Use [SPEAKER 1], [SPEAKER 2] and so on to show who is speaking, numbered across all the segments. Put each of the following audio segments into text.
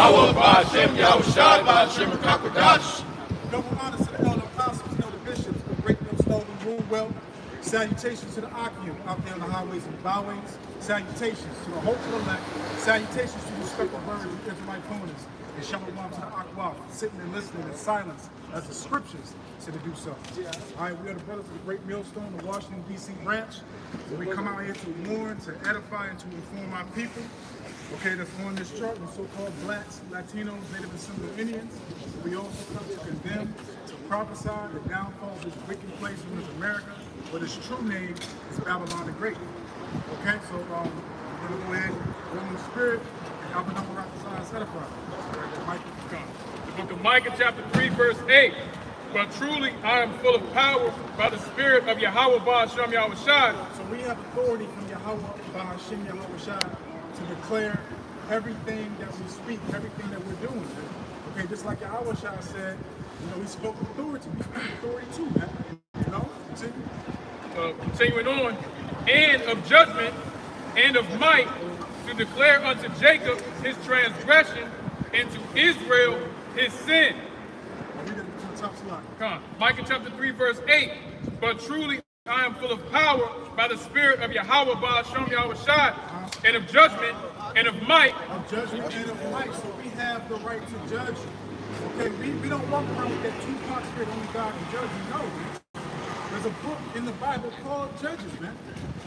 [SPEAKER 1] Yahweh, Ba'Shem, Yahushua, Ba'Shem, Rakakwadash.
[SPEAKER 2] Double honors to the elder apostles, elder bishops, the great millstone and rule well. Salutations to the Akim out there on the highways and byways. Salutations to the hopeful elect. Salutations to the respectful brothers and Israelite opponents. And shalom to the Akwaf, sitting and listening in silence as the scriptures say to do so. All right, we are the brothers of the great millstone, the Washington, D.C. branch. So we come out here to warn, to edify, and to inform our people. Okay, that's on this chart, the so-called blacks, Latinos, Native and Seminole Indians. We also come to condemn, to prophesy the downfall of this wicked place known as America, but its true name is Babylon the Great. Okay, so we're going to go ahead, go in the spirit, and help them prophesy and edify.
[SPEAKER 3] The book of Micah, chapter 3, verse 8. But truly I am full of power by the spirit of Yahweh Ba'Shem Yahushua.
[SPEAKER 2] So we have authority from Yahweh Ba'Shem Yahushua to declare everything that we speak, everything that we're doing. Okay, just like Yahweh said, you know, we spoke authority. We speak authority too, man. You know,
[SPEAKER 3] Continuing on, and of judgment and of might to declare unto Jacob his transgression and to Israel his sin. Micah chapter 3 verse 8. But truly I am full of power by the spirit of Yahweh Ba'Shem Yahushua, and of judgment and of might.
[SPEAKER 2] Of judgment and of might. So we have the right to judge. Okay, we don't walk around with that Tupac spirit, only God can judge you. No, man. There's a book in the Bible called Judges, man.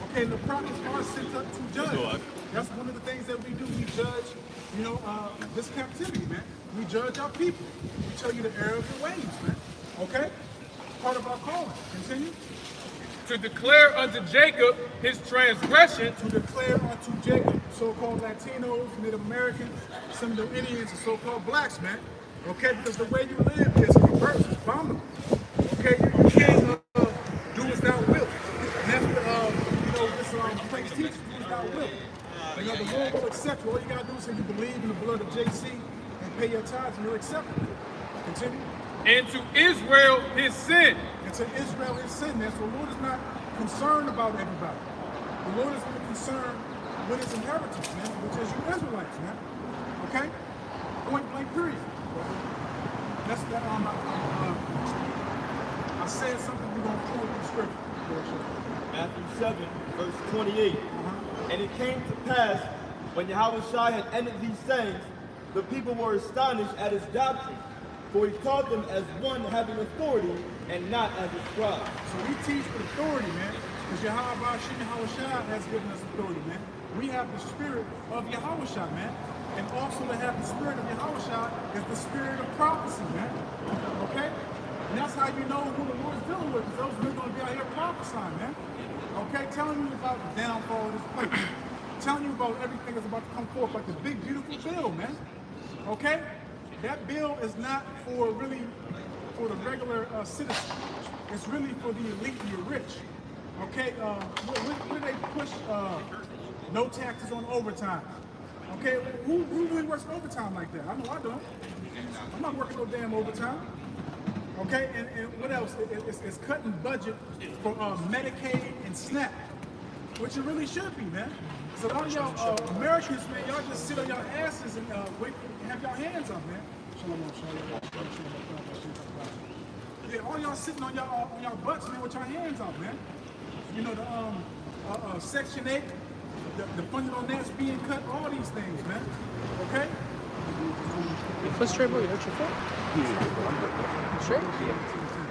[SPEAKER 2] Okay, and the prophets are sent up to judge. That's one of the things that we do. We judge, you know, this captivity, man. We judge our people. We tell you the error of your ways, man. Okay? Part of our calling. Continue.
[SPEAKER 3] To declare unto Jacob his transgression.
[SPEAKER 2] To declare unto Jacob, so-called Latinos, Native Americans, Seminole Indians, and so-called blacks, man. Okay? Because the way you live is perverse, it's abominable. Okay? You can't do as thou wilt. And that's what, you know, this place teaches, do as thou wilt. You know, the Lord will accept you. All you got to do is say you believe in the blood of JC and pay your tithes and you'll accept it. Continue.
[SPEAKER 3] And to Israel his sin.
[SPEAKER 2] And to Israel his sin. That's the Lord is not concerned about everybody. The Lord is only concerned with his inheritance, man, which is you Israelites, man. Okay? Point blank period. That's that I said something we're gonna quote in scripture.
[SPEAKER 4] Matthew 7, verse 28. And it came to pass, when Yahushua had ended these sayings, the people were astonished at his doctrine, for he taught them as one having authority and not as a scribe.
[SPEAKER 2] So we teach with authority, man, because Yahushua has given us authority, man. We have the spirit of Yahushua, man. And also to have the spirit of Yahushua is the spirit of prophecy, man. Okay? And that's how you know who the Lord is dealing with, because those men are going to be out here prophesying, man. Okay? Telling you about the downfall of this place. Telling you about everything that's about to come forth, like the big, beautiful bill, man. Okay? That bill is not for really for the regular citizen. It's really for the elite and the rich. Okay? When they push no taxes on overtime. Okay? Who really works overtime like that? I know I don't. I'm not working no damn overtime. Okay? And what else? It's cutting budget for Medicaid and SNAP, which it really should be, man. So a lot of y'all Americans, man, y'all just sit on y'all asses and wait and have y'all hands up, man. Yeah, all y'all sitting on y'all butts, man, with your hands up, man. You know, the Section 8, the funding on that's being cut, all these things, man. Okay?
[SPEAKER 5] Your foot straight, bro? You hurt your foot? Straight?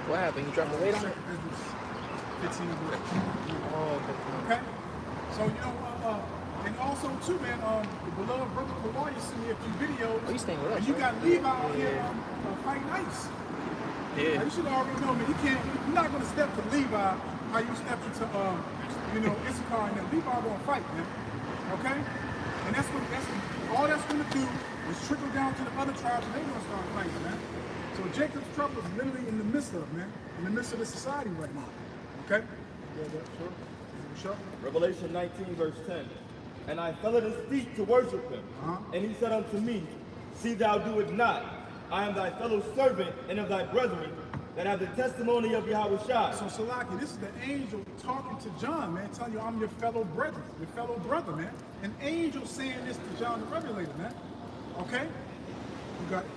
[SPEAKER 5] What happened? You dropped the weight on it?
[SPEAKER 2] 15 minutes.
[SPEAKER 5] Oh,
[SPEAKER 2] okay. So, you know, and also, too, man, the beloved brother Kawhi, you sent me a few videos.
[SPEAKER 5] Oh, you staying with us,
[SPEAKER 2] and you
[SPEAKER 5] right?
[SPEAKER 2] got Levi out here fighting ice.
[SPEAKER 5] Yeah.
[SPEAKER 2] Now, you should already know, man, you're not going to step to Levi how you stepped into, you know, Issachar, and then Levi going to fight, man. Okay? And that's all that's going to do is trickle down to the other tribes, and they're going to start fighting, man. So Jacob's trouble is literally in the midst of, man, in the midst of the society right now. Okay? Yeah, sure.
[SPEAKER 4] Revelation 19, verse 10. And I fell at his feet to worship him. And he said unto me, See thou do it not. I am thy fellow servant and of thy brethren that have the testimony of Yahushua.
[SPEAKER 2] So Salaki, this is the angel talking to John, man, telling you I'm your fellow brethren, your fellow brother, man. An angel saying this to John the Revelator, man. Okay? You got it.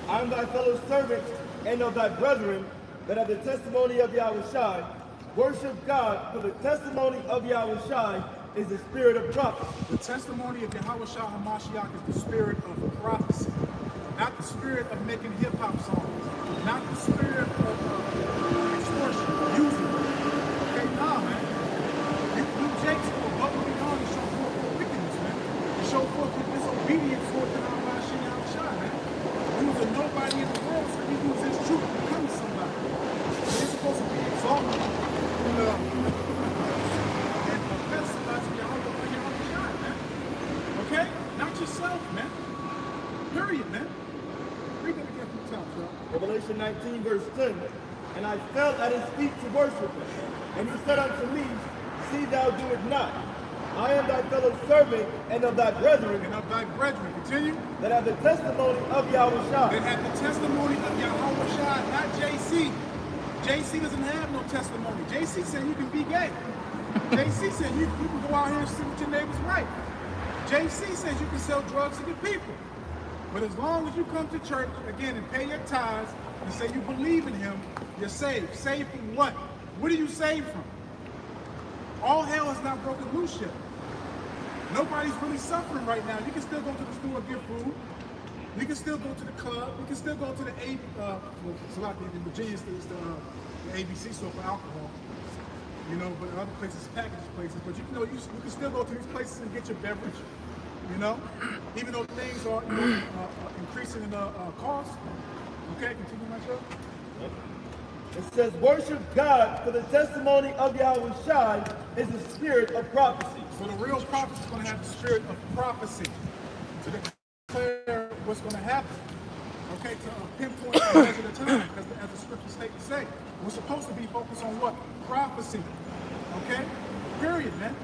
[SPEAKER 4] I am thy fellow servant and of thy brethren that have the testimony of Yahushai. Worship God, for the testimony of Yahushai is the spirit of prophecy.
[SPEAKER 2] The testimony of Yahweh Shah HaMashiach is the spirit of prophecy, not the spirit of making hip-hop songs, not the spirit of extortion, using it. Okay, nah, man. You jakes will above and beyond to show forth your wickedness, man. To show forth your disobedience toward the Yahweh Shah, man. You was a nobody in the world, so you use his truth to become somebody. You're supposed to be exalted and offense somebody to Yahweh Shah, man. Okay? Not yourself, man. Period, man. Read that again from the top, bro.
[SPEAKER 4] Revelation 19, verse 10. And I fell at his feet to worship him. And he said unto me, See thou do it not. I am thy fellow servant and of thy brethren
[SPEAKER 2] And of thy brethren, continue.
[SPEAKER 4] that have the testimony of Yahushua.
[SPEAKER 2] That have the testimony of Yahweh Shah, not JC. JC doesn't have no testimony. JC said you can be gay. JC said you can go out here and sleep with your neighbor's wife. JC says you can sell drugs to the people. But as long as you come to church, again, and pay your tithes, and say you believe in him, you're saved. Saved from what? What are you saved from? All hell has not broken loose yet. Nobody's really suffering right now. You can still go to the store and get food. You can still go to the club. You can still go to the in Virginia, it's the ABC store for alcohol. You know, but other places, packaged places. But you know, you can still go to these places and get your beverage. You know, even though things are increasing in cost. Okay, continue my show.
[SPEAKER 4] It says, Worship God, for the testimony of Yahushua is the spirit of prophecy.
[SPEAKER 2] So the real prophet is going to have the spirit of prophecy to declare what's going to happen. Okay, to pinpoint and measure the time, as the scriptures say. We're supposed to be focused on what? Prophecy. Okay? Period, man.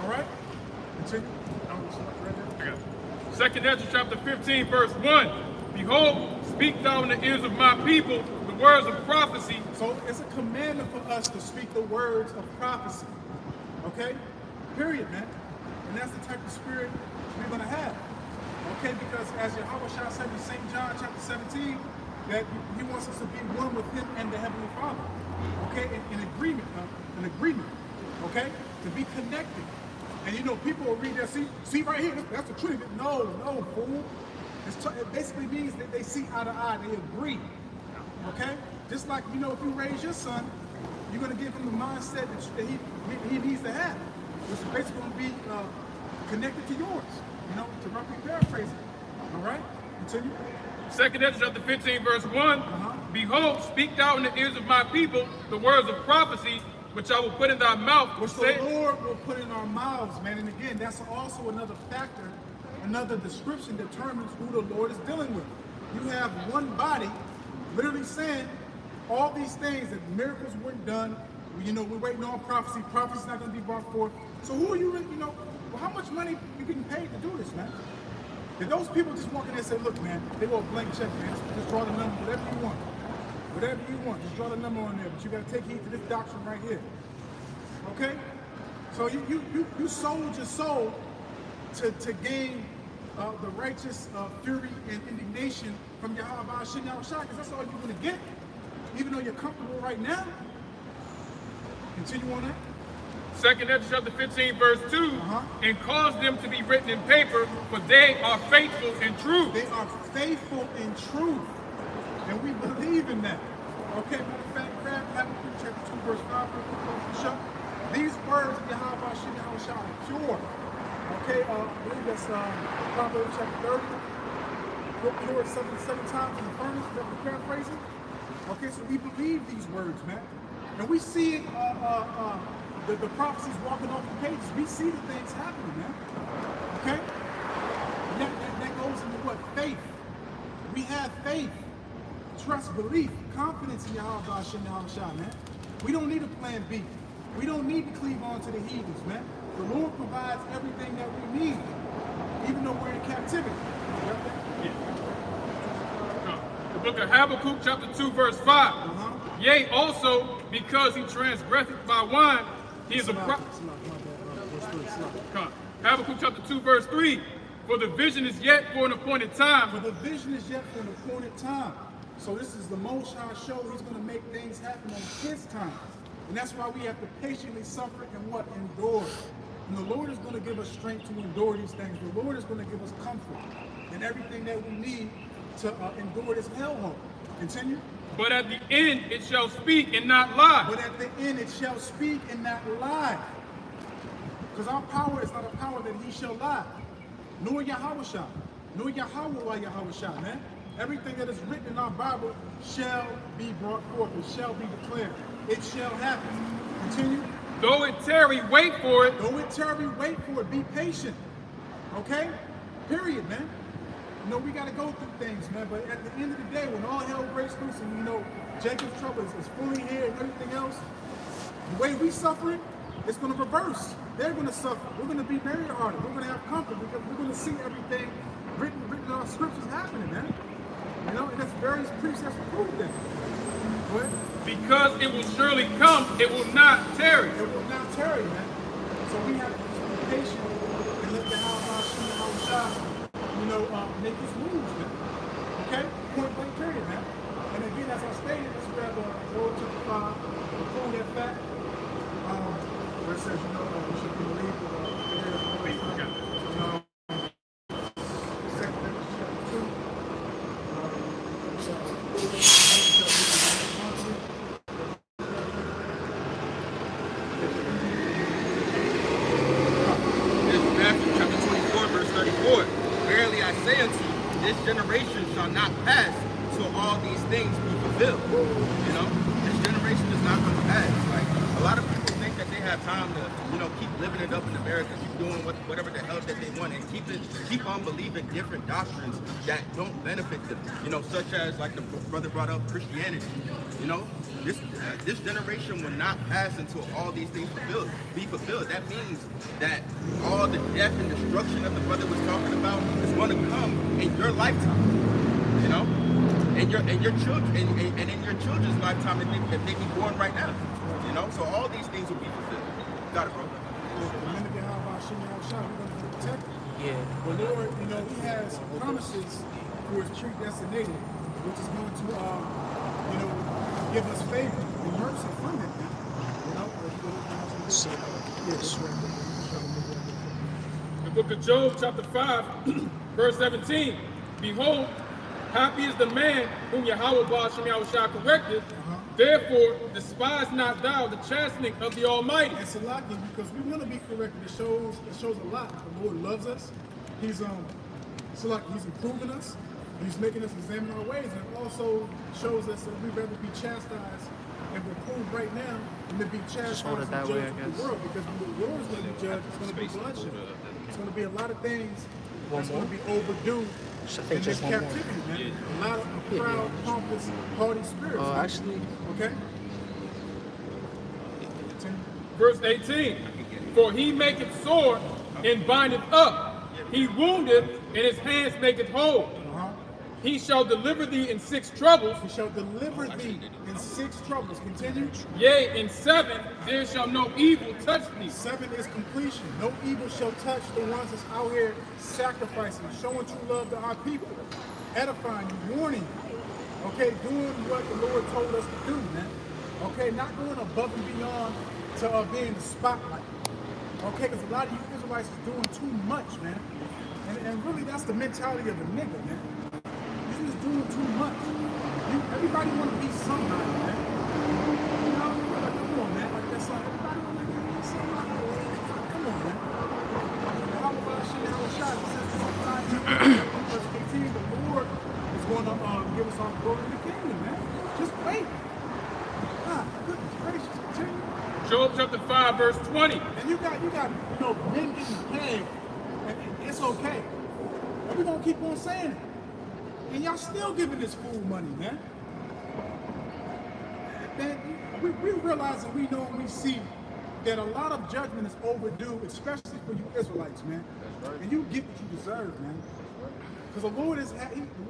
[SPEAKER 2] All right? Continue.
[SPEAKER 3] Second Ezra chapter 15, verse 1. Behold, speak thou in the ears of my people the words of prophecy.
[SPEAKER 2] So it's a commandment for us to speak the words of prophecy. Okay? Period, man. And that's the type of spirit we're going to have. Okay? Because as Yahweh Shah said in St. John chapter 17, that he wants us to be one with him and the Heavenly Father. Okay? In agreement. Okay? To be connected. And you know, people will read that, see right here, that's the Trinity. No, fool. It basically means that they see eye to eye, they agree. Okay? Just like, you know, if you raise your son, you're going to give him the mindset that he needs to have, which is basically going to be connected to yours, you know, to roughly paraphrase it. All right? Continue.
[SPEAKER 3] Second Ezra chapter 15, verse 1. Behold, speak thou in the ears of my people the words of prophecy, which I will put in thy mouth.
[SPEAKER 2] Which the Lord will put in our mouths, man. And again, that's also another factor, another description determines who the Lord is dealing with. You have one body literally saying all these things, that miracles weren't done. You know, we're waiting on prophecy. Prophecy's not going to be brought forth. So who are you, you know, well, how much money you getting paid to do this, man? If those people just walk in there and say, look, man, they want a blank check, man. Just draw the number, whatever you want. Whatever you want, just draw the number on there. But you got to take heed to this doctrine right here. Okay? So you sold your soul to gain the righteous fury and indignation from Yahweh Hashem Yahushua, because that's all you're going to get. Even though you're comfortable right now. Continue on that.
[SPEAKER 3] Second Ezra chapter 15, verse 2. And cause them to be written in paper, for they are faithful and true.
[SPEAKER 2] They are faithful and true. And we believe in that. Okay, matter of fact, grab Habakkuk chapter 2, verse 5, these words of Yahweh Hashem Yahushua are pure. Okay, I believe that's Proverbs chapter 30. Pure 7 times in the furnace, that we're paraphrasing. Okay, so we believe these words, man. And we see it, the prophecies walking off the pages. We see the things happening, man. Okay? And that goes into what? Faith. We have faith. Trust, belief, confidence in Yahweh Hashem Yahushua, man. We don't need a plan B. We don't need to cleave on to the heathens, man. The Lord provides everything that we need, even though we're in captivity.
[SPEAKER 3] The book of Habakkuk, chapter 2, verse 5. Yea, also, because he transgresseth by wine, he is a prophet. Habakkuk chapter 2, verse 3. For the vision is yet for an appointed time.
[SPEAKER 2] For the vision is yet for an appointed time. So this is the Most High show. He's going to make things happen on his time. And that's why we have to patiently suffer and what? Endure. And the Lord is going to give us strength to endure these things. The Lord is going to give us comfort and everything that we need to endure this hellhole. Continue.
[SPEAKER 3] But at the end it shall speak and not lie.
[SPEAKER 2] But at the end it shall speak and not lie. Because our power is not a power that he shall lie. Nor Yahawashah. Nor Yahweh Yahawashah, man. Everything that is written in our Bible shall be brought forth. It shall be declared. It shall happen. Continue.
[SPEAKER 3] Though it tarry, wait for it.
[SPEAKER 2] Though it tarry, wait for it. Be patient. Okay? Period, man. You know, we got to go through things, man. But at the end of the day, when all hell breaks loose and, you know, Jacob's trouble is fully here and everything else, the way we suffer it, it's going to reverse. They're going to suffer. We're going to be very hard. We're going to have comfort because we're going to see everything written in our scriptures happening, man. You know, and there's various precepts to prove that. Go ahead.
[SPEAKER 3] Because it will surely come, it will not tarry.
[SPEAKER 2] It will not tarry, man. So we have to just be patient and let the Shah, you know, make his moves, man. Okay? Point blank period, man. And again, as I stated, let's grab Joel chapter 5, prove that fact. Where it says, you know, we should believe
[SPEAKER 1] this generation shall not pass till all these things be fulfilled. You know, this generation is not going to pass. Like, a lot of people think that they have time to, you know, keep living it up in America, keep doing whatever the hell that they want, and keep on believing different doctrines that don't benefit them. You know, such as, like the brother brought up, Christianity. You know, this generation will not pass until all these things be fulfilled. That means that all the death and destruction that the brother was talking about is going to come in your lifetime. You know, and your children and in your children's lifetime if they be born right now. You know, so all these things will be fulfilled. Got it, bro.
[SPEAKER 5] Yeah.
[SPEAKER 2] The Lord, you know, he has promises for his predestinated, which is going to, you know, give us favor and mercy from him. You know,
[SPEAKER 3] The book of Job, chapter 5, verse 17. Behold, happy is the man whom Yahweh Ba'ashem Yahushua corrected. Therefore, despise not thou the chastening of the Almighty.
[SPEAKER 2] It's a lot, because we want to be corrected. It shows a lot. The Lord loves us. He's he's improving us. He's making us examine our ways, and it also shows us that we'd rather be chastised and reproved right now than to be chastised and judged with the world. Because when the world is going to be judged, it's going to be bloodshed. It's going to be a lot of things that's going to be overdue in this captivity, man. A lot of proud, pompous, haughty spirits.
[SPEAKER 5] Actually,
[SPEAKER 2] okay.
[SPEAKER 3] Verse 18. For he maketh sore and bindeth up. He woundeth, and his hands maketh whole. He shall deliver thee in 6 troubles.
[SPEAKER 2] He shall deliver thee in 6 troubles. Continue.
[SPEAKER 3] Yea, in 7 there shall no evil touch thee.
[SPEAKER 2] 7 is completion. No evil shall touch the ones that's out here sacrificing, showing true love to our people, edifying you, warning you. Okay, doing what the Lord told us to do, man. Okay, not going above and beyond to being the spotlight. Okay, because a lot of you Israelites is doing too much, man. And really, that's the mentality of a nigga, man. You're just doing too much. Everybody want to be somebody, man. You know, like, come on, man. Like that's like everybody want to be somebody. Come on, man. How about shit? How was shot? Verse 18, the Lord is going to give us our glory in the kingdom, man. Just wait. God, goodness gracious, continue.
[SPEAKER 3] Job chapter 5, verse 20.
[SPEAKER 2] And you got, you know, men getting paid, and it's okay. And we're gonna keep on saying it. And y'all still giving this fool money, man. Man, we realize and we know and we see that a lot of judgment is overdue, especially for you Israelites, man. Right. And you get what you deserve, man. Because the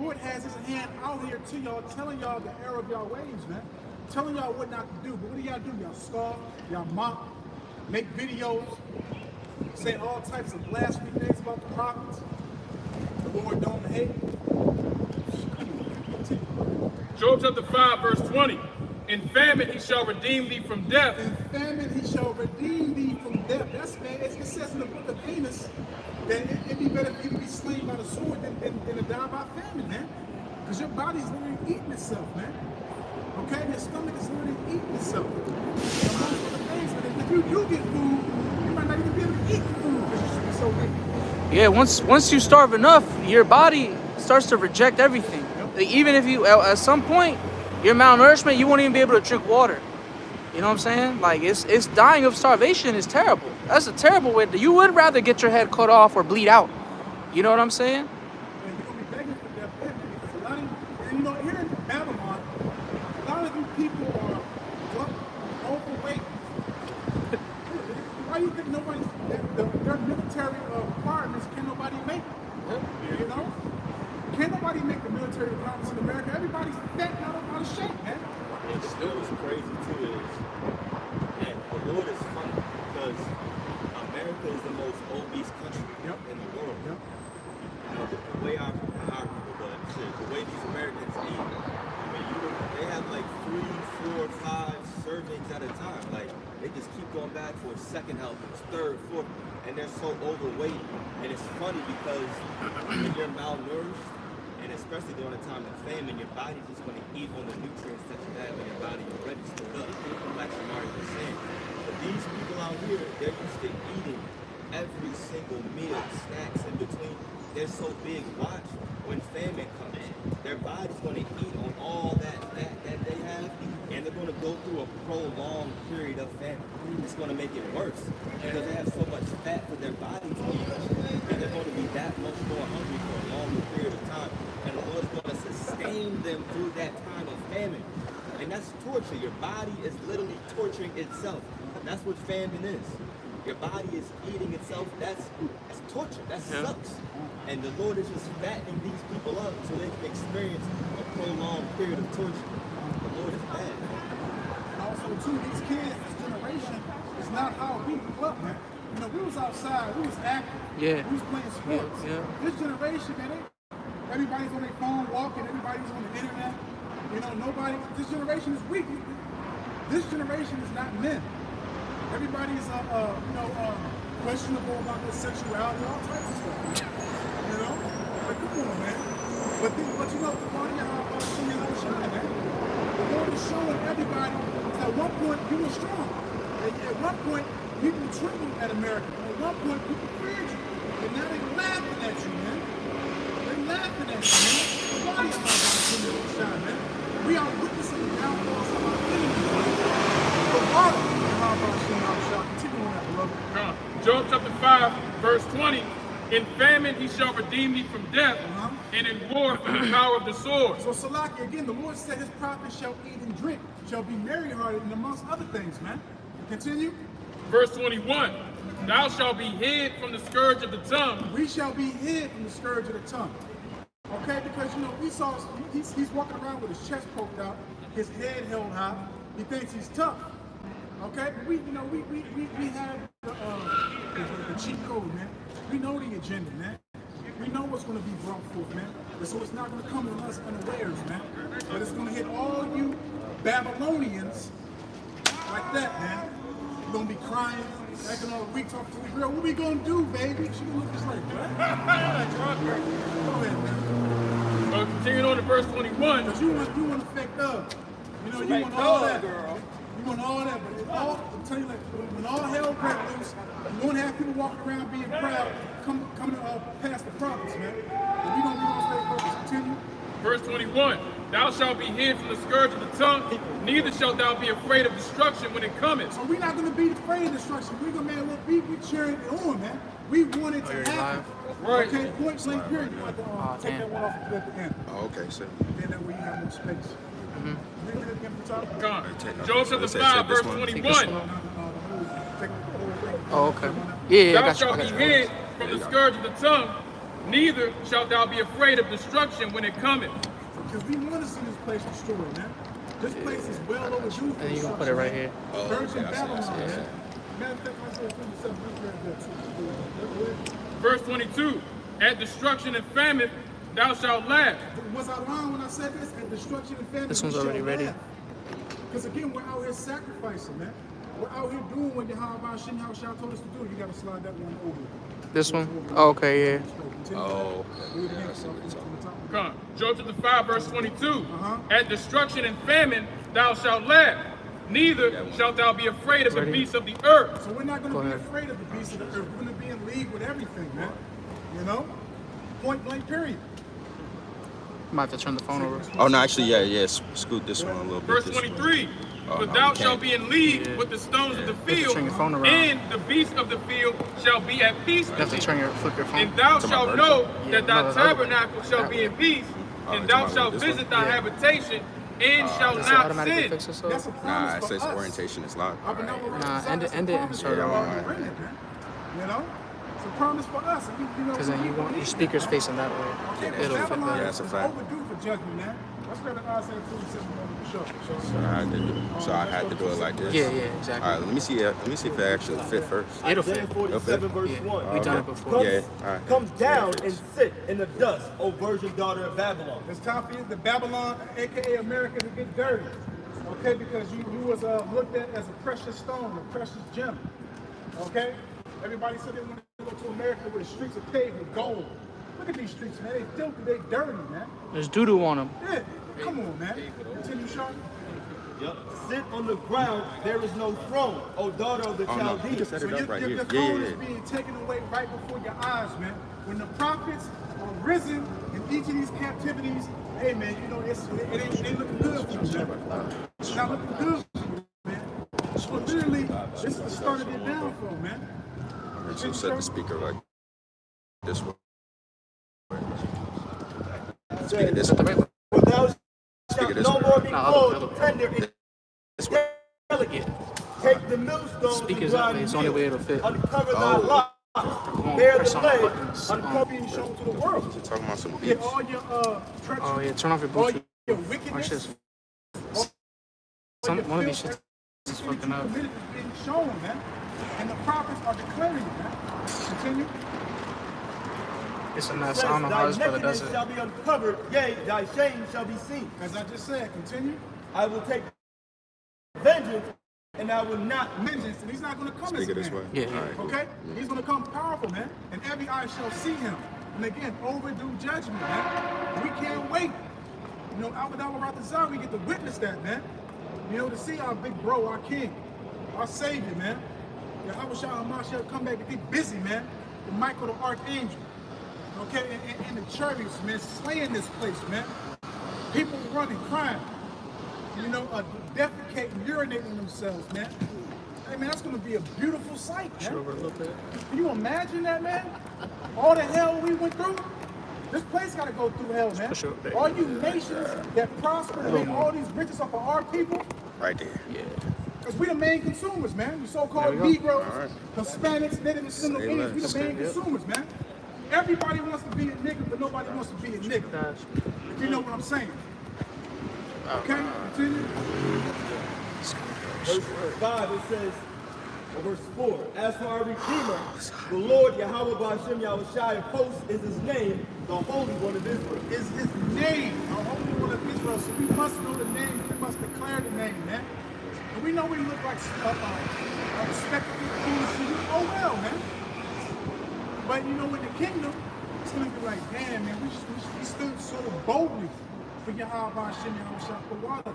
[SPEAKER 2] Lord has his hand out here to y'all, telling y'all the error of y'all ways, man. Telling y'all what not to do. But what do y'all do? Y'all scoff, y'all mock, make videos, say all types of blasphemy things about the prophets. Lord don't hate.
[SPEAKER 3] Job chapter 5, verse 20. In famine he shall redeem thee from death.
[SPEAKER 2] In famine he shall redeem thee from death. That's, man, it says in the book of Amos that it'd be better for you to be slain by the sword than to die by famine, man. Because your body's literally eating itself, man. Okay? Your stomach is literally eating itself. And most of the things, but if you do get food, you might not even be able to eat the food because you should be so weak.
[SPEAKER 5] Yeah, once you starve enough, your body starts to reject everything. Like, even if you, at some point, your malnourishment, you won't even be able to drink water. You know what I'm saying? Like, it's dying of starvation is terrible. That's a terrible way. You would rather get your head cut off or bleed out. You know what I'm saying?
[SPEAKER 2] And you're going to be begging for death then, because a lot of, and you know, here in Babylon, a lot of you people are overweight. Why do you think nobody, their military requirements, can nobody make? You know? Can nobody make the military requirements in America? Everybody's fat and out of shape, man.
[SPEAKER 4] And still what's crazy too is, and the Lord is funny because America is the most obese country in the world.
[SPEAKER 2] Yep.
[SPEAKER 4] You know, the way our people, but shit, the way these Americans eat, I mean, they have like 3, 4, 5 servings at a time. Like, they just keep going back for second helpings, third, fourth, and they're so overweight. And it's funny because when you're malnourished, and especially during a time of famine, your body's just going to eat on the nutrients that you have in your body already stored up, like Shamari was saying. But these people out here, they're used to eating every single meal, snacks in between. They're so big. Watch, when famine comes, their body's going to eat on all that they have, and they're going to go through a prolonged period of famine. It's going to make it worse because they have so much fat for their body to eat, and they're going to be that much more hungry for a longer period of time. And the Lord is going to sustain them through that time of famine. And that's torture. Your body is literally torturing itself. That's what famine is. Your body is eating itself. That's torture. That sucks. And the Lord is just fattening these people up so they can experience a prolonged period of torture. The Lord is bad.
[SPEAKER 2] And also, too, these kids, this generation, is not how we grew up, man. You know, we was outside, we was active.
[SPEAKER 5] Yeah.
[SPEAKER 2] We was playing sports.
[SPEAKER 5] Yeah.
[SPEAKER 2] This generation, man, everybody's on their phone walking, everybody's on the internet. You know, this generation is weak. This generation is not men. Everybody's, questionable about their sexuality, all types of stuff. You know? Like, come on, man. But you know, the one how showing how to shine, man. The Lord is showing everybody that at one point you were strong. And at one point, people trembled at America. At one point, people feared you. And now they're laughing at you, man. They're laughing at you, man. The body of how showing how to shine, man. We are witnessing the downfalls of our enemies, man. But how showing how to shine? Continue on that, beloved.
[SPEAKER 3] Job chapter 5, verse 20. In famine he shall redeem thee from death, and in war from the power of the sword.
[SPEAKER 2] So Salaki, again, the Lord said his prophets shall eat and drink, shall be merry-hearted, and amongst other things, man. Continue.
[SPEAKER 3] Verse 21. Thou shalt be hid from the scourge of the tongue.
[SPEAKER 2] We shall be hid from the scourge of the tongue. Okay, because, you know, we saw, he's walking around with his chest poked out, his head held high. He thinks he's tough. Okay, we have the cheat code, man. We know the agenda, man. We know what's going to be brought forth, man. And so it's not going to come on us unawares, man. But it's going to hit all you Babylonians like that, man. You're going to be crying, acting all weak, talking to the girl. What we going to do, baby? She going to look just like, what? Go ahead, man.
[SPEAKER 3] Continuing on to verse 21.
[SPEAKER 2] Because you want to fake up. You know, you want all that. Girl. You want all that, but I'm telling you, like, when all hell breaks loose, you won't have people walking around being proud, coming past the prophets, man. And we gonna stay focused. Continue.
[SPEAKER 3] Verse 21. Thou shalt be hid from the scourge of the tongue, neither shalt thou be afraid of destruction when it cometh.
[SPEAKER 2] So we're not gonna be afraid of destruction. We're gonna, man, we cheering it on, man. We want it to happen.
[SPEAKER 3] Right.
[SPEAKER 2] Okay, point blank period. You want to take that one off at the end.
[SPEAKER 1] Oh, okay, so.
[SPEAKER 2] Then that way you have more space.
[SPEAKER 3] Job chapter 5, verse 21.
[SPEAKER 5] Oh, okay. Yeah,
[SPEAKER 3] Thou shalt be hid from the scourge of the tongue, neither shalt thou be afraid of destruction when it cometh.
[SPEAKER 2] Because we want to see this place destroyed, man. This place is well overdue.
[SPEAKER 5] And you can put it right here.
[SPEAKER 2] Virgin Babylon, man. Matter of fact,
[SPEAKER 3] Verse 22. At destruction and famine, thou shalt laugh.
[SPEAKER 2] Was I wrong when I said this? At destruction and famine,
[SPEAKER 5] This one's already ready.
[SPEAKER 2] Because again, we're out here sacrificing, man. We're out here doing what Yahweh Shem Yahushua told us to do. You gotta slide that one over.
[SPEAKER 5] This one? Oh, okay, yeah.
[SPEAKER 1] Oh,
[SPEAKER 2] Read it again,
[SPEAKER 1] yeah,
[SPEAKER 2] from the top.
[SPEAKER 3] Come. Job chapter 5, verse 22.
[SPEAKER 2] Uh-huh.
[SPEAKER 3] At destruction and famine, thou shalt laugh. Neither shalt thou be afraid of the
[SPEAKER 5] Ready?
[SPEAKER 3] beasts of the earth.
[SPEAKER 2] So we're not going
[SPEAKER 5] Go
[SPEAKER 2] to be
[SPEAKER 5] ahead.
[SPEAKER 2] afraid of the beasts of the earth. We're going to be in league with everything, man. You know? Point blank, period.
[SPEAKER 5] I'm about to turn the phone over.
[SPEAKER 1] Oh no, actually, yeah. Scoot this one a little bit.
[SPEAKER 3] Verse
[SPEAKER 1] this way.
[SPEAKER 3] 23.
[SPEAKER 1] Oh,
[SPEAKER 3] For
[SPEAKER 1] no,
[SPEAKER 3] thou
[SPEAKER 1] we
[SPEAKER 3] shalt
[SPEAKER 1] can't.
[SPEAKER 3] be in league
[SPEAKER 5] Yeah.
[SPEAKER 3] with the stones of the
[SPEAKER 5] have to
[SPEAKER 3] field,
[SPEAKER 5] turn your phone around.
[SPEAKER 3] and the beasts of the field shall be at peace
[SPEAKER 5] You have
[SPEAKER 3] with
[SPEAKER 5] to
[SPEAKER 3] thee.
[SPEAKER 5] flip your phone.
[SPEAKER 3] And thou
[SPEAKER 1] To my
[SPEAKER 3] shalt
[SPEAKER 1] vertical?
[SPEAKER 3] know
[SPEAKER 5] Yeah,
[SPEAKER 3] that
[SPEAKER 5] no,
[SPEAKER 3] thy
[SPEAKER 5] that's other way.
[SPEAKER 3] tabernacle shall
[SPEAKER 5] That
[SPEAKER 3] be
[SPEAKER 5] way.
[SPEAKER 3] in peace,
[SPEAKER 1] Oh,
[SPEAKER 3] and
[SPEAKER 1] to
[SPEAKER 3] thou
[SPEAKER 1] my
[SPEAKER 3] shalt
[SPEAKER 1] this
[SPEAKER 3] visit
[SPEAKER 1] one?
[SPEAKER 3] thy
[SPEAKER 5] Yeah.
[SPEAKER 3] habitation, and shalt
[SPEAKER 5] Does it
[SPEAKER 3] not
[SPEAKER 5] automatically
[SPEAKER 3] sin.
[SPEAKER 5] fix itself?
[SPEAKER 2] That's a
[SPEAKER 1] Nah,
[SPEAKER 2] promise
[SPEAKER 1] it
[SPEAKER 2] for
[SPEAKER 1] says
[SPEAKER 2] us.
[SPEAKER 1] orientation is locked.
[SPEAKER 2] I've been
[SPEAKER 1] Alright.
[SPEAKER 2] over
[SPEAKER 5] Nah,
[SPEAKER 2] it's
[SPEAKER 5] end
[SPEAKER 2] a
[SPEAKER 5] it and
[SPEAKER 2] promise
[SPEAKER 5] start
[SPEAKER 2] for
[SPEAKER 5] over.
[SPEAKER 2] us, man. You know? It's a promise for us.
[SPEAKER 5] Because then you want your speakers facing that way.
[SPEAKER 2] Okay, but
[SPEAKER 5] It'll fit
[SPEAKER 2] Babylon
[SPEAKER 5] better.
[SPEAKER 1] Yeah, that's a
[SPEAKER 2] is
[SPEAKER 1] fact.
[SPEAKER 2] overdue for judgment, man. Let's grab an Isaiah 47 for sure.
[SPEAKER 1] So I had to do it like this.
[SPEAKER 5] Yeah, yeah, exactly.
[SPEAKER 1] All right, let me see if it actually fit first.
[SPEAKER 5] It'll
[SPEAKER 4] Isaiah
[SPEAKER 5] fit.
[SPEAKER 4] 47 verse
[SPEAKER 5] Yeah,
[SPEAKER 4] 1.
[SPEAKER 5] we done it before.
[SPEAKER 4] Comes,
[SPEAKER 1] Yeah, all right.
[SPEAKER 4] comes down
[SPEAKER 1] Yeah,
[SPEAKER 4] and sit in the dust, O virgin daughter of Babylon.
[SPEAKER 2] It's time for you, the Babylon, aka America, to get dirty. Okay, because you was looked at as a precious stone, a precious gem. Okay? Everybody said they wanted to go to America where the streets are paved with gold. Look at these streets, man. They filthy, they dirty, man.
[SPEAKER 5] There's doo-doo on them.
[SPEAKER 2] Yeah, come on, man. Continue, Sean.
[SPEAKER 4] Yep. Sit on the ground, there is no throne, O daughter of the
[SPEAKER 1] Oh, no, you
[SPEAKER 4] Chaldees.
[SPEAKER 1] just set
[SPEAKER 2] So
[SPEAKER 1] it up right
[SPEAKER 2] your
[SPEAKER 1] here.
[SPEAKER 2] throne
[SPEAKER 1] Yeah.
[SPEAKER 2] is being taken away right before your eyes, man. When the prophets are risen in each of these captivities, hey, man, you know, it ain't looking good for you, man. It's not looking good for you, man. So literally, this is the start of your downfall, man.
[SPEAKER 1] So set the speaker like this way. Speaker this
[SPEAKER 5] Is that the
[SPEAKER 1] way.
[SPEAKER 5] right one?
[SPEAKER 4] For thou
[SPEAKER 1] Speak
[SPEAKER 4] shalt
[SPEAKER 1] it this
[SPEAKER 4] no
[SPEAKER 1] way.
[SPEAKER 4] more be
[SPEAKER 5] No, other
[SPEAKER 4] called
[SPEAKER 5] way.
[SPEAKER 4] tender and
[SPEAKER 1] This way.
[SPEAKER 4] delicate. Take the millstone
[SPEAKER 5] Speak
[SPEAKER 4] and
[SPEAKER 5] is that
[SPEAKER 4] grind
[SPEAKER 5] way. It's the only
[SPEAKER 4] meal.
[SPEAKER 5] way it'll fit.
[SPEAKER 4] Uncover thy
[SPEAKER 1] Oh.
[SPEAKER 4] locks.
[SPEAKER 5] won't
[SPEAKER 4] Bear
[SPEAKER 5] press
[SPEAKER 4] the
[SPEAKER 5] on the
[SPEAKER 4] leg.
[SPEAKER 5] buttons.
[SPEAKER 4] Uncover
[SPEAKER 2] Being shown to the world.
[SPEAKER 1] Talking about some
[SPEAKER 2] Get
[SPEAKER 1] beats.
[SPEAKER 2] all your treachery,
[SPEAKER 5] Oh, yeah, turn off your
[SPEAKER 2] all
[SPEAKER 5] Bluetooth.
[SPEAKER 2] your
[SPEAKER 5] Watch
[SPEAKER 2] wickedness,
[SPEAKER 5] this.
[SPEAKER 2] all your
[SPEAKER 5] One of these
[SPEAKER 2] filth,
[SPEAKER 5] shits is
[SPEAKER 2] everything
[SPEAKER 5] fucking
[SPEAKER 2] that
[SPEAKER 5] up.
[SPEAKER 2] you committed is being shown, man. And the prophets are declaring it, man. Continue.
[SPEAKER 5] It's a mess.
[SPEAKER 4] says,
[SPEAKER 5] I don't know how
[SPEAKER 4] thy
[SPEAKER 5] this brother
[SPEAKER 4] nakedness
[SPEAKER 5] does it.
[SPEAKER 4] shall be uncovered, yea, thy shame shall be seen.
[SPEAKER 2] As I just said, continue.
[SPEAKER 4] I will take vengeance, and I will not
[SPEAKER 2] Vengeance, and he's not going to come
[SPEAKER 1] Speak
[SPEAKER 2] as
[SPEAKER 1] it
[SPEAKER 2] a
[SPEAKER 1] this
[SPEAKER 2] man.
[SPEAKER 1] way.
[SPEAKER 5] Yeah,
[SPEAKER 1] All
[SPEAKER 5] yeah.
[SPEAKER 1] right, cool.
[SPEAKER 2] Okay? He's going to come powerful, man. And every eye shall see him. And again, overdue judgment, man. We can't wait. You know, Albert Al-Ratazar, we get to witness that, man. You know, to see our big bro, our king, our savior, man. Yahweh Shah HaMashiach come back to get busy, man. The Michael the Archangel. Okay? And the chariots, man, slaying this place, man. People running, crying. You know, defecating, urinating themselves, man. Hey, man, that's going to be a beautiful sight, man.
[SPEAKER 5] Over a little bit.
[SPEAKER 2] Can you imagine that, man? All the hell we went through? This place got to go through hell, man.
[SPEAKER 5] push it up there.
[SPEAKER 2] All you nations that prosper and make all these riches off of our people,
[SPEAKER 1] Right there.
[SPEAKER 5] Yeah.
[SPEAKER 2] because we the main consumers, man. You so-called
[SPEAKER 5] There we go.
[SPEAKER 2] Negroes,
[SPEAKER 1] All right.
[SPEAKER 2] Hispanics, Native and Seminole
[SPEAKER 1] Say
[SPEAKER 2] Indians, we
[SPEAKER 1] less.
[SPEAKER 2] the main
[SPEAKER 5] Yep.
[SPEAKER 2] consumers, man. Everybody wants to be a nigga, but nobody wants to be a nigga.
[SPEAKER 5] Guys.
[SPEAKER 2] If you know what I'm saying. Okay? Continue.
[SPEAKER 4] Verse 5, it says, or verse 4, as for our Redeemer, the Lord Yahweh Ba'ashem Yahushai of hosts is his name, the Holy One of Israel.
[SPEAKER 2] Is his name, the Holy One of Israel. So we must know the name, we must declare the name, man. And we know we look like respectable fools to you. Oh well, man. But you know, in the kingdom, it's gonna be like, damn, man, we stood so boldly for Yahweh Hashem Yahushua Kawada,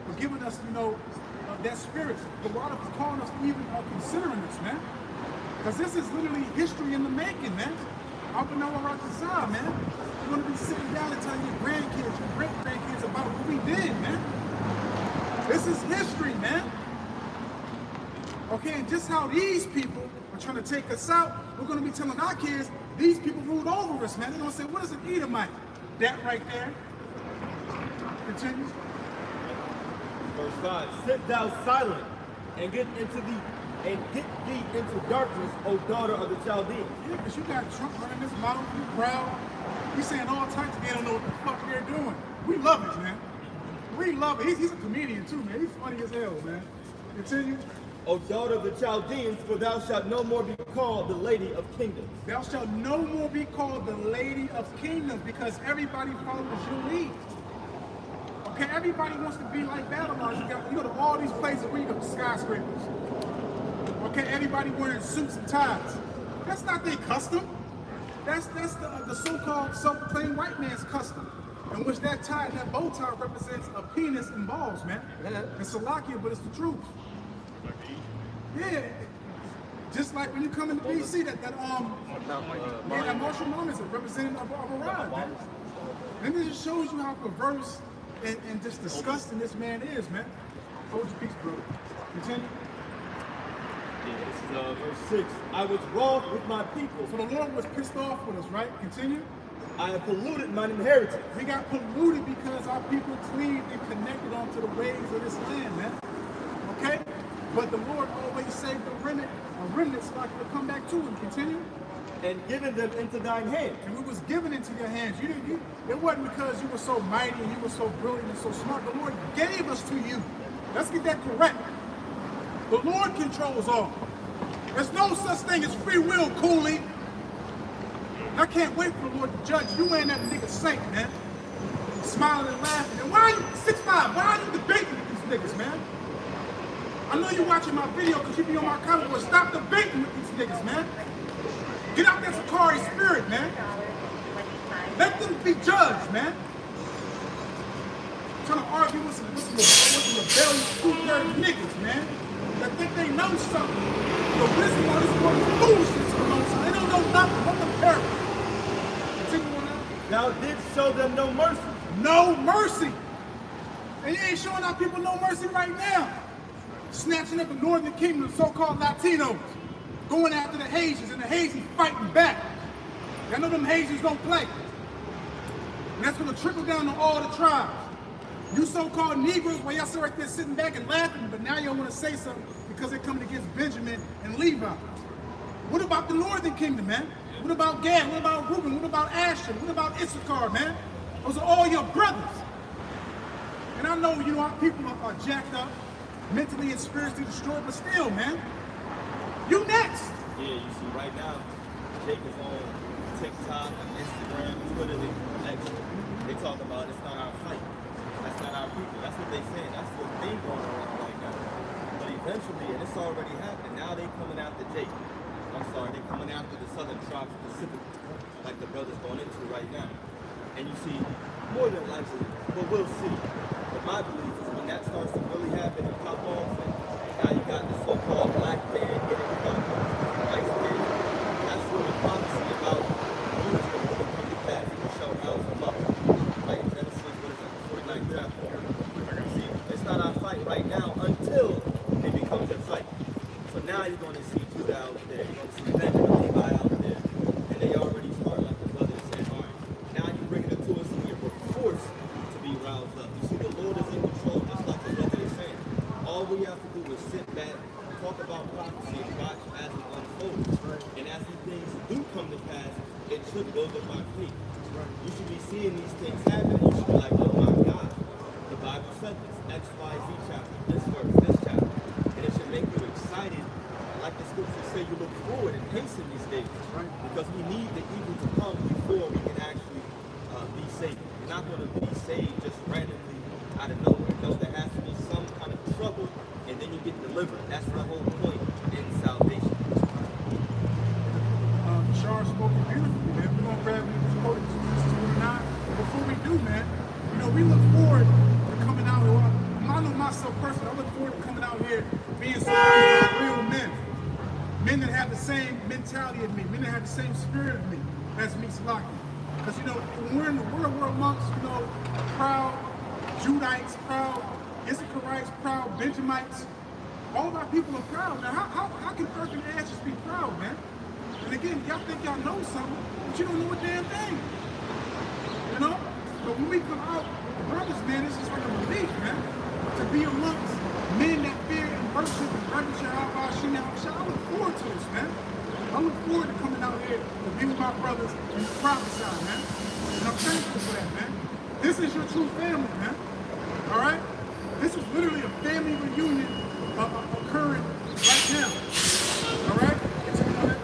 [SPEAKER 2] for giving us, you know, that spirit. Kawada for calling us, even considering us, man. Because this is literally history in the making, man. Alpanawa Ratazah, man. You're gonna be sitting down and telling your grandkids, your great-grandkids about what we did, man. This is history, man. Okay, and just how these people are trying to take us out, we're gonna be telling our kids, these people ruled over us, man. They're gonna say, what is an Edomite? That right there. Continue.
[SPEAKER 4] Verse 5, sit thou silent and get thee into darkness, O daughter of the Chaldeans.
[SPEAKER 2] Yeah, because you got Trump running his mouth, you proud. He's saying all types of, they don't know what the fuck they're doing. We love it, man. We love it. He's a comedian too, man. He's funny as hell, man. Continue.
[SPEAKER 4] O daughter of the Chaldeans, for thou shalt no more be called the lady of kingdoms.
[SPEAKER 2] Thou shalt no more be called the lady of kingdoms, because everybody follows your lead. Okay, everybody wants to be like Babylon. You go to all these places where you go to skyscrapers. Okay, everybody wearing suits and ties. That's not their custom. That's the so-called self-proclaimed white man's custom, in which that tie, that bow tie represents a penis and balls, man. It's Salakia, but it's the truth. Yeah, just like when you come into BC, that Marshall Mom is a representative of a rod, man. And it just shows you how perverse and just disgusting this man is, man. Hold your peace, brother. Continue.
[SPEAKER 4] This is verse 6. I was wroth with my people.
[SPEAKER 2] So the Lord was pissed off with us, right? Continue.
[SPEAKER 4] I have polluted mine inheritance.
[SPEAKER 2] We got polluted because our people cleaved and connected onto the ways of this land, man. Okay? But the Lord always saved a remnant so I could come back to him. Continue.
[SPEAKER 4] And given them into thine hand.
[SPEAKER 2] And it was given into your hands. It wasn't because you were so mighty and you were so brilliant and so smart. The Lord gave us to you. Let's get that correct. The Lord controls all. There's no such thing as free will, Cooley. I can't wait for the Lord to judge you and that nigga saint, man. Smiling and laughing. And why are you 6'5"? Why are you debating with these niggas, man? I know you're watching my video because you be on my comment, but stop debating with these niggas, man. Get out that Sakari spirit, man. Let them be judged, man. I'm trying to argue with some rebellious, two-thirds niggas, man. That think they know something. The wisdom of this world is foolishness for most. They don't know nothing. Let them perish. Continue on out.
[SPEAKER 4] Thou didst show them no mercy.
[SPEAKER 2] No mercy. And you ain't showing our people no mercy right now. Snatching up the northern kingdom, the so-called Latinos. Going after the Haitians, and the Haitians fighting back. I know them Haitians don't play. And that's going to trickle down to all the tribes. You so-called Negroes, well, y'all sit right there sitting back and laughing, but now y'all want to say something because they're coming against Benjamin and Levi. What about the northern kingdom, man? What about Gad? What about Reuben? What about Asher? What about Issachar, man? Those are all your brothers. And I know, you know, our people are jacked up, mentally and spiritually destroyed, but still, man. You next.
[SPEAKER 4] Yeah, you see right now, Jake is on TikTok, Instagram, Twitter, they talk about it's not our fight. That's not our people. That's what they saying. That's what they going on right now. But eventually, and it's already happening, now they coming after Jake. I'm sorry, they coming after the southern tribes specifically, like the brother's going into right now. And you see, more than likely, but we'll see. But my belief is when that starts to really happen and pop off, and now you got the so-called black man getting cut, white man, that's when the prophecy about who is going to come to pass and shall rouse them up. Like Genesis, what is it, 49th chapter. See, it's not our fight right now until it becomes a fight. So now you're going to see Judah out there, you're going to see Benjamin, Levi out there, and they already start like the brother said, all right, now you're bringing it to us and you're forced to be roused up. You see, the Lord is in control, just like the brother is saying. All we have to do is sit back, talk about prophecy, and watch as it unfolds. And as these things do come to pass, it should build up our faith. You should be seeing these things happen, and you should be like, oh my God, the Bible said this, X, Y, Z chapter, this verse, this chapter. And it should make you excited, like the scriptures say, you look forward and hasten these days. Because we need the evil to come before we can actually be saved. You're not going to be saved just randomly out of nowhere. No, there has to be some kind of trouble, and then you get delivered. That's the whole point in salvation.
[SPEAKER 2] Shar spoke beautifully, man. We're going to grab this quote, Genesis 29. But before we do, man, you know, we look forward to coming out here. I know myself personally, I look forward to coming out here being surrounded by real men. Men that have the same mentality as me, men that have the same spirit as me, as me, Salaki. Because, you know, when we're in the world, we're amongst, you know, proud Judites, proud Issacharites, proud Benjamites. All of our people are proud. Now, how can earth and ashes be proud, man? And again, y'all think y'all know something, but you don't know a damn thing. You know? But when we come out, the brothers, man, it's just like a relief, man. To be amongst men that fear and worship and reverence Yahweh Hashem. I look forward to this, man. I look forward to coming out here to be with my brothers and prophesy, man. And I'm thankful for that, man. This is your true family, man. All right? This is literally a family reunion occurring right now. All right? Continue on that.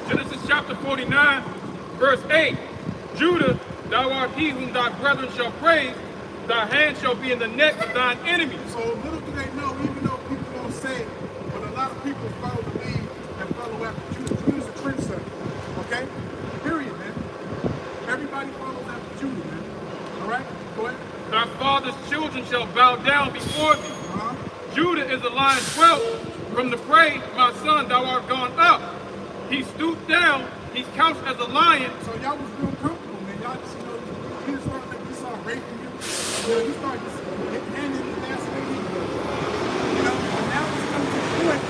[SPEAKER 3] Genesis chapter 49, verse 8. Judah, thou art he whom thy brethren shall praise. Thy hand shall be in the neck of thine enemies.
[SPEAKER 2] So little do they know, even though people don't say it, but a lot of people follow the lead and follow after Judah. Judah's a trendsetter. Okay? Period, man. Everybody follows after Judah, man. All right? Go ahead.
[SPEAKER 3] Thy father's children shall bow down before thee. Judah is a lion's whelp. From the prey, my son, thou art gone up. He stooped down, he's couched as a lion.
[SPEAKER 2] So y'all was real comfortable, man. Y'all just, you just started like you started raping you. You started just handing the fascinating. But now it's coming to the point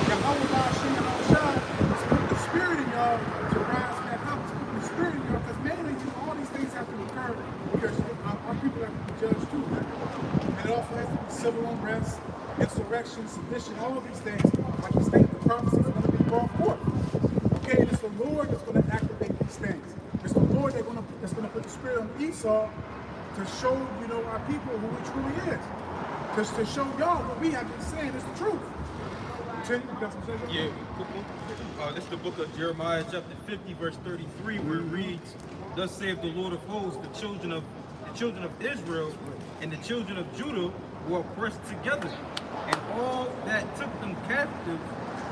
[SPEAKER 2] that Yahweh Shem Yahushua is putting the spirit in y'all to rise back up. It's putting the spirit in y'all because mainly all these things have to occur because our people have to be judged too, man. And it also has to be civil unrest, insurrection, sedition, all of these things. Like you stated, the prophecy is going to be brought forth. Okay, and it's the Lord that's going to activate these things. It's the Lord that's going to put the spirit on Esau to show, our people who he truly is. Just to show y'all what we have been saying is the truth.
[SPEAKER 1] Yeah, this is the book of Jeremiah chapter 50, verse 33, where it reads, "Thus saith the Lord of hosts, the children of Israel and the children of Judah were oppressed together, and all that took them captive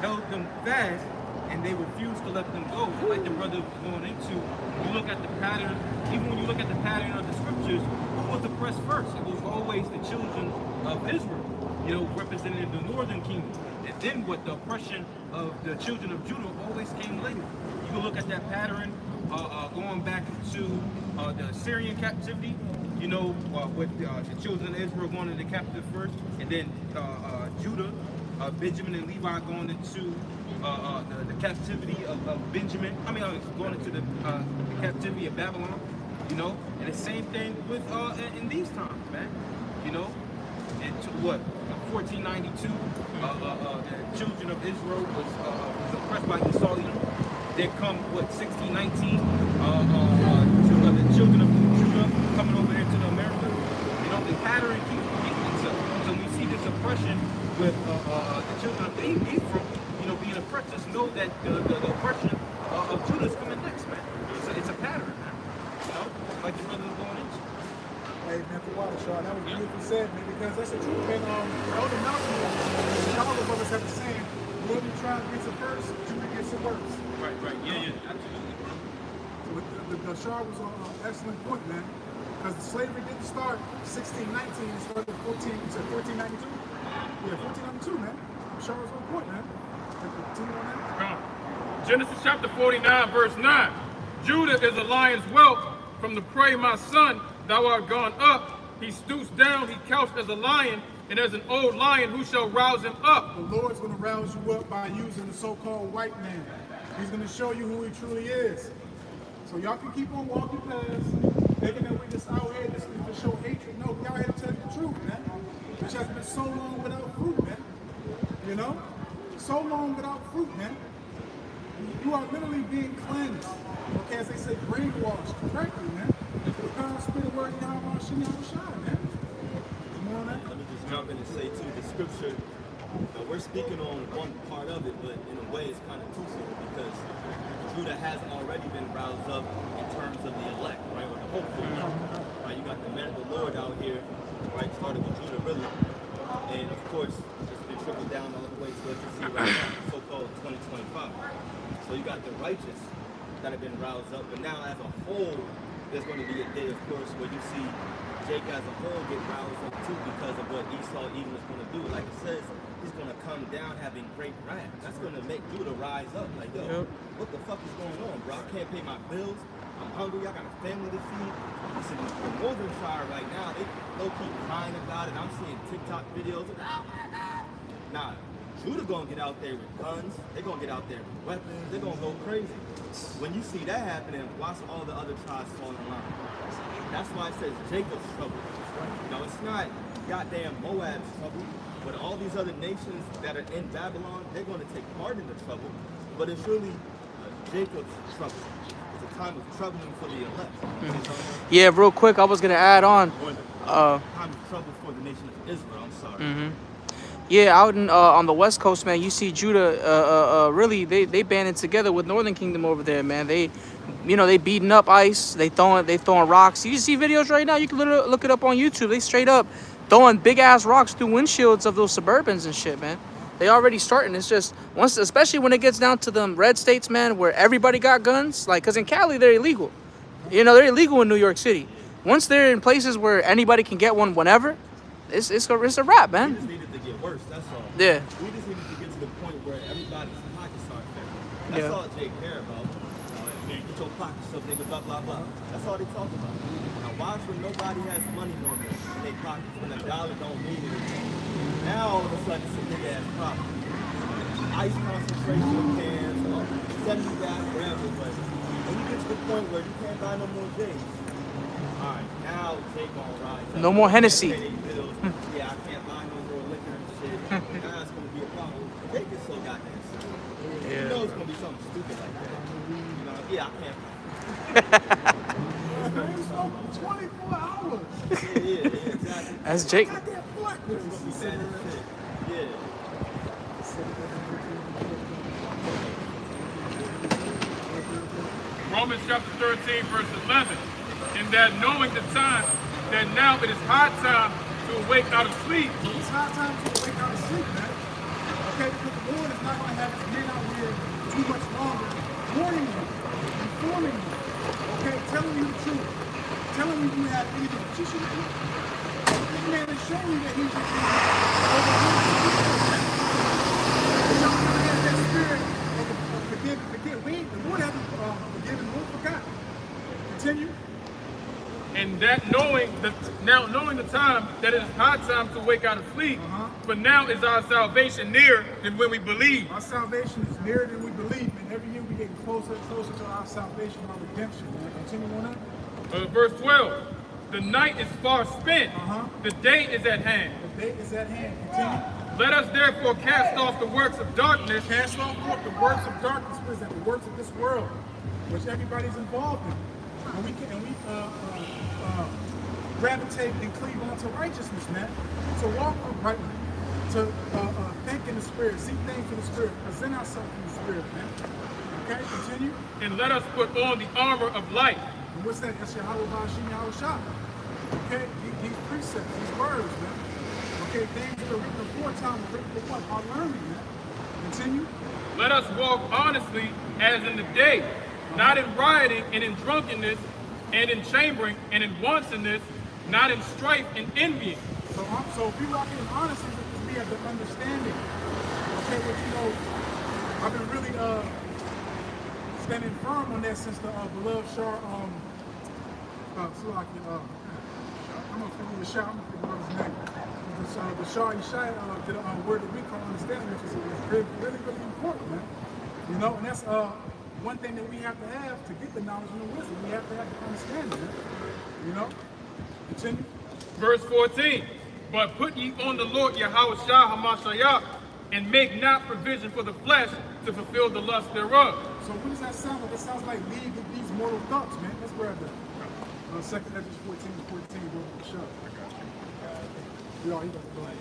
[SPEAKER 1] held them fast, and they refused to let them go." Like the brother was going into, when you look at the pattern, even when you look at the pattern of the scriptures, who was oppressed first? It was always the children of Israel, represented in the northern kingdom. And then what the oppression of the children of Judah always came later. You can look at that pattern going back to the Assyrian captivity, with the children of Israel going into captive first, and then Judah, Benjamin and Levi going into the captivity of Benjamin. Going into the captivity of Babylon, and the same thing with in these times, man, into what 1492, the children of Israel was oppressed by Esau. Then come 1619, the children of Judah coming over here to the America. The pattern keeps repeating itself. So we see this oppression with the children of Ephraim, being oppressed. Just know that the oppression of Judah is coming next, man. It's a pattern, man. Like the brother was going into.
[SPEAKER 2] Hey, man, for water, Shaw, that was beautifully said, man, because that's the truth, man. Elder Malcolm, all of us have the saying, whoever tries gets it first, Judah gets it worse.
[SPEAKER 1] Right. Yeah, absolutely, bro.
[SPEAKER 2] So the Shaw was on an excellent point, man, because the slavery didn't start 1619, it started 1492? Yeah, 1492, man. Shaw was on point, man. Continue on that.
[SPEAKER 3] Genesis chapter 49, verse 9. Judah is a lion's whelp. From the prey, my son, thou art gone up. He stoops down, he couched as a lion, and as an old lion, who shall rouse him up?
[SPEAKER 2] The Lord's going to rouse you up by using the so-called white man. He's going to show you who he truly is. So y'all can keep on walking past, thinking that we just out here just to show hatred. No, we out here to tell you the truth, man. Which has been so long without fruit, man. So long without fruit, man. You are literally being cleansed. Okay, as they say, brainwashed correctly, man. The power of spirit word Yahweh Shem Yahushua, man. Come on, man.
[SPEAKER 4] Let me just jump in and say too, the scripture, we're speaking on one part of it, but in a way it's kind of twofold because Judah has already been roused up in terms of the elect, right? Or the hopeful, right? You got the man of the Lord out here, right? Started with Judah, really. And of course, it's been trickled down all the way to what you see right now, so-called 2025. So you got the righteous that have been roused up, but now as a whole, there's going to be a day, of course, where you see Jacob as a whole get roused up too because of what Esau even is going to do. Like it says, he's going to come down having great wrath. That's going to make Judah rise up. Like, yo, what the fuck is going on, bro? I can't pay my bills. I'm hungry. I got a family to feed. Listen, the Northern Tribe right now, they low-key crying about it. I'm seeing TikTok videos. Nah, Judah gonna get out there with guns. They're gonna get out there with weapons. They're gonna go crazy. When you see that happening, watch all the other tribes fall in line. That's why it says Jacob's trouble. No, it's not goddamn Moab's trouble, but all these other nations that are in Babylon, they're gonna take part in the trouble. But it's really Jacob's trouble. It's a time of troubling for the elect.
[SPEAKER 5] Yeah, real quick, I was gonna add on.
[SPEAKER 4] Time of trouble for the nation of Israel. I'm sorry.
[SPEAKER 5] Yeah, out in on the West Coast, man, you see Judah. Really, they banding together with Northern Kingdom over there, man. They, they beating up ICE. They throwing rocks. You see videos right now. You can literally look it up on YouTube. They straight up throwing big ass rocks through windshields of those Suburbans and shit, man. They already starting. It's just once, especially when it gets down to them red states, man, where everybody got guns. Like, cause in Cali they're illegal. They're illegal in New York City. Once they're in places where anybody can get one whenever, it's a wrap,
[SPEAKER 4] We
[SPEAKER 5] man.
[SPEAKER 4] just needed to get worse, that's all.
[SPEAKER 5] Yeah.
[SPEAKER 4] We just needed to get to the point where everybody's pockets start fat. That's
[SPEAKER 5] Yeah.
[SPEAKER 4] all Jay care about. Man, get your pockets up, nigga, blah, blah, blah. That's all they talk about. Now watch when nobody has money no more in their pockets, when a dollar don't mean anything. Now all of a sudden it's a big ass problem. Ice concentration cans, 70 gas whatever, but when you get to the point where you can't buy no more J's, all right, now Jay gonna rise up.
[SPEAKER 5] No more Hennessy.
[SPEAKER 4] Pay their bills. Yeah, I can't buy no more liquor and shit. Now it's gonna be a problem. Jay gets so goddamn simple. You know it's gonna be something stupid like that. You know, yeah, I can't.
[SPEAKER 2] Man, you smoke for 24 hours.
[SPEAKER 4] Yeah, exactly.
[SPEAKER 5] That's Jake.
[SPEAKER 2] Got that black
[SPEAKER 4] It's gonna be bad as shit. Yeah.
[SPEAKER 3] Romans chapter 13, verse 11. In that knowing the time, that now it is high time to awake out of sleep.
[SPEAKER 2] So it's high time to wake out of sleep, man. Okay, because the Lord is not going to have his men out here too much longer warning you, informing you, okay, telling you the truth, telling you you have evil. But you should do. This man is showing you that he's just but y'all don't have that spirit of forgive. The Lord hasn't forgiven nor forgotten. Continue.
[SPEAKER 3] And that knowing the time that it is high time to wake out of sleep, for now is our salvation nearer than when we believe.
[SPEAKER 2] Our salvation is nearer than we believe, and every year we get closer and closer to our salvation, our redemption. Man. Continue on that.
[SPEAKER 3] Verse 12. The night is far spent, the day is at hand.
[SPEAKER 2] The day is at hand. Continue.
[SPEAKER 3] Let us therefore cast off the works of darkness
[SPEAKER 2] Cast off the works of darkness, what is that? The works of this world, which everybody's involved in. And we gravitate and cleave onto righteousness, man. To walk uprightly, to think in the spirit, see things in the spirit, present ourselves in the spirit, man. Okay, continue.
[SPEAKER 3] and let us put on the armor of light.
[SPEAKER 2] And what's that? That's Yahweh Bashim Yahweh Shah. Okay, these precepts, these words, man. Okay, things that are written aforetime, written for what? Our learning, man. Continue.
[SPEAKER 3] Let us walk honestly as in the day, not in rioting and in drunkenness and in chambering and in wantonness, not in strife and envying.
[SPEAKER 2] So if we walk in honesty, we have the understanding. Okay, but I've been really standing firm on that since the beloved Shah, I'm gonna figure the Shah, I'm gonna figure out his name. The Shah Yeshai did a word that we call understanding, which is really, really, really important, man. And that's one thing that we have to get the knowledge and the wisdom. We have to have the understanding, man. Continue.
[SPEAKER 3] Verse 14, but put ye on the Lord Yahweh Shah HaMashiach, and make not provision for the flesh to fulfill the lust thereof.
[SPEAKER 2] So what does that sound like? It sounds like leave with these mortal thoughts, man. Let's grab that. 2 Ezra 14, go to the show. We all, he got the blank.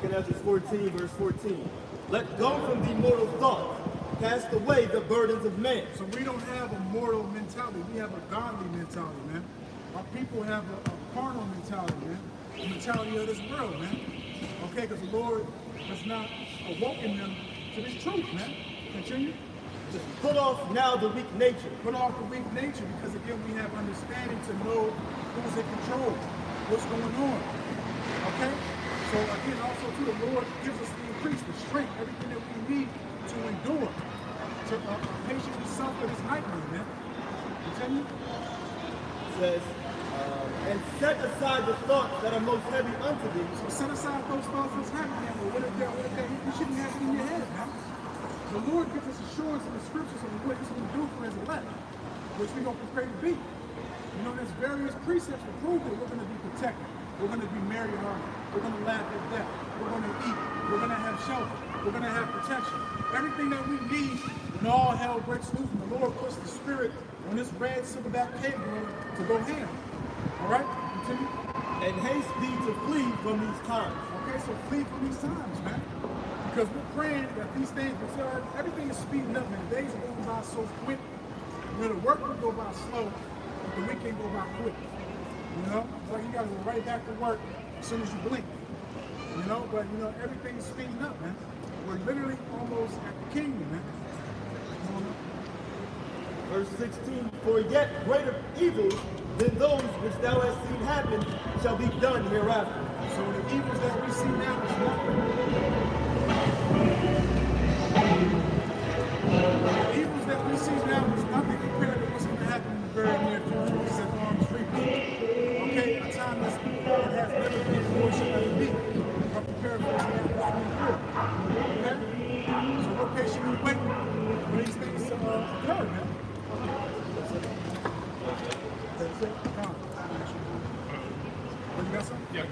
[SPEAKER 4] 2 Ezra 14, verse 14. Let go from the mortal thoughts. Cast away the burdens of man.
[SPEAKER 2] So we don't have a mortal mentality. We have a godly mentality, man. Our people have a carnal mentality, man. The mentality of this world, man. Okay, because the Lord has not awoken them to this truth, man. Continue.
[SPEAKER 4] Just put off now the weak nature.
[SPEAKER 2] Put off the weak nature, because again, we have understanding to know who's in control, what's going on. Okay? So again, also too, the Lord gives us the increase, the strength, everything that we need to endure, to patiently suffer this nightmare, man. Continue.
[SPEAKER 4] It says, and set aside the thoughts that are most heavy unto thee.
[SPEAKER 2] So set aside those thoughts that's happening, man. What if that, you shouldn't have it in your head, man. The Lord gives us assurance in the scriptures of what he's going to do for his elect, which we're going to pray to be. There's various precepts to prove that we're going to be protected. We're going to be merry hearted. We're going to laugh at death. We're going to eat. We're going to have shelter. We're going to have protection. Everything that we need when all hell breaks loose, and the Lord puts the spirit on this red silverback cave to go ham. All right? Continue.
[SPEAKER 4] and haste thee to flee from these times.
[SPEAKER 2] Okay, so flee from these times, man. Because we're praying that these things, because everything is speeding up, man. The days are going by so quick. You know, the work will go by slow, but the week can go by quick. You know? It's like you gotta go right back to work as soon as you blink. You know, but you know, everything is speeding up, man. We're literally almost at the kingdom, man. You know?
[SPEAKER 4] Verse 16, for yet greater evils than those which thou hast seen happen shall be done hereafter.
[SPEAKER 2] So the evils that we see now is nothing. The evils that we see now is nothing compared to what's going to happen in the very near future, which is at arm's reach. Okay, a time that has never been before, shall never be. But prepare for us to walk before. Okay? So we're patiently waiting for these things to occur, man. That's it. Come on. You got something?
[SPEAKER 3] Yeah.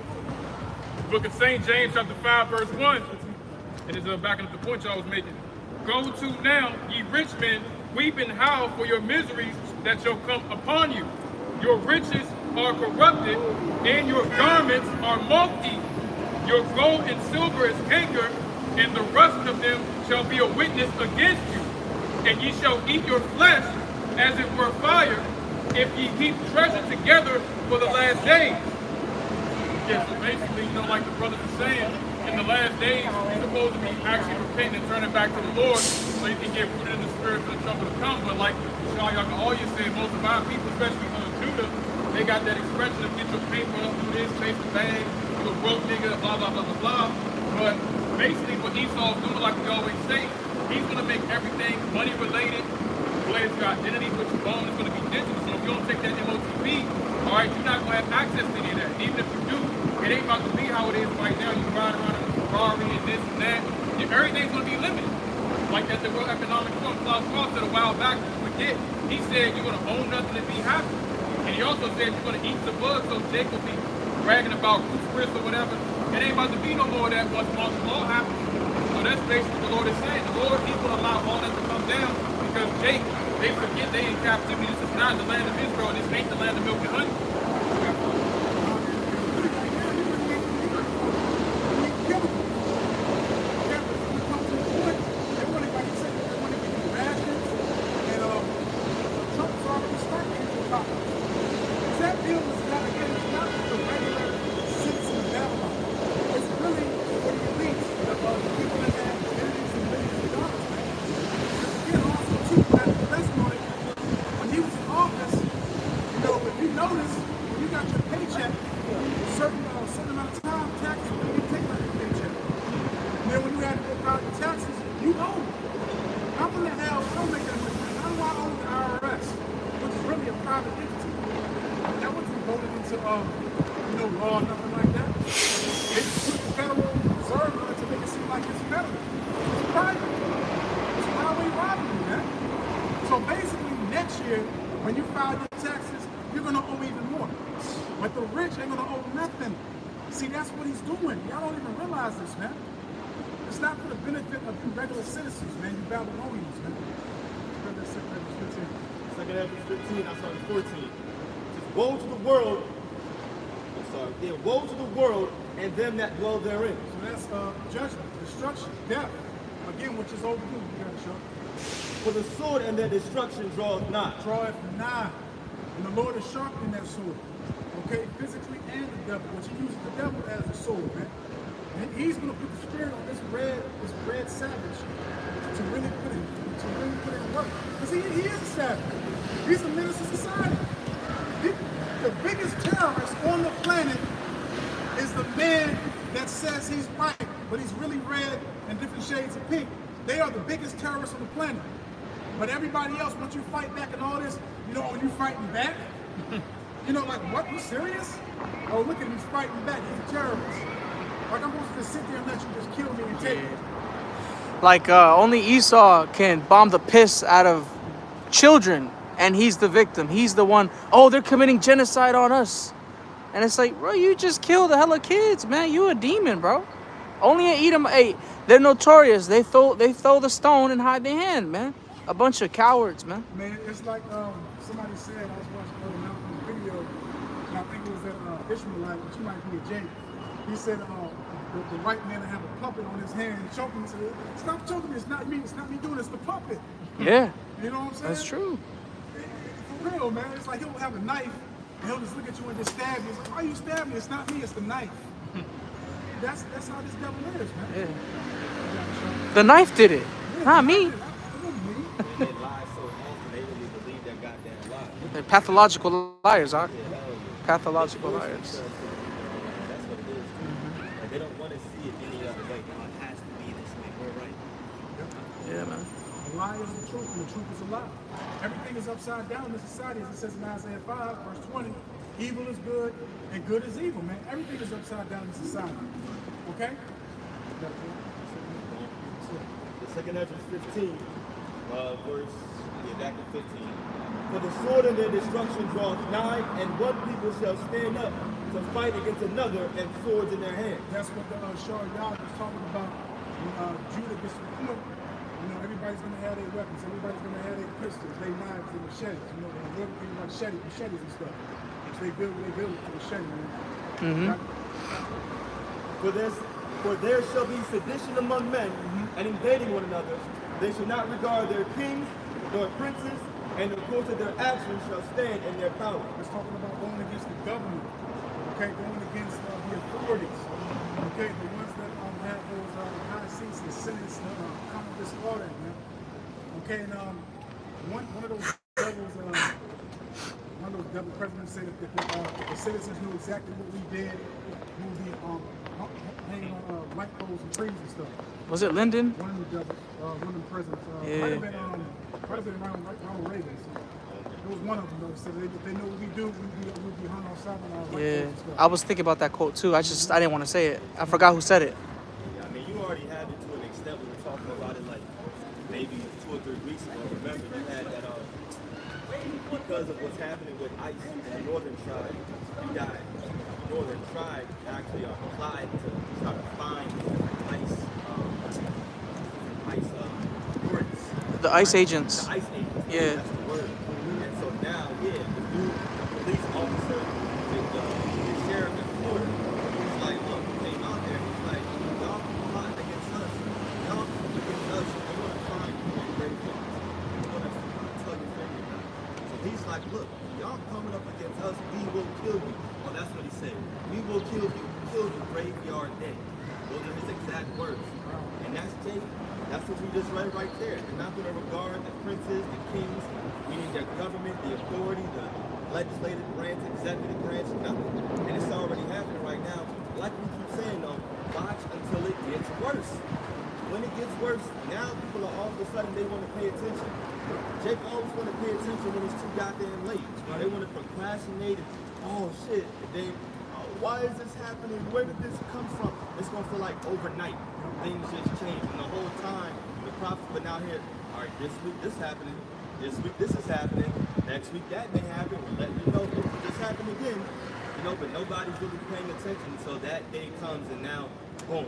[SPEAKER 3] Book of St. James, chapter 5, verse 1. And it's backing up the point y'all was making. Go to now, ye rich men, weep and howl for your miseries that shall come upon you. Your riches are corrupted, and your garments are moth-eaten. Your gold and silver is canker, and the rust of them shall be a witness against you. And ye shall eat your flesh as it were fire, if ye keep treasure together for the last days. Yeah, so basically, you know, like the brothers are saying, in the last days, you're supposed to be actually repenting and turning back to the Lord so you can get rooted in the spirit for the trouble to come. But like Shah Yaka said, most of our people, especially Judah, they got that expression of get your paper, do this, chase the bag, you a broke nigga, blah, blah, blah, blah, blah. But basically what Esau's doing, like we always say, he's going to make everything money related, related to your identity, but your bone is going to be digital. So if you don't take that MOTB, all right, you're not going to have access to any of that. Even if you do, it ain't about to be how it is right now. You ride around in a Ferrari and this and that. Everything's going to be limited. Like at the World Economic Forum, Klaus Schwab said a while back, he said you're going to own nothing and be happy. And he also said you're going to eat the bug, so Jake will be bragging about Bruce Chris or whatever. It ain't about to be no more of that once martial law happens. So that's basically what the Lord is saying. The Lord, he's going to allow all that to come down because Jake, they forget they in captivity. This is not the land of Israel. This ain't the land of milk and honey.
[SPEAKER 4] Woe to the world and them that dwell therein.
[SPEAKER 2] So that's judgment, destruction, death. Again, which is overdue. You got to show.
[SPEAKER 4] For the sword and their destruction draweth nigh.
[SPEAKER 2] Draweth nigh. And the Lord is sharpening that sword. Okay, physically and the devil. Which he uses the devil as a sword, man. And he's going to put the spirit on this red savage to really put it in work. Because he is a savage. He's a menace to society. The biggest terrorist on the planet is the man that says he's white, but he's really red and different shades of pink. They are the biggest terrorists on the planet. But everybody else, once you fight back and all this, you know, when you fighting back, you know, like, what, you serious? Oh, look at him, he's fighting back, he's a terrorist. Like, I'm supposed to just sit there and let you just kill me and take it.
[SPEAKER 5] Like, only Esau can bomb the piss out of children, and he's the victim. He's the one, oh, they're committing genocide on us. And it's like, bro, you just killed a hella kids, man. You a demon, bro. Only in Edom, hey, they're notorious. They throw the stone and hide their hand, man. A bunch of cowards, man.
[SPEAKER 2] Man, it's like somebody said, I was watching a video, and I think it was at Ishmaelite, but you might be a James. He said the white man to have a puppet on his hand and choking. He said, "Stop choking me! It's not me. It's not me doing it. It's the puppet."
[SPEAKER 5] Yeah,
[SPEAKER 2] You know what I'm saying?
[SPEAKER 5] that's true.
[SPEAKER 2] For real, man. It's like he'll have a knife and he'll just look at you and just stab you. It's like, why you stab me? It's not me. It's the knife. That's how this devil is, man.
[SPEAKER 5] Yeah. The knife did it, not me.
[SPEAKER 2] It wasn't me.
[SPEAKER 4] They lie so often, they really believe that goddamn lie.
[SPEAKER 5] They're pathological liars, huh?
[SPEAKER 4] Yeah, hell yeah.
[SPEAKER 5] Pathological
[SPEAKER 4] That's
[SPEAKER 5] liars.
[SPEAKER 4] what it is. Like, they don't want to see it any other way. No, it has to be this way. We're right.
[SPEAKER 5] Yeah, man.
[SPEAKER 2] A lie is the truth, and the truth is a lie. Everything is upside down in this society, as it says in Isaiah 5, verse 20. Evil is good, and good is evil, man. Everything is upside down in society. Okay?
[SPEAKER 4] The second Ezra 15, verse, back to 15. For the sword of their destruction draweth nigh, and one people shall stand up to fight against another, and swords in their hands.
[SPEAKER 2] That's what the Shah Yad was talking about when Judah gets to the point. You know, everybody's going to have their weapons. Everybody's going to have their pistols, their knives, their machetes. You know, they build things like machetes and stuff. So they build it for machete, man.
[SPEAKER 4] For there shall be sedition among men, and invading one another. They shall not regard their kings nor princes, and the course of their actions shall stand in their power.
[SPEAKER 2] It's talking about going against the government, okay, going against the authorities, okay, the ones that have those high seats, the senates, Congress, all that, man. Okay, and one of those devils, one of those devil presidents said that if the citizens knew exactly what we did, we would be hanging on light poles and trees and stuff.
[SPEAKER 5] Was it Lyndon?
[SPEAKER 2] One of the devils, one of the presidents,
[SPEAKER 5] Yeah.
[SPEAKER 2] might have been President Ronald Reagan. So it was one of them, though. So if they know what we do, we'd be hung outside on our light poles
[SPEAKER 5] Yeah,
[SPEAKER 2] and stuff.
[SPEAKER 5] I was thinking about that quote too. I didn't want to say it. I forgot who said it.
[SPEAKER 4] Yeah, I mean, you already had it to an extent. We were talking about it like maybe 2 or 3 weeks ago. Remember, you had that because of what's happening with ICE in the northern tribe, you got northern tribe actually applied to try to find ICE authorities.
[SPEAKER 5] The ICE agents.
[SPEAKER 4] The ICE agents.
[SPEAKER 5] Yeah.
[SPEAKER 4] That's the word. And so now, yeah, the police officer, the sheriff in Florida, he's like, look, he came out there, he's like, y'all plot against us. Y'all come against us, and we're gonna find you on graveyards. We're gonna tell your family about it. So he's like, look, y'all coming up against us, we will kill you. Well, that's what he said. We will kill you graveyard day. Those are his exact words. And that's Jacob. That's what we just read right there. They're not going to regard the princes, the kings, meaning their government, the authority, the legislative branch, executive branch, nothing. And it's already happening right now. Like we keep saying though, watch until it gets worse. When it gets worse, now people are all of a sudden they want to pay attention. Jake always want to pay attention when it's too goddamn late. They want to procrastinate and, oh shit, why is this happening? Where did this come from? It's gonna feel like overnight. Things just change. And the whole time, the prophets been out here, all right, this week this happening, this week this is happening, next week that may happen, we'll let you know if this happen again. You know, but nobody's really paying attention. So that day comes and now, boom,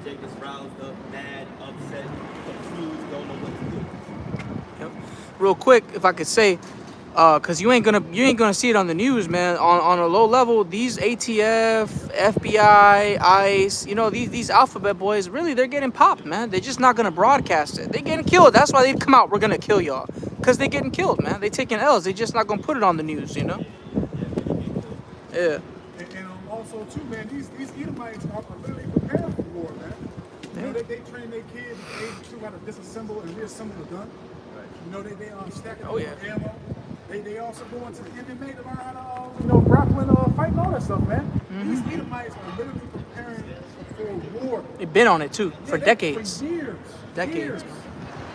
[SPEAKER 4] Jake is roused up, mad, upset, confused, don't know what to do.
[SPEAKER 5] Yep. Real quick, if I could say, cause you ain't gonna see it on the news, man. On a low level, these ATF, FBI, ICE, you know, these alphabet boys, really, they're getting popped, man. They're just not gonna broadcast it. They're getting killed. That's why they've come out. We're gonna kill y'all, cause they're getting killed, man. They taking L's. They just not gonna put it on the news, you know. Yeah.
[SPEAKER 2] And also too, man, these Edomites are literally preparing for war, man. You know, they train their kids at the age of 2 how to disassemble and reassemble a gun. You know, they stacking up ammo. They also go into the MMA to learn how to, grappling, fighting, all that stuff, man. These Edomites are literally preparing for war.
[SPEAKER 5] They've been on it too for
[SPEAKER 2] Yeah,
[SPEAKER 5] decades.
[SPEAKER 2] For years.
[SPEAKER 5] Decades.
[SPEAKER 2] Years.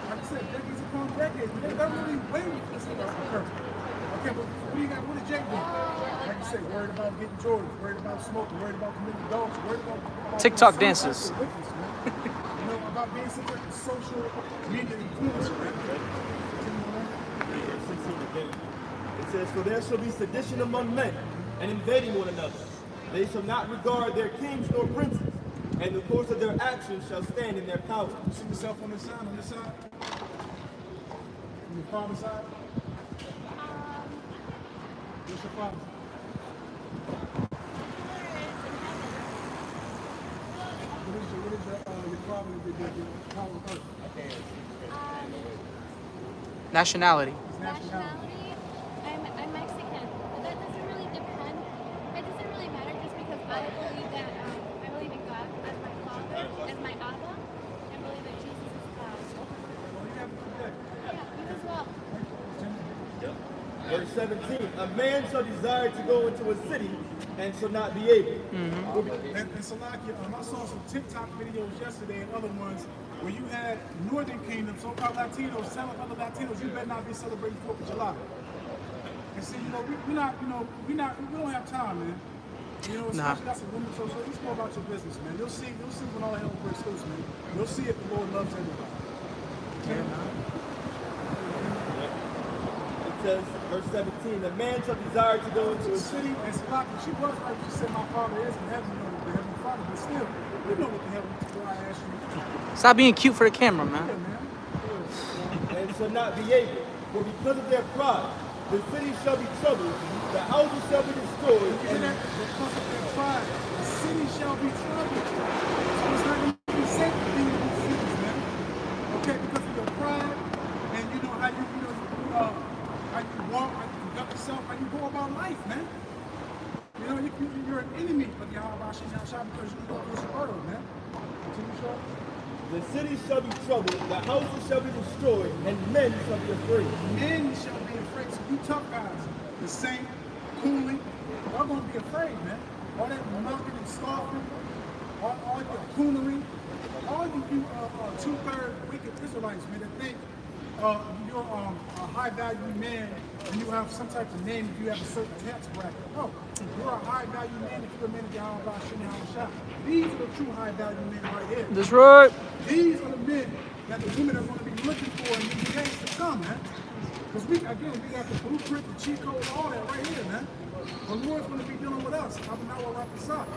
[SPEAKER 2] Like I said, decades upon decades. But they're really waiting for this stuff to occur. Okay, but what did Jake do? Like you said, worried about getting Jordans, worried about smoking, worried about committing adultery, worried about
[SPEAKER 5] TikTok dances.
[SPEAKER 2] About being such a social media influencer, right?
[SPEAKER 4] Verse 16 again. It says, for there shall be sedition among men, and invading one another. They shall not regard their kings nor princes, and the course of their actions shall stand in their power.
[SPEAKER 2] You see yourself on this side, on your father's side? What's your father? your father, your power of earth?
[SPEAKER 5] Nationality.
[SPEAKER 2] His nationality.
[SPEAKER 6] Nationality, I'm Mexican, but that doesn't really depend. It doesn't really matter just because I believe that I believe in God as my father, as my Abba, and believe that Jesus is God.
[SPEAKER 2] Well, you have to do that.
[SPEAKER 6] Yeah, you as well.
[SPEAKER 4] Verse 17, a man shall desire to go into a city and shall not be able.
[SPEAKER 2] And Salakia, I saw some TikTok videos yesterday and other ones where you had Northern Kingdom, so-called Latinos, telling other Latinos, you better not be celebrating 4th of July. And see, you know, we don't have time, man. You know, especially that's a woman, so just go about your business, man. You'll see when all hell breaks loose, man. You'll see if the Lord loves everybody.
[SPEAKER 4] It says, verse 17, a man shall desire to go into a city.
[SPEAKER 2] And Salakia, she was right, she said, my father is in heaven, you know, the heavenly father, but still, you know what the hell I asked you.
[SPEAKER 5] Stop being cute for the camera, man.
[SPEAKER 2] Yeah, man.
[SPEAKER 4] And shall not be able. For because of their pride, the city shall be troubled, the houses shall be destroyed,
[SPEAKER 2] And that, because of their pride, the city shall be troubled. So it's not even safe to be in these cities, man. Okay, because of your pride, and you know how how you walk, how you conduct yourself, how you go about life, man. You know, you're an enemy of Yahweh Shah because you don't push your word, man. Continue, Shaw.
[SPEAKER 4] the city shall be troubled, the houses shall be destroyed, and men shall be afraid.
[SPEAKER 2] Men shall be afraid. So you tough guys, the saint, coolly, y'all gonna be afraid, man. All that mocking and scoffing, all your coonery, all you two-third wicked Israelites, man, that think you're a high-value man and you have some type of name if you have a certain tax bracket. No, you're a high-value man if you're a man of Yahweh Shah. These are the true high-value men right here.
[SPEAKER 5] That's right.
[SPEAKER 2] These are the men that the women are going to be looking for in these days to come, man. Because we got the blueprint, the cheat code, all that right here, man. The Lord's going to be dealing with us. I'm not what I side.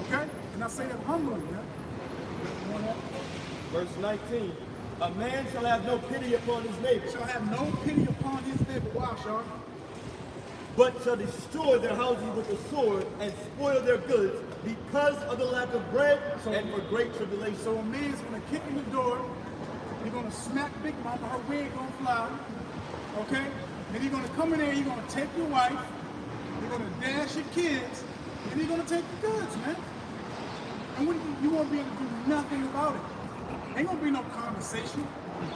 [SPEAKER 2] Okay? And I say that humbly, man. You want that?
[SPEAKER 4] Verse 19, a man shall have no pity upon his neighbor,
[SPEAKER 2] Shall have no pity upon his neighbor. Why, Sean?
[SPEAKER 4] but shall destroy their houses with the sword and spoil their goods because of the lack of bread and for great tribulation.
[SPEAKER 2] So a man's going to kick in the door. He's going to smack Big Mama. Her wig going to fly. Okay? Then he's going to come in there. He's going to take your wife. He's going to dash your kids. And he's going to take the goods, man. And you won't be able to do nothing about it. Ain't going to be no conversation.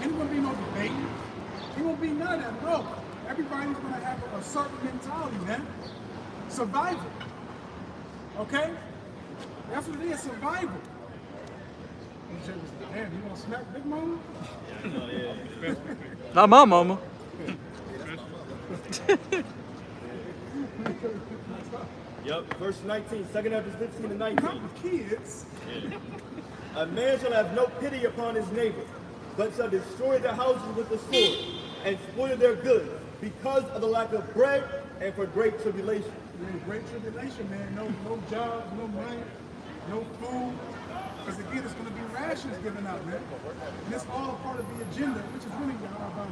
[SPEAKER 2] Ain't going to be no debate. Ain't going to be none of that. No. Everybody's going to have a certain mentality, man. Survival. Okay? That's what it is, survival. Damn, you want to smack Big Mama?
[SPEAKER 5] Not my mama.
[SPEAKER 4] Yep, verse 19, 2 Ezra 15 and 19.
[SPEAKER 2] Not the kids.
[SPEAKER 4] A man shall have no pity upon his neighbor, but shall destroy their houses with the sword and spoil their goods because of the lack of bread and for great tribulation.
[SPEAKER 2] Man, great tribulation, man. No jobs, no money, no food. Because again, it's going to be rations given out, man. And it's all part of the agenda, which is really Yahweh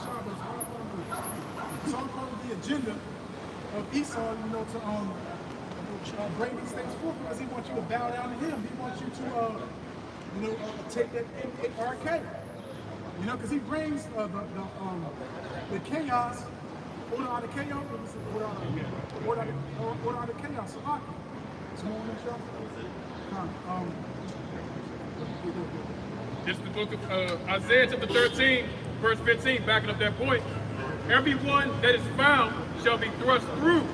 [SPEAKER 2] Shah, but it's all part of the agenda of Esau, you know, to bring these things forth because he wants you to bow down to him. He wants you to, take that RK. You know, because he brings the chaos, order out of chaos, order out of chaos. So, come on, show.
[SPEAKER 3] This is the book of Isaiah chapter 13, verse 15, backing up that point. Everyone that is found shall be thrust through,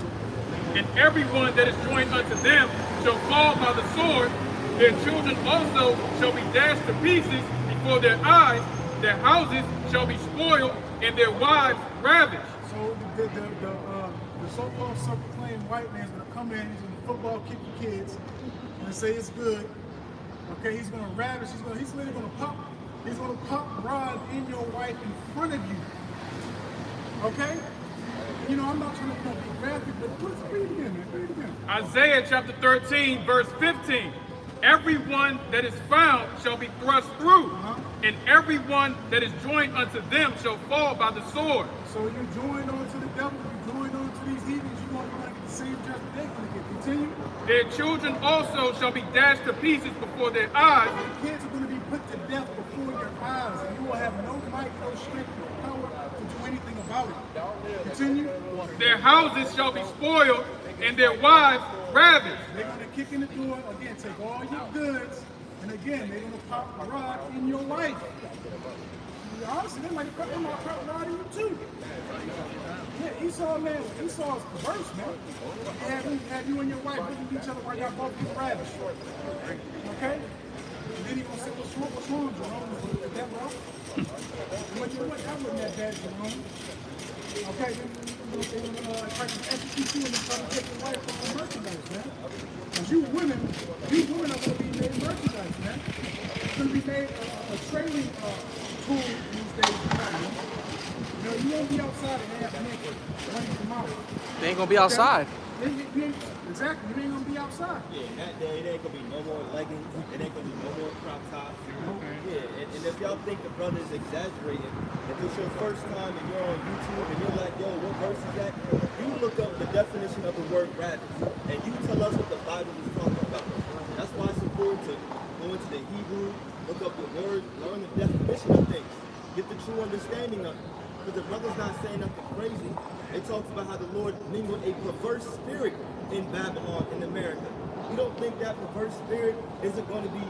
[SPEAKER 3] and everyone that is joined unto them shall fall by the sword. Their children also shall be dashed to pieces before their eyes. Their houses shall be spoiled, and their wives ravished.
[SPEAKER 2] So the so-called self-proclaimed white man's gonna come in, he's gonna football kick your kids, and say it's good. Okay, he's gonna ravish, he's literally gonna pop rod in your wife in front of you. Okay? You know, I'm not trying to be graphic, but let's read it again, man. Read it again.
[SPEAKER 3] Isaiah chapter 13, verse 15. Everyone that is found shall be thrust through, and everyone that is joined unto them shall fall by the sword.
[SPEAKER 2] So you joined on to the devil, you joined on to these heathens, you're you're going to get the same judgment they're going to get. Continue.
[SPEAKER 3] Their children also shall be dashed to pieces before their eyes,
[SPEAKER 2] The kids are going to be put to death before your eyes, and you will have no might, no strength, no power to do anything about it. Continue.
[SPEAKER 3] their houses shall be spoiled, and their wives ravaged.
[SPEAKER 2] They're going to kick in the door, again, take all your goods, and again, they're going to pop a rod in your life. Honestly, they might pop a rod in you too. Yeah, Esau, man, Esau is perverse, man. Have you and your wife looking at each other while y'all both get ravished. Okay? And then he's going to say, what's wrong, Jerome? Is that wrong? Well, you know what? That wasn't that bad, Jerome. Okay, then try to execute you and then try to take your wife from the merchandise, man. Because you women are going to be made merchandise, man. It's going to be made a trading tool these days, man. You know, you won't be outside and half naked running your mouth.
[SPEAKER 5] They ain't gonna be outside.
[SPEAKER 2] Exactly, you ain't gonna be outside.
[SPEAKER 4] Yeah, in that day, it ain't gonna be no more leggings. It ain't gonna be no more crop tops. Yeah, and if y'all think the brother is exaggerating, if it's your first time and you're on YouTube and you're like, yo, what verse is that? You look up the definition of the word rabbit, and you tell us what the Bible is talking about. That's why it's important to go into the Hebrew, look up the word, learn the definition of things, get the true understanding of it. Because the brother's not saying nothing crazy. It talks about how the Lord mingled a perverse spirit in Babylon, in America. You don't think that perverse spirit isn't going to be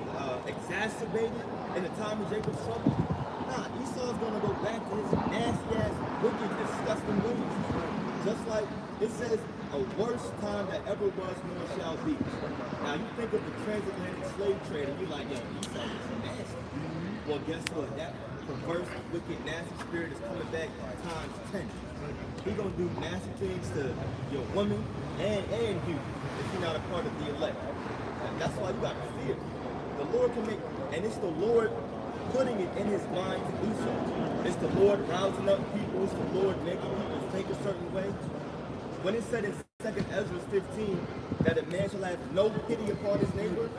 [SPEAKER 4] exacerbated in the time of Jacob's trouble? Nah, Esau's going to go back to his nasty-ass, wicked, disgusting ways. Just like it says, a worse time that ever was nor shall be. Now, you think of the transatlantic slave trade, and you're like, yo, Esau is nasty. Well, guess what? That perverse, wicked, nasty spirit is coming back times 10. He gonna do nasty things to your woman and you if you're not a part of the elect. And that's why you got to fear. The Lord can make, and it's the Lord putting it in his mind to do so. It's the Lord rousing up people. It's the Lord making people think a certain way. When it said in 2 Ezra 15 that a man shall have no pity upon his neighbor,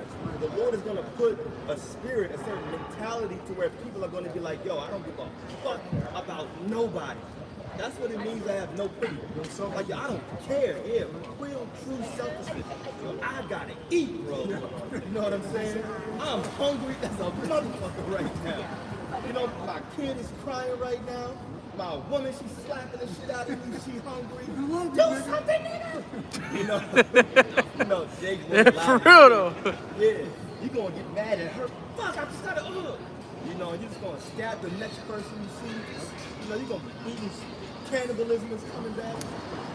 [SPEAKER 4] the Lord is going to put a spirit, a certain mentality to where people are going to be like, yo, I don't give a fuck about nobody. That's what it means to have no pity. Like, yo, I don't care. Yeah, real, true selfishness. I gotta eat, bro. You know what I'm saying? I'm hungry as a motherfucker right now. You know, my kid is crying right now. My woman, she's slapping the shit out of me. She's hungry. Do something, nigga. You know, Jake.
[SPEAKER 5] Yeah, for real though.
[SPEAKER 4] Yeah, you gonna get mad at her. Fuck, I just gotta. You know, you're just gonna stab the next person you see. You know, you're gonna be eating. Cannibalism is coming back.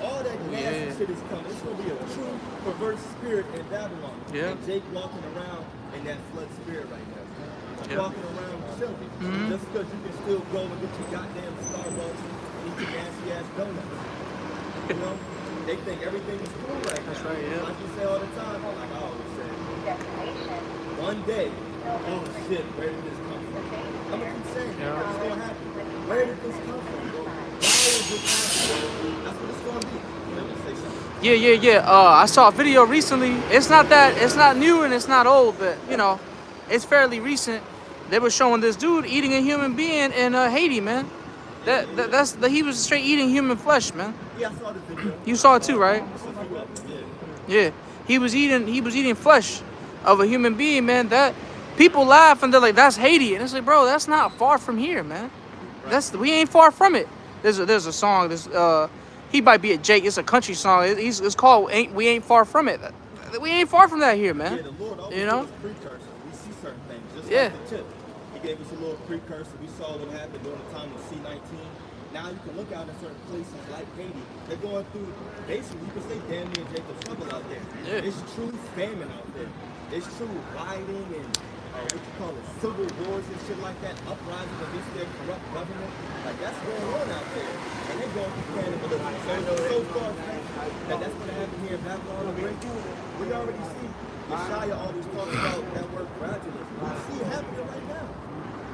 [SPEAKER 4] All that nasty shit is coming. It's gonna be a true perverse spirit in Babylon.
[SPEAKER 5] Yeah.
[SPEAKER 4] And Jake walking around in that flood spirit right now.
[SPEAKER 5] Yeah.
[SPEAKER 4] Walking around chilling. Just because you can still go and get your goddamn Starbucks and eat your nasty ass donuts. You know? They think everything is cool right now.
[SPEAKER 5] That's right, yeah.
[SPEAKER 4] Like you say all the time, like I always say. One day, oh shit, where did this come from? I'm gonna keep saying that. It's gonna happen. Where did this come from? That's what it's gonna be. You know, say something.
[SPEAKER 5] Yeah. I saw a video recently. It's not new and it's not old, but you know, it's fairly recent. They were showing this dude eating a human being in Haiti, man. He was straight eating human flesh, man.
[SPEAKER 4] Yeah, I saw the video.
[SPEAKER 5] You saw it too, right?
[SPEAKER 4] Yeah.
[SPEAKER 5] Yeah. He was eating flesh of a human being, man. That people laugh and they're like, that's Haiti. And it's like, bro, that's not far from here, man. We ain't far from it. There's a song. He might be a Jake. It's a country song. It's called "We Ain't Far From It." We ain't far from that here, man.
[SPEAKER 4] Yeah, the Lord always
[SPEAKER 5] You know?
[SPEAKER 4] gives us precursor. We see certain things. Just
[SPEAKER 5] Yeah.
[SPEAKER 4] like the chip. He gave us a little precursor. We saw what happened during the time of C-19. Now you can look out at certain places like Haiti. They're going through, basically, you can say damn near Jacob's trouble out there.
[SPEAKER 5] Yeah.
[SPEAKER 4] It's true famine out there. It's true rioting and what you call it, civil wars and shit like that, uprising against their corrupt government. Like, that's going on out there. And they're going through cannibalism. So far, that's going to happen here in Babylon. We already see Yeshaya always talks about that word gradualism. We see it happening right now.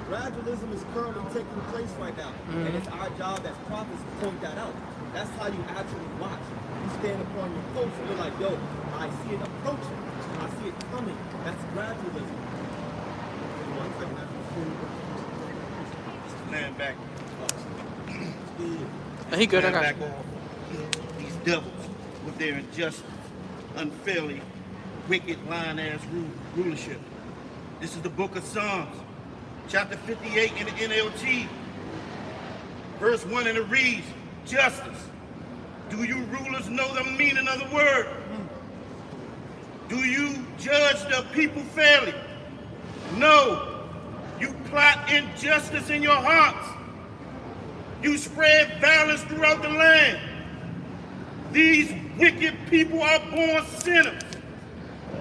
[SPEAKER 4] Gradualism is currently taking place right now. And it's our job as prophets to point that out. That's how you actually watch. You stand upon your post and you're like, yo, I see it approaching. I see it coming. That's gradualism.
[SPEAKER 7] Stand back.
[SPEAKER 5] He good. I
[SPEAKER 7] Stand
[SPEAKER 5] got
[SPEAKER 7] back
[SPEAKER 5] you.
[SPEAKER 7] on these devils. with their injustice, unfairly, wicked, lying-ass rulership. This is the book of Psalms, chapter 58 in the NLT, verse 1, and it reads, justice. Do you rulers know the meaning of the word? Do you judge the people fairly? No. You plot injustice in your hearts. You spread violence throughout the land. These wicked people are born sinners.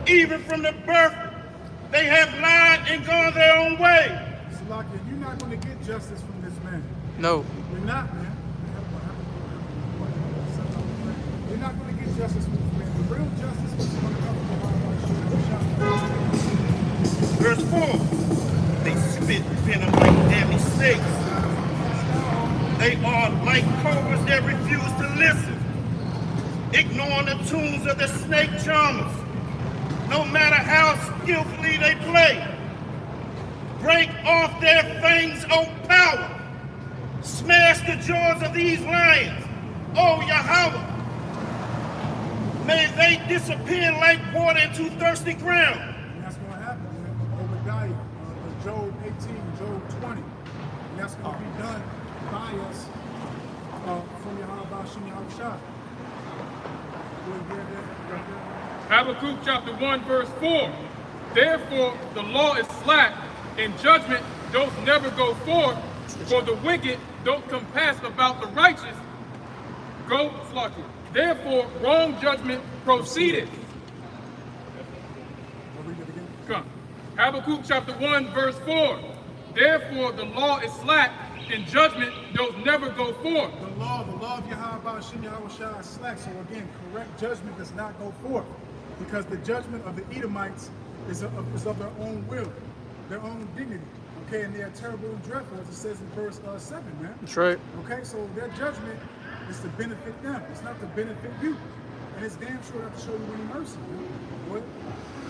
[SPEAKER 7] Even from the birth, they have lied and gone their own way.
[SPEAKER 2] Salakia, you're not going to get justice from this man.
[SPEAKER 5] No.
[SPEAKER 2] You're not, man. You're not going to get justice from this man. The real justice is going to come from
[SPEAKER 7] Verse 4, they spit venom like deadly snakes. They are like cobras that refuse to listen, ignoring the tunes of the snake charmers. No matter how skillfully they play, break off their fangs, O power. Smash the jaws of these lions, O Yahweh. May they disappear like water into thirsty ground.
[SPEAKER 2] And that's going to happen, man. Obadiah, Job 18, Job 20. And that's going to be done by us from Yahweh Shem Yahushua.
[SPEAKER 3] Habakkuk chapter 1, verse 4. Therefore, the law is slack, and judgment doth never go forth, for the wicked don't compass about the righteous. Go, Slakia. Therefore, wrong judgment proceedeth. Come. Habakkuk chapter 1, verse 4. Therefore, the law is slack, and judgment doth never go forth.
[SPEAKER 2] The law of Yahweh Shem Yahushua is slack. So again, correct judgment does not go forth. Because the judgment of the Edomites is of their own will, their own dignity. Okay, and they are terrible and dreadful, as it says in verse 7, man.
[SPEAKER 5] That's right.
[SPEAKER 2] Okay, so their judgment is to benefit them. It's not to benefit you. And it's damn sure not to show you any mercy, man. What?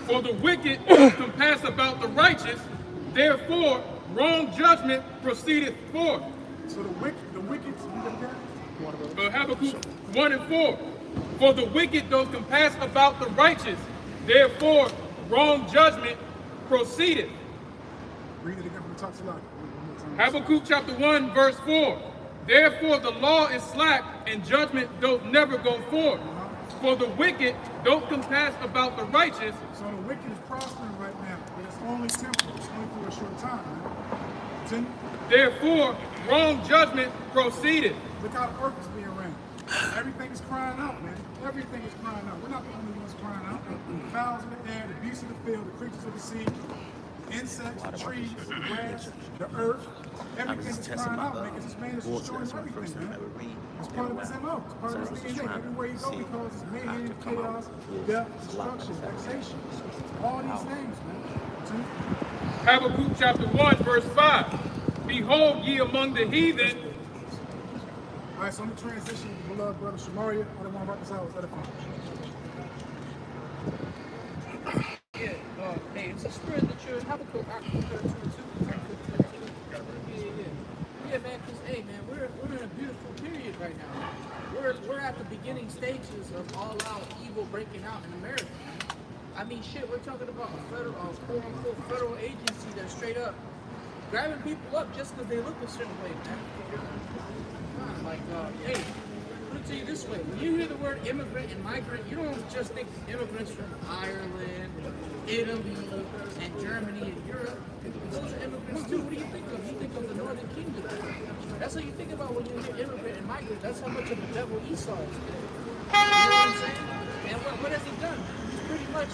[SPEAKER 3] For the wicked compass about the righteous, therefore wrong judgment proceedeth forth.
[SPEAKER 2] So the wicked,
[SPEAKER 3] Habakkuk 1 and 4. For the wicked doth compass about the righteous, therefore wrong judgment proceedeth.
[SPEAKER 2] read it again from the top to line.
[SPEAKER 3] Habakkuk chapter 1, verse 4. Therefore the law is slack, and judgment doth never go forth. For the wicked don't compass about the righteous.
[SPEAKER 2] So the wicked is prospering right now, but it's only temporal. It's only for a short time, man. Continue.
[SPEAKER 3] Therefore wrong judgment proceedeth.
[SPEAKER 2] Look how the earth is being ran. Everything is crying out, man. Everything is crying out. We're not the only ones crying out. The fowls in the air, the beasts of the field, the creatures of the sea, the insects, the trees, the grass, the earth. Everything is crying out, man, because this man is destroying everything, man. It's part of his MO. It's part of his DNA. Everywhere you go, he causes mayhem, chaos, death, destruction, vexation. All these things, man.
[SPEAKER 3] Habakkuk chapter 1, verse 5. Behold ye among the heathen.
[SPEAKER 2] All right, so I'm going to transition to beloved brother Shamaria. I don't want to write this out. Is that a fun?
[SPEAKER 5] Yeah, hey, it's a spirit that you're Habakkuk, Yeah, man, because, hey, man, we're in a beautiful period right now. We're at the beginning stages of all-out evil breaking out in America. I mean, shit, we're talking about a federal, quote-unquote, federal agency that's straight up grabbing people up just because they look a certain way, man. Like, hey, put it to you this way. When you hear the word immigrant and migrant, you don't just think immigrants from Ireland, Italy, and Germany, and Europe. Those are immigrants too. What do you think of? You think of the Northern Kingdom. That's how you think about when you hear immigrant and migrant. That's how much of a devil Esau is. You know what I'm saying? And what has he done? He's pretty much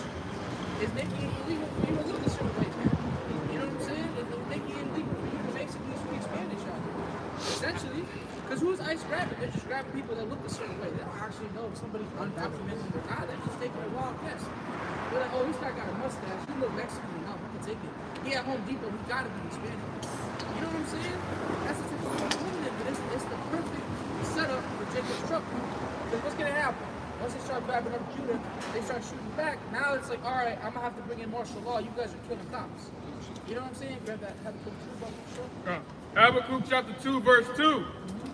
[SPEAKER 5] is making it illegal for you to look a certain way, man. You know what I'm saying? It's making it illegal for you to basically speak Spanish out there. Essentially, because who's ICE grabbing? They're just grabbing people that look a certain way. They don't actually know if somebody's undocumented or not. They're just taking a wild guess. They're like, oh, this guy got a mustache. He look Mexican enough. We can take it. He at Home Depot. He gotta be Hispanic. You know what I'm saying? That's the type of woman it, but it's the perfect setup for Jacob's trouble. Because what's gonna happen? Once they start grabbing up Judah, they start shooting back. Now it's like, all right, I'm gonna have to bring in martial law. You guys are killing cops. You know what I'm saying? Grab that. Habakkuk 2 about the show.
[SPEAKER 3] Habakkuk chapter 2, verse 2.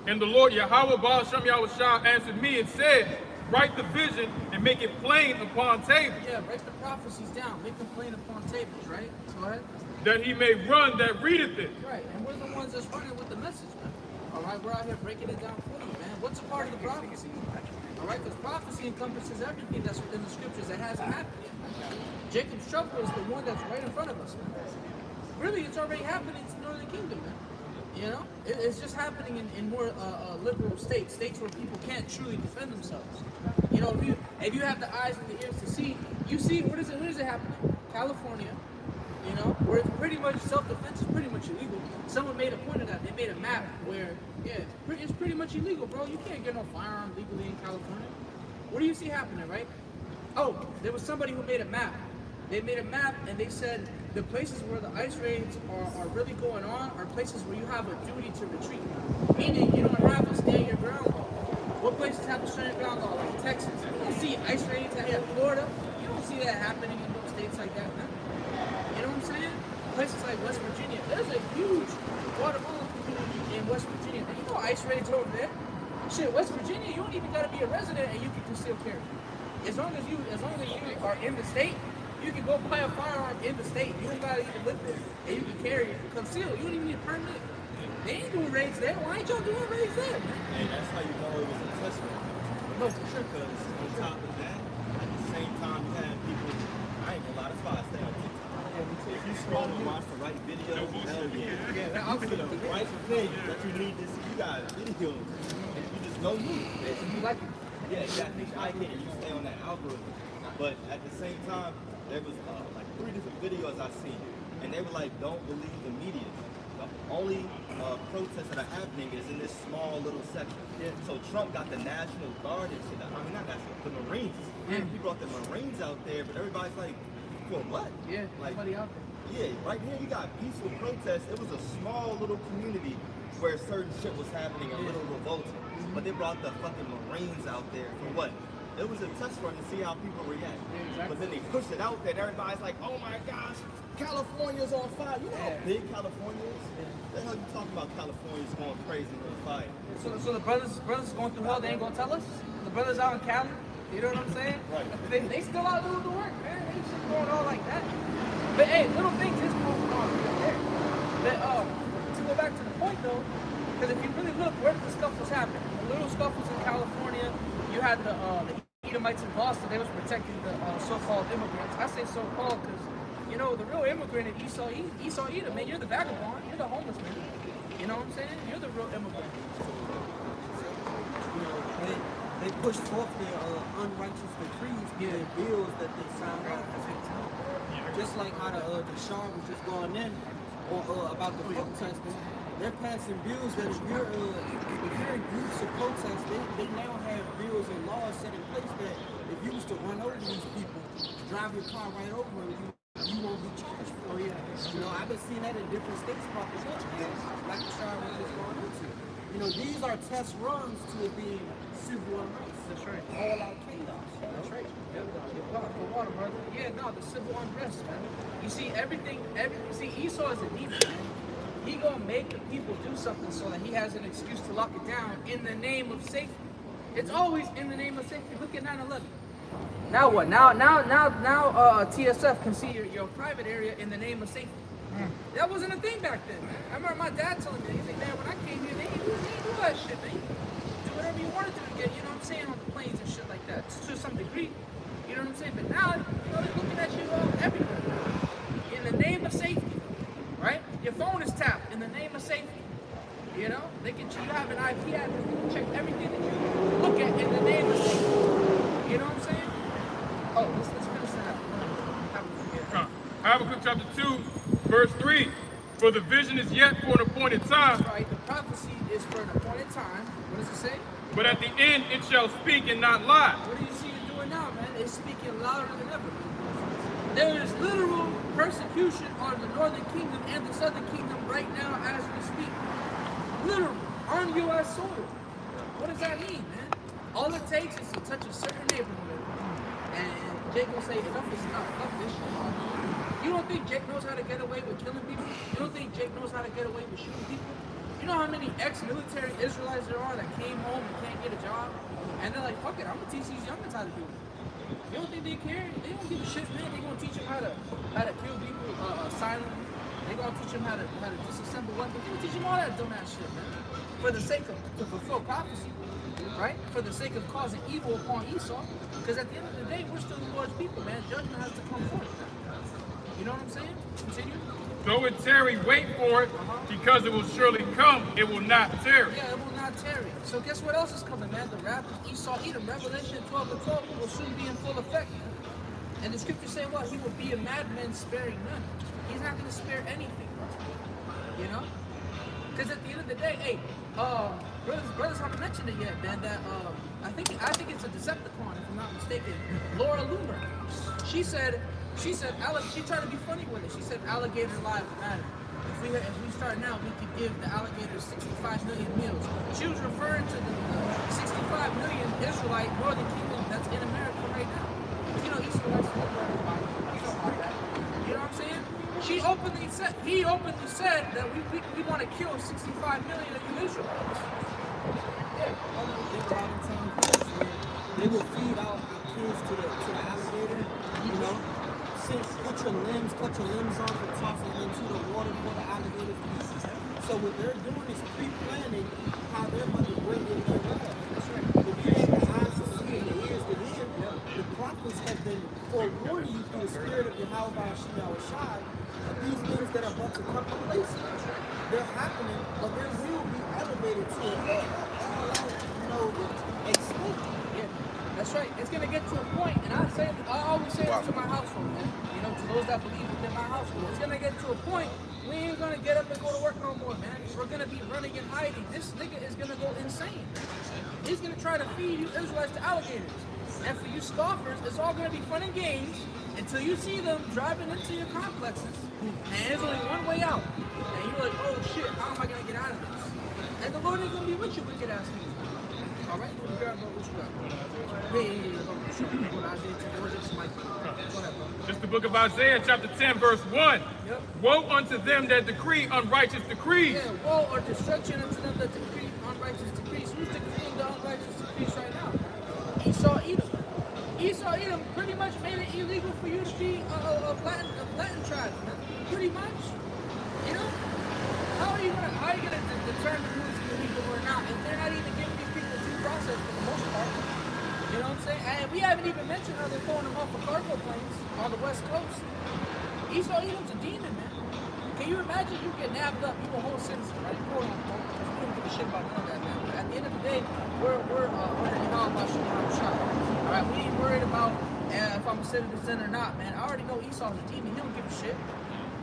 [SPEAKER 3] And the Lord Yahweh Baal Shem Yahushua answered me and said, write the vision and make it plain upon tables,
[SPEAKER 5] Yeah, write the prophecies down, make them plain upon tables, right? Go ahead.
[SPEAKER 3] that he may run that readeth it.
[SPEAKER 5] Right, and we're the ones that's running with the message, man. All right, we're out here breaking it down for you, man. What's a part of the prophecy? All right, because prophecy encompasses everything that's within the scriptures that hasn't happened yet. Jacob's trouble is the one that's right in front of us, man. Really, it's already happening to the Northern Kingdom, man. You know, it's just happening in more liberal states where people can't truly defend themselves. You know, if you have the eyes and the ears to see, you see where is it happening? California. You know, where it's pretty much self-defense is pretty much illegal. Someone made a point of that. They made a map where, yeah, it's pretty much illegal, bro. You can't get no firearm legally in California. What do you see happening, right? Oh, there was somebody who made a map. They made a map and they said the places where the ICE raids are really going on are places where you have a duty to retreat. Meaning you don't have a stand your ground law. What places have a stand your ground law? Like Texas. You see ICE raids out here in Florida. You don't see that happening in those states like that, man. You know what I'm saying? Places like West Virginia. There's a huge Guatemalan community in West Virginia. And you know ICE raids over there. Shit, West Virginia, you don't even gotta be a resident and you can conceal carry. As long as you are in the state, you can go buy a firearm in the state. You don't gotta even live there. And you can carry it, conceal. You don't even need a permit. They ain't doing raids there. Why ain't y'all doing raids there, man?
[SPEAKER 4] And that's how you know it was a test run.
[SPEAKER 5] No, for sure.
[SPEAKER 4] Because on top of that, at the same time, you had people, I ain't gonna lie, that's why I stay on TikTok. If you scroll and watch the right video, hell yeah.
[SPEAKER 5] Yeah, I'll
[SPEAKER 4] You see the right thing that you need to see. You got videos. You just know me.
[SPEAKER 5] You like it?
[SPEAKER 4] Yeah, exactly. I can. You stay on that algorithm. But at the same time, there was like 3 different videos I seen, and they were like, "Don't believe the media. The only protests that are happening is in this small little section." Yeah. So Trump got the National Guard and shit. I mean, not National, the Marines.
[SPEAKER 5] Yeah.
[SPEAKER 4] He brought the Marines out there, but everybody's like, "For what?"
[SPEAKER 5] Yeah,
[SPEAKER 4] like,
[SPEAKER 5] somebody out there.
[SPEAKER 4] yeah, right here you got peaceful protests. It was a small little community where certain shit was happening, a little revolting. But they brought the fucking Marines out there for what? It was a test run to see how people react.
[SPEAKER 5] exactly.
[SPEAKER 4] But then they pushed it out there and everybody's like, oh my gosh, California's on fire. You know how big California is? The hell you talking about California's going crazy on fire?
[SPEAKER 5] So the brothers going through hell, they ain't gonna tell us? The brothers out in Cali, you know what I'm saying?
[SPEAKER 4] Right.
[SPEAKER 5] They still out doing the work, man. They ain't just going all like that. But hey, little things is going on right there. But to go back to the point though, because if you really look, where did the scuffles happen? The little scuffles in California. You had the Edomites in Boston. They was protecting the so-called immigrants. I say so-called because you know the real immigrant in Esau Edom, man. You're the vagabond. You're the homeless man. You know what I'm saying? You're the real immigrant.
[SPEAKER 8] You know, they push forth their unrighteous decrees, their bills that they signed off. Just like how the Shah was just going in about the protesting. They're passing bills that if you're in groups of protests, they now have bills and laws set in place that if you was to run over these people, drive your car right over them, you won't be charged for it. You know, I've been seeing that in different states propositions, like the Shah was just going into. You know, these are test runs to it being civil unrest.
[SPEAKER 5] That's right.
[SPEAKER 8] All out chaos.
[SPEAKER 5] That's right. For water, brother. Yeah, no, the civil unrest, man. You see, see, Esau is a demon, man. He gonna make the people do something so that he has an excuse to lock it down in the name of safety. It's always in the name of safety. Look at 9/11. Now what? Now TSF can see your private area in the name of safety. That wasn't a thing back then. I remember my dad telling me, he's like, man, when I came here, they didn't do that shit, man. Do whatever you wanted to get, you know what I'm saying, on the planes and shit like that, to some degree. You know what I'm saying? But now, you know, they're looking at you everywhere. In the name of safety. Right? Your phone is tapped in the name of safety. You know? They can you have an IP address, they can check everything that you look at in the name of safety. You know what I'm saying? Oh, let's finish that.
[SPEAKER 3] Habakkuk chapter 2, verse 3. For the vision is yet for an appointed time,
[SPEAKER 5] That's right. The prophecy is for an appointed time. What does it say?
[SPEAKER 3] but at the end it shall speak and not lie.
[SPEAKER 5] What do you see it doing now, man? It's speaking louder than ever. There is literal persecution on the northern kingdom and the southern kingdom right now as we speak. Literal, on U.S. soil. What does that mean, man? All it takes is to touch a certain neighborhood, and Jake will say, enough is enough. Fuck this shit. You don't think Jake knows how to get away with killing people? You don't think Jake knows how to get away with shooting people? You know how many ex-military Israelites there are that came home and can't get a job? And they're like, fuck it, I'm gonna teach these youngins how to do it. You don't think they care? They don't give a shit, man. They gonna teach them how to kill people silently. They gonna teach them how to disassemble weapons. They gonna teach them all that dumbass shit, man. For the sake of to fulfill prophecy, right? For the sake of causing evil upon Esau. Because at the end of the day, we're still the Lord's people, man. Judgment has to come forth. You know what I'm saying? Continue.
[SPEAKER 3] Though it tarry, wait for it, because it will surely come. It will not tarry.
[SPEAKER 5] Yeah, it will not tarry. So guess what else is coming, man? The wrath of Esau, Edom. Revelation 12:12 will soon be in full effect, man. And the scriptures say what? He will be a madman sparing none. He's not going to spare anything, bro. You know? Because at the end of the day, hey, brothers haven't mentioned it yet, man. That I think it's a Decepticon, if I'm not mistaken. Laura Loomer. She said, she tried to be funny with it. She said, alligator lives matter. If we start now, we could give the alligators 65 million meals. She was referring to the 65 million Israelite northern kingdom that's in America right now. You know, Israelites don't know everybody. You know about that. You know what I'm saying? He openly said that we want to kill 65 million of you Israelites.
[SPEAKER 8] They will feed out kids to the alligator, you know. Cut your limbs off and toss them into the water for the alligators to eat. So what they're doing is pre-planning how they're going to bring in their wrath. If you have the eyes to see and the ears to hear, the prophets have been forewarning you through the spirit of Yahweh Shai of these things that are about to come to place. They're happening, but they will be elevated to extent.
[SPEAKER 5] Yeah, that's right. It's gonna get to a point, and I always say this to my household, man. You know, to those that believe within my household, it's gonna get to a point we ain't gonna get up and go to work no more, man. We're gonna be running and hiding. This nigga is gonna go insane. He's gonna try to feed you Israelites to alligators. And for you scoffers, it's all gonna be fun and games until you see them driving into your complexes, and there's only one way out. And you're like, oh shit, how am I gonna get out of this? And the Lord is gonna be with you, wicked ass niggas. All right, what you got, bro? What you got?
[SPEAKER 3] This is the book of Isaiah, chapter 10, verse 1.
[SPEAKER 5] Yep.
[SPEAKER 3] Woe unto them that decree unrighteous decrees.
[SPEAKER 5] Yeah, woe or destruction unto them that decree unrighteous decrees. Who's decreeing the unrighteous decrees right now? Esau Edom. Esau Edom pretty much made it illegal for you to be a Latin tribe, man. Pretty much. You know? How are you gonna determine who's illegal or not if they're not even giving these people due process for the most part? You know what I'm saying? And we haven't even mentioned how they're throwing them off of cargo planes on the West Coast. Esau Edom's a demon, man. Can you imagine you get nabbed up, you a whole citizen, right? Quote unquote, because we don't give a shit about none of that, man. But at the end of the day, we're under Yahweh Shai. All right, we ain't worried about if I'm a citizen or not, man. I already know Esau's a demon. He don't give a shit.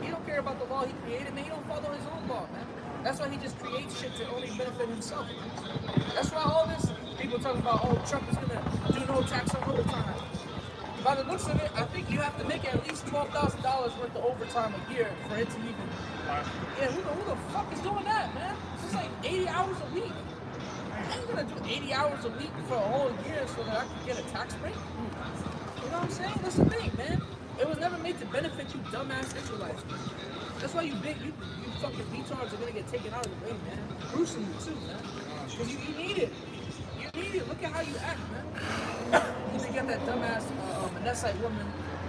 [SPEAKER 5] He don't care about the law he created, man. He don't follow his own law, man. That's why he just creates shit to only benefit himself, man. That's why all this people talking about, oh, Trump is gonna do no tax on overtime. By the looks of it, I think you have to make at least $12,000 worth of overtime a year for it to even. Yeah, who the fuck is doing that, man? It's like 80 hours a week. I ain't gonna do 80 hours a week for a whole year so that I can get a tax break. You know what I'm saying? That's the thing, man. It was never made to benefit you dumbass Israelites. That's why you fucking retards are gonna get taken out of the way, man. Gruesome you too, man. Because you need it. You need it. Look at how you act, man. You get that dumbass Manasseh woman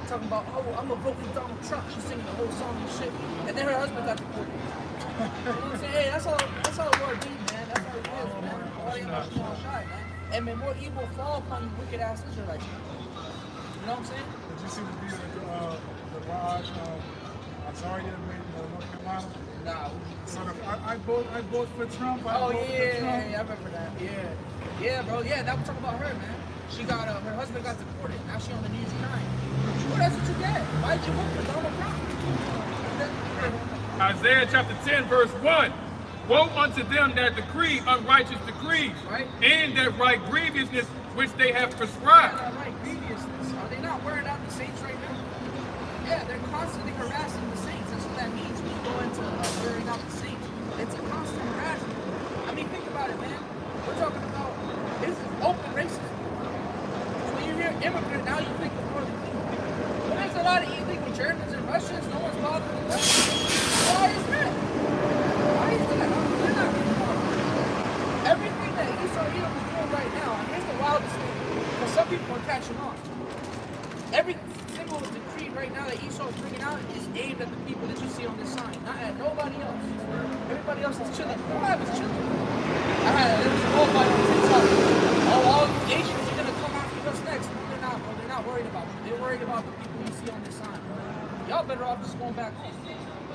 [SPEAKER 5] talking about, oh, I'm gonna vote for Donald Trump. She's singing the whole song and shit. And then her husband got deported. You know what I'm saying? Hey, that's how the Lord be, man. That's how it is, man. All you know is shy, man. And may more evil fall upon you wicked ass Israelites, man. You know what I'm saying?
[SPEAKER 2] Did you see the video the Raj Azaria made in North Carolina?
[SPEAKER 5] Nah.
[SPEAKER 2] So I vote for Trump.
[SPEAKER 5] Oh yeah, I remember that. Yeah, bro. Yeah, that was talking about her, man. She got her husband got deported. Now she on the news crying. Well, that's what you get. Why did you vote for Donald Trump?
[SPEAKER 3] Isaiah chapter 10, verse 1. Woe unto them that decree unrighteous decrees,
[SPEAKER 5] right?
[SPEAKER 3] And that write grievousness which they have prescribed.
[SPEAKER 5] Yeah, right, grievousness. Are they not wearing out the saints right now? Yeah, they're constantly harassing the saints. That's what that means when you go into wearing out the saints. It's a constant harassment. I mean, think about it, man. We're talking about, this is open racism. So when you hear immigrant, now you think of Northern people. But there's a lot of illegal Germans and Russians. No one's bothering them. Why is that? Why is that? They're not Esau. Every single decree right now that Esau is bringing out is aimed at the people that you see on this sign, not at nobody else. Everybody else is chilling. Moab is chilling. There was a whole bunch of TikTok. All nations are gonna come after us next. No, they're not, bro. They're not worried about it. They're worried about the people you see on this sign, bro. Y'all better off just going back home.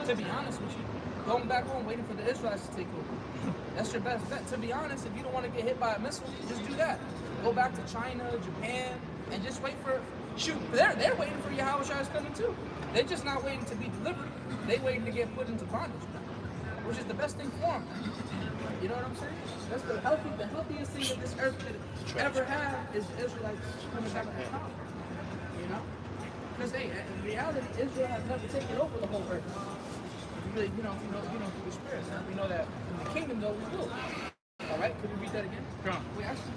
[SPEAKER 5] To be honest with you, going back home, waiting for the Israelites to take over. That's your best bet. To be honest, if you don't want to get hit by a missile, just do that. Go back to China, Japan, and just wait for. Shoot, they're waiting for Yahushua coming too. They're just not waiting to be delivered. They waiting to get put into bondage, which is the best thing for them. You know what I'm saying? That's the healthiest thing that this earth could ever have is Israelites coming back to power. You know, because in reality, Israel has never taken over the whole earth. Really, you know through the Spirit. We know that in the kingdom, though, we will. All right, could we read that again?
[SPEAKER 3] Come.
[SPEAKER 5] Wait, actually,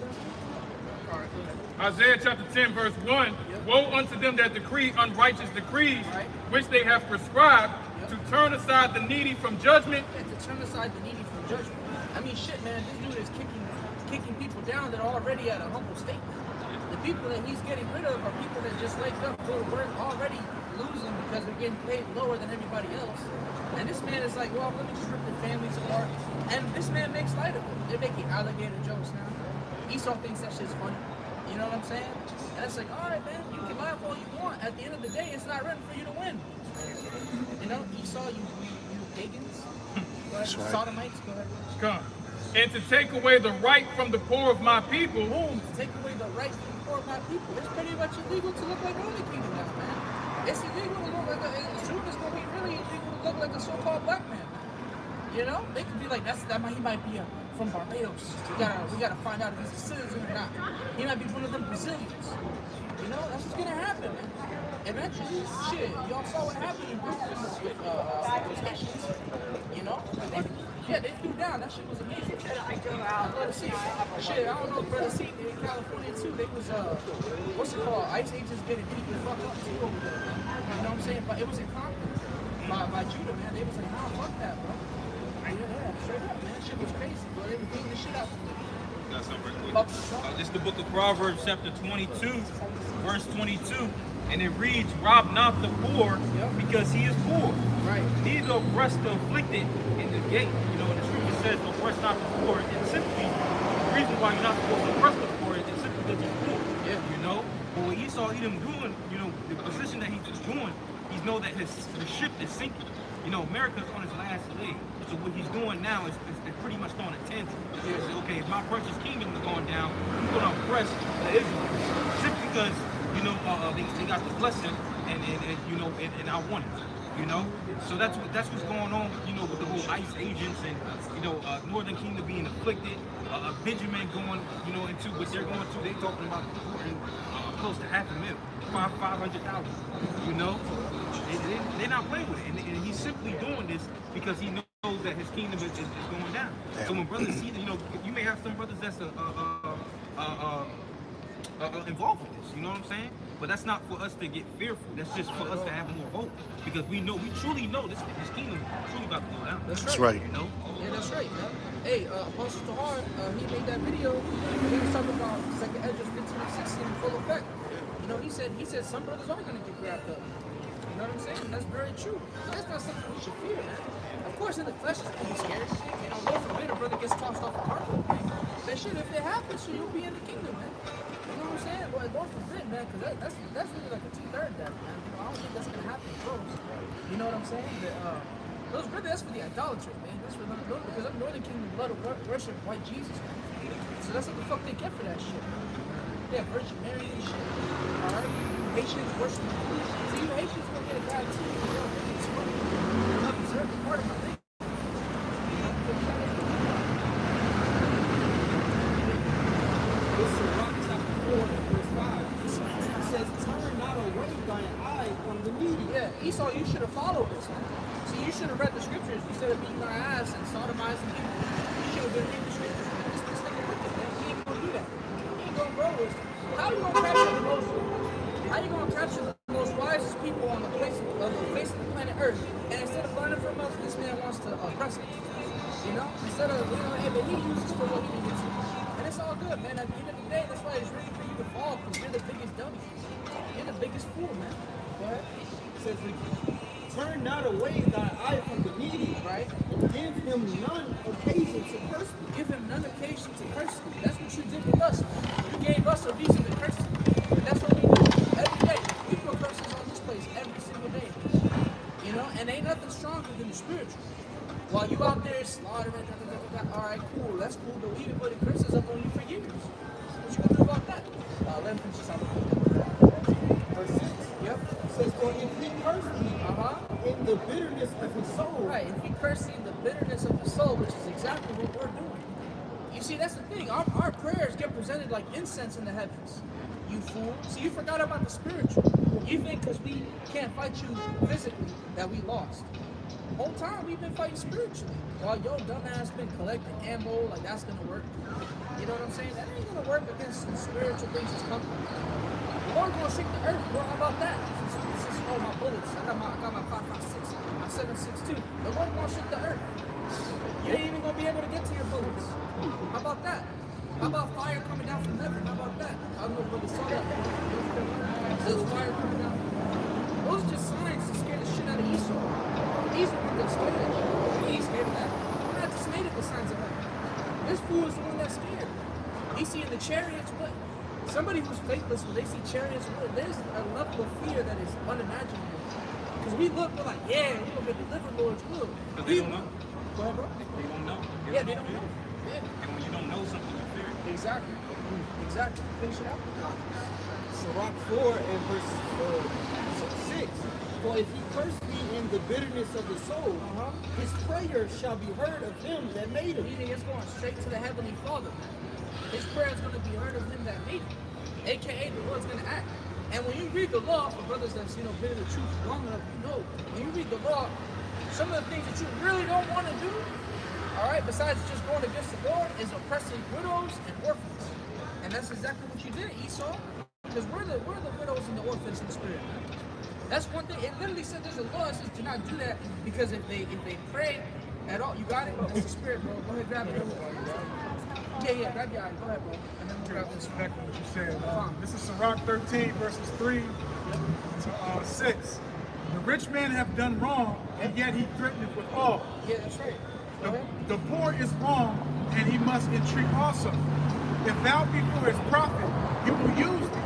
[SPEAKER 5] all right, go ahead.
[SPEAKER 3] Isaiah chapter 10, verse 1. Woe unto them that decree unrighteous decrees, which they have prescribed, to turn aside the needy from judgment.
[SPEAKER 5] And to turn aside the needy from judgment. I mean, shit, man, this dude is kicking people down that are already at a humble state. The people that he's getting rid of are people that just wake up, go to work, already losing because they're getting paid lower than everybody else. And this man is like, well, let me just rip their families apart. And this man makes light of it. They're making alligator jokes now. Esau thinks that shit's funny. You know what I'm saying? And it's like, all right, man, you can laugh all you want. At the end of the day, it's not written for you to win. You know, Esau, you pagans. That's right. Sodomites, go ahead.
[SPEAKER 3] Come. And to take away the right from the poor of my people.
[SPEAKER 5] Boom, to take away the right from the poor of my people. It's pretty much illegal to look like Roman Kingdom now, man. It's illegal to look like soon it's going to be really illegal to look like a so-called black man. You know? They could be like, he might be from Barbados. We gotta find out if he's a citizen or not. He might be one of them Brazilians. You know, that's what's gonna happen, man. Eventually, shit, y'all saw what happened in Brooklyn with those Haitians. You know? They threw down. That shit was amazing. Brother C, shit, I don't know, Brother C, in California too, they was, what's it called? ICE agents getting people fucked up too over there. You know what I'm saying? But it was in Compton by Judah, man. They was like, nah, fuck that, bro. Yeah, straight up, man. That shit was crazy, bro. They were beating the shit out of them.
[SPEAKER 1] Got something right quick. This is the book of Proverbs, chapter 22, verse 22. And it reads, rob not the poor because he is poor.
[SPEAKER 5] Right.
[SPEAKER 1] Neither oppress the afflicted in the gate. You know, the scripture says, oppress not the poor. And simply, the reason why you're not supposed to oppress the poor is simply because he's poor. Yeah. You know? But what Esau Edom doing, you know, the position that he's doing, he know that the ship is sinking. You know, America's on its last leg. So what he's doing now is pretty much throwing a tantrum. He says, okay, if my precious kingdom is going down, I'm going to oppress the Israelites. Simply because, you know, they got the blessing and you know, and I want it. You know? So that's what's going on, you know, with the whole ICE agents and, you know, Northern Kingdom being afflicted, Benjamin going, you know, into what they're going to. They're talking about close to 500,000, 500,000, you know? They're not playing with it. And he's simply doing this because he knows that his kingdom is going down. So when brothers see, you know, you may have some brothers that's involved with this, you know what I'm saying? But that's not for us to get fearful. That's just for us to have more hope. Because we truly know this kingdom is truly about to go down.
[SPEAKER 5] That's right.
[SPEAKER 1] You know?
[SPEAKER 5] Yeah, that's right, man. Hey, Apostle Tahar, he made that video. He was talking about Second Esdras 15 and 16 in full effect. You know, he said some brothers are going to get grabbed up. You know what I'm saying? That's very true. That's not something we should fear, man. Of course, in the flesh, it's going to be scary. You know, Lord forbid a brother gets tossed off a cargo plane. That shit, if it happens, so you'll be in the kingdom, man. You know what I'm saying? Well, Lord forbid, man, because that's really like a 2/3 death, man. You know, I don't think that's going to happen close. You know what I'm saying? Those really, that's for the idolatry, man. That's for because I'm Northern Kingdom blood of worship white Jesus, man. So that's what the fuck they get for that shit. Yeah, Virgin Mary and shit. Alright? Haitians worship. See, you Haitians gonna get a guy too. You know, it's funny. You're not deserved part of my thing.
[SPEAKER 8] It's Sirach chapter 4, verse 5. It says, turn not away thine eye from the needy.
[SPEAKER 5] Yeah, Esau, you should have followed this, man. See, you should have read the scriptures instead of beating our ass and sodomizing people. You should have been reading the scriptures. This nigga wicked, man. He ain't gonna do that. He ain't gonna grow us. How you gonna capture the most wisest people on the face of the planet Earth? And instead of learning from us, this man wants to oppress us. You know? Instead of, you know, hey, but he uses for what he needs to. And it's all good, man. At the end of the day, that's why it's ready for you to fall, because you're the biggest dummy.
[SPEAKER 8] 4, man. Go ahead. It says, turn not away thy eye from the needy, right? Give him none occasion to curse me.
[SPEAKER 5] Give him none occasion to curse you. That's what you did with us. You gave us a reason to curse you. And that's what we do every day. We put curses on this place every single day. You know, and ain't nothing stronger than the spiritual. While you out there slaughtering, all right, cool, that's cool, but we've been putting curses up on you for years. What you gonna do about that? Let him finish this out.
[SPEAKER 8] Verse 6.
[SPEAKER 5] Yep.
[SPEAKER 8] Says, for if he curse me in the bitterness of his soul.
[SPEAKER 5] Right, if he curses in the bitterness of the soul, which is exactly what we're doing. You see, that's the thing. Our prayers get presented like incense in the heavens. You fool. See, you forgot about the spiritual. You think because we can't fight you physically that we lost. The whole time we've been fighting spiritually. While your dumbass been collecting ammo, like that's gonna work. You know what I'm saying? That ain't gonna work against the spiritual things that's coming. The Lord gonna shake the earth. Well, how about that? This is all my bullets. I got my 5.56, my 7.62. The Lord gonna shake the earth. You ain't even gonna be able to get to your bullets. How about that? How about fire coming down from heaven? How about that? I don't know if you saw that. There's fire coming down. Those are just signs to scare the shit out of Esau. These are the scared of that. He ain't scared of that. We're not just made of the signs of heaven. This fool is the one that's scared. He see in the chariots what? Somebody who's faithless, when they see chariots, there's a level of fear that is unimaginable. Because we look, we're like, yeah, we're going to deliver Lord's will.
[SPEAKER 3] Because they don't know.
[SPEAKER 5] Go ahead, bro.
[SPEAKER 3] They don't know.
[SPEAKER 5] Yeah, they don't know. Yeah.
[SPEAKER 3] And when you don't know something, you fear it.
[SPEAKER 5] Exactly. Exactly. Finish it out.
[SPEAKER 8] Sirach 4 and verse 6. For if he curse me in the bitterness of the soul, his prayer shall be heard of him that made him.
[SPEAKER 5] Meaning it's going straight to the Heavenly Father. His prayer is going to be heard of him that made him. AKA the Lord's going to act. And when you read the law, for brothers that's been in the truth long enough, when you read the law, some of the things that you really don't want to do, all right, besides just going against the Lord, is oppressing widows and orphans. And that's exactly what you did, Esau. Because we're the widows and the orphans in the spirit. That's one thing. It literally said there's a law that says do not do that, because if they pray at all, you got it? That's the spirit, bro. Go ahead, grab it. Yeah, grab your eye. Go ahead, bro. And then we'll grab this.
[SPEAKER 2] Exactly what you said. This is Sirach 13, verses 3 to 6. The rich man have done wrong, and yet he threateneth with all.
[SPEAKER 5] Yeah, that's right. Go ahead.
[SPEAKER 2] The poor is wrong, and he must entreat also. If thou be for his profit, he will use thee.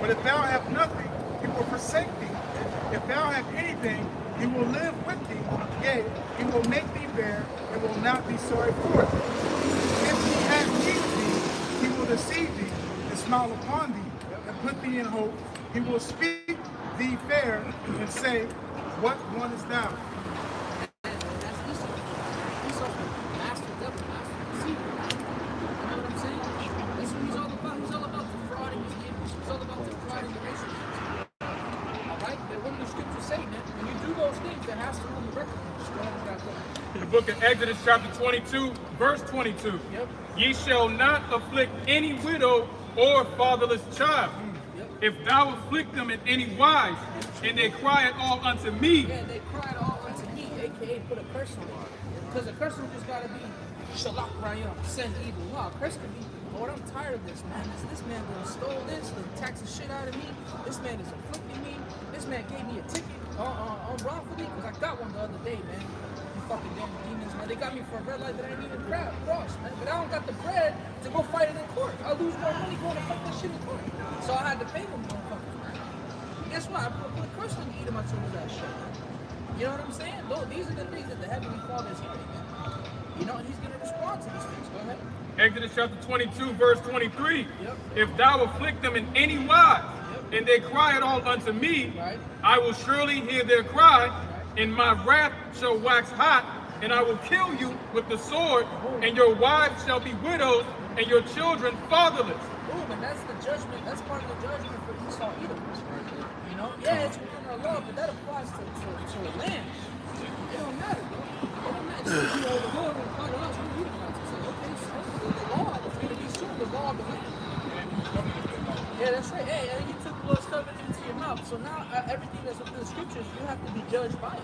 [SPEAKER 2] But if thou have nothing, he will forsake thee. If thou have anything, he will live with thee. Yea, he will make thee bear, and will not be sorry for it. If he hath need thee, he will deceive thee, and smile upon thee, and put thee in hope. He will speak thee fair, and say, what one is thou?
[SPEAKER 5] And that's Esau. Esau's the master devil, master deceiver. You know what I'm saying? That's what he's all about. He's all about defrauding his neighbors. He's all about defrauding the nations. Alright? But what do the scriptures say, man? When you do those things, there has to be a record. Go ahead and grab that.
[SPEAKER 3] The book of Exodus chapter 22, verse 22.
[SPEAKER 5] Yep.
[SPEAKER 3] Ye shall not afflict any widow or fatherless child. If thou afflict them in any wise, and they cry at all unto me.
[SPEAKER 5] Yeah, they cried all unto me, aka put a curse on it. Because a curse don't just gotta be shalak rayam, send evil. No, a curse could be, Lord, I'm tired of this, man. This man done stole this, done taxed the shit out of me. This man is afflicting me. This man gave me a ticket wrongfully, because I got one the other day, man. You fucking damn demons, man. They got me for a red light that I didn't even cross, man. But I don't got the bread to go fight it in court. I lose more money going to fight that shit in court. So I had to pay them motherfuckers, man. Guess what? I put a curse on me eating my children that shit. You know what I'm saying? These are the things that the Heavenly Father is hearing, man. You know, and he's going to respond to these things. Go ahead.
[SPEAKER 3] Exodus chapter 22, verse 23.
[SPEAKER 5] Yep.
[SPEAKER 3] If thou afflict them in any wise, and they cry at all unto me,
[SPEAKER 5] Right.
[SPEAKER 3] I will surely hear their cry, and my wrath shall wax hot, and I will kill you with the sword, and your wives shall be widows, and your children fatherless.
[SPEAKER 5] Boom, and that's the judgment. That's part of the judgment for Esau Edom. You know? Yeah, it's within our law, but that applies to a land. It don't matter, bro. It don't matter. You know, the Lord will apply to us. We Edomites. It's like, okay, so the law is going to be true, the law of the land. Yeah, that's right. Hey, you took blood's covenant into your mouth. So now everything that's within the scriptures, you have to be judged by it.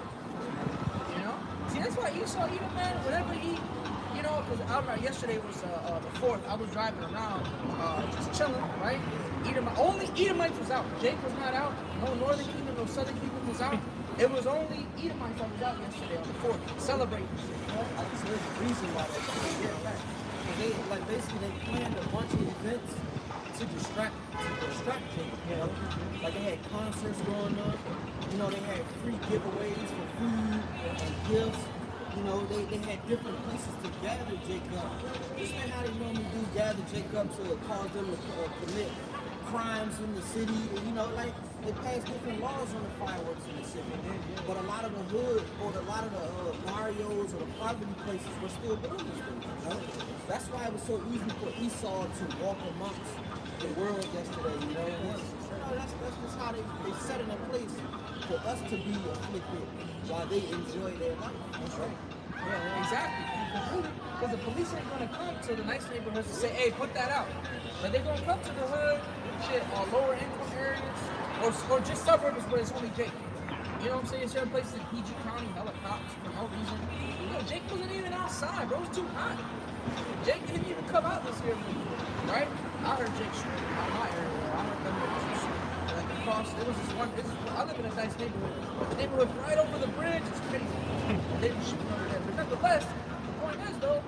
[SPEAKER 5] You know? See, that's why Esau Edom, man, whenever he, you know, because yesterday was the 4th. I was driving around, just chilling, right? Only Edomites was out. Jake was not out. No Northern Kingdom, no Southern Kingdom was out. It was only Edomites that was out yesterday on the 4th, celebrating.
[SPEAKER 8] Like, so there's a reason why they get back. They like basically they planned a bunch of events to distract Jake, you know. Like they had concerts going on, you know, they had free giveaways for food and gifts. You know, they had different places to gather Jake up. Just like how they normally do gather Jake up to cause them to commit crimes in the city. You know, like they passed different laws on the fireworks in the city. But a lot of the hood or a lot of the barrios or the poverty places were still doing these things. You know? That's why it was so easy for Esau to walk amongst the world yesterday. You know, that's just how they set it in place for us to be afflicted while they enjoy their life. That's right.
[SPEAKER 5] Yeah, exactly. Because the police ain't gonna come to the nice neighborhoods to say, hey, put that out. But they're gonna come to the hood, shit, or lower income areas, or just suburbs where it's only Jake. You know what I'm saying? Certain places in PG County, helicopters for no reason. You know, Jake wasn't even outside, bro. It was too hot. Jake didn't even come out this year, right? I heard Jake shooting out my area. I heard them shooting. Like across, there was this one. I live in a nice neighborhood, but the neighborhood right over the bridge is crazy. They were shooting over there. But nonetheless, the point is though,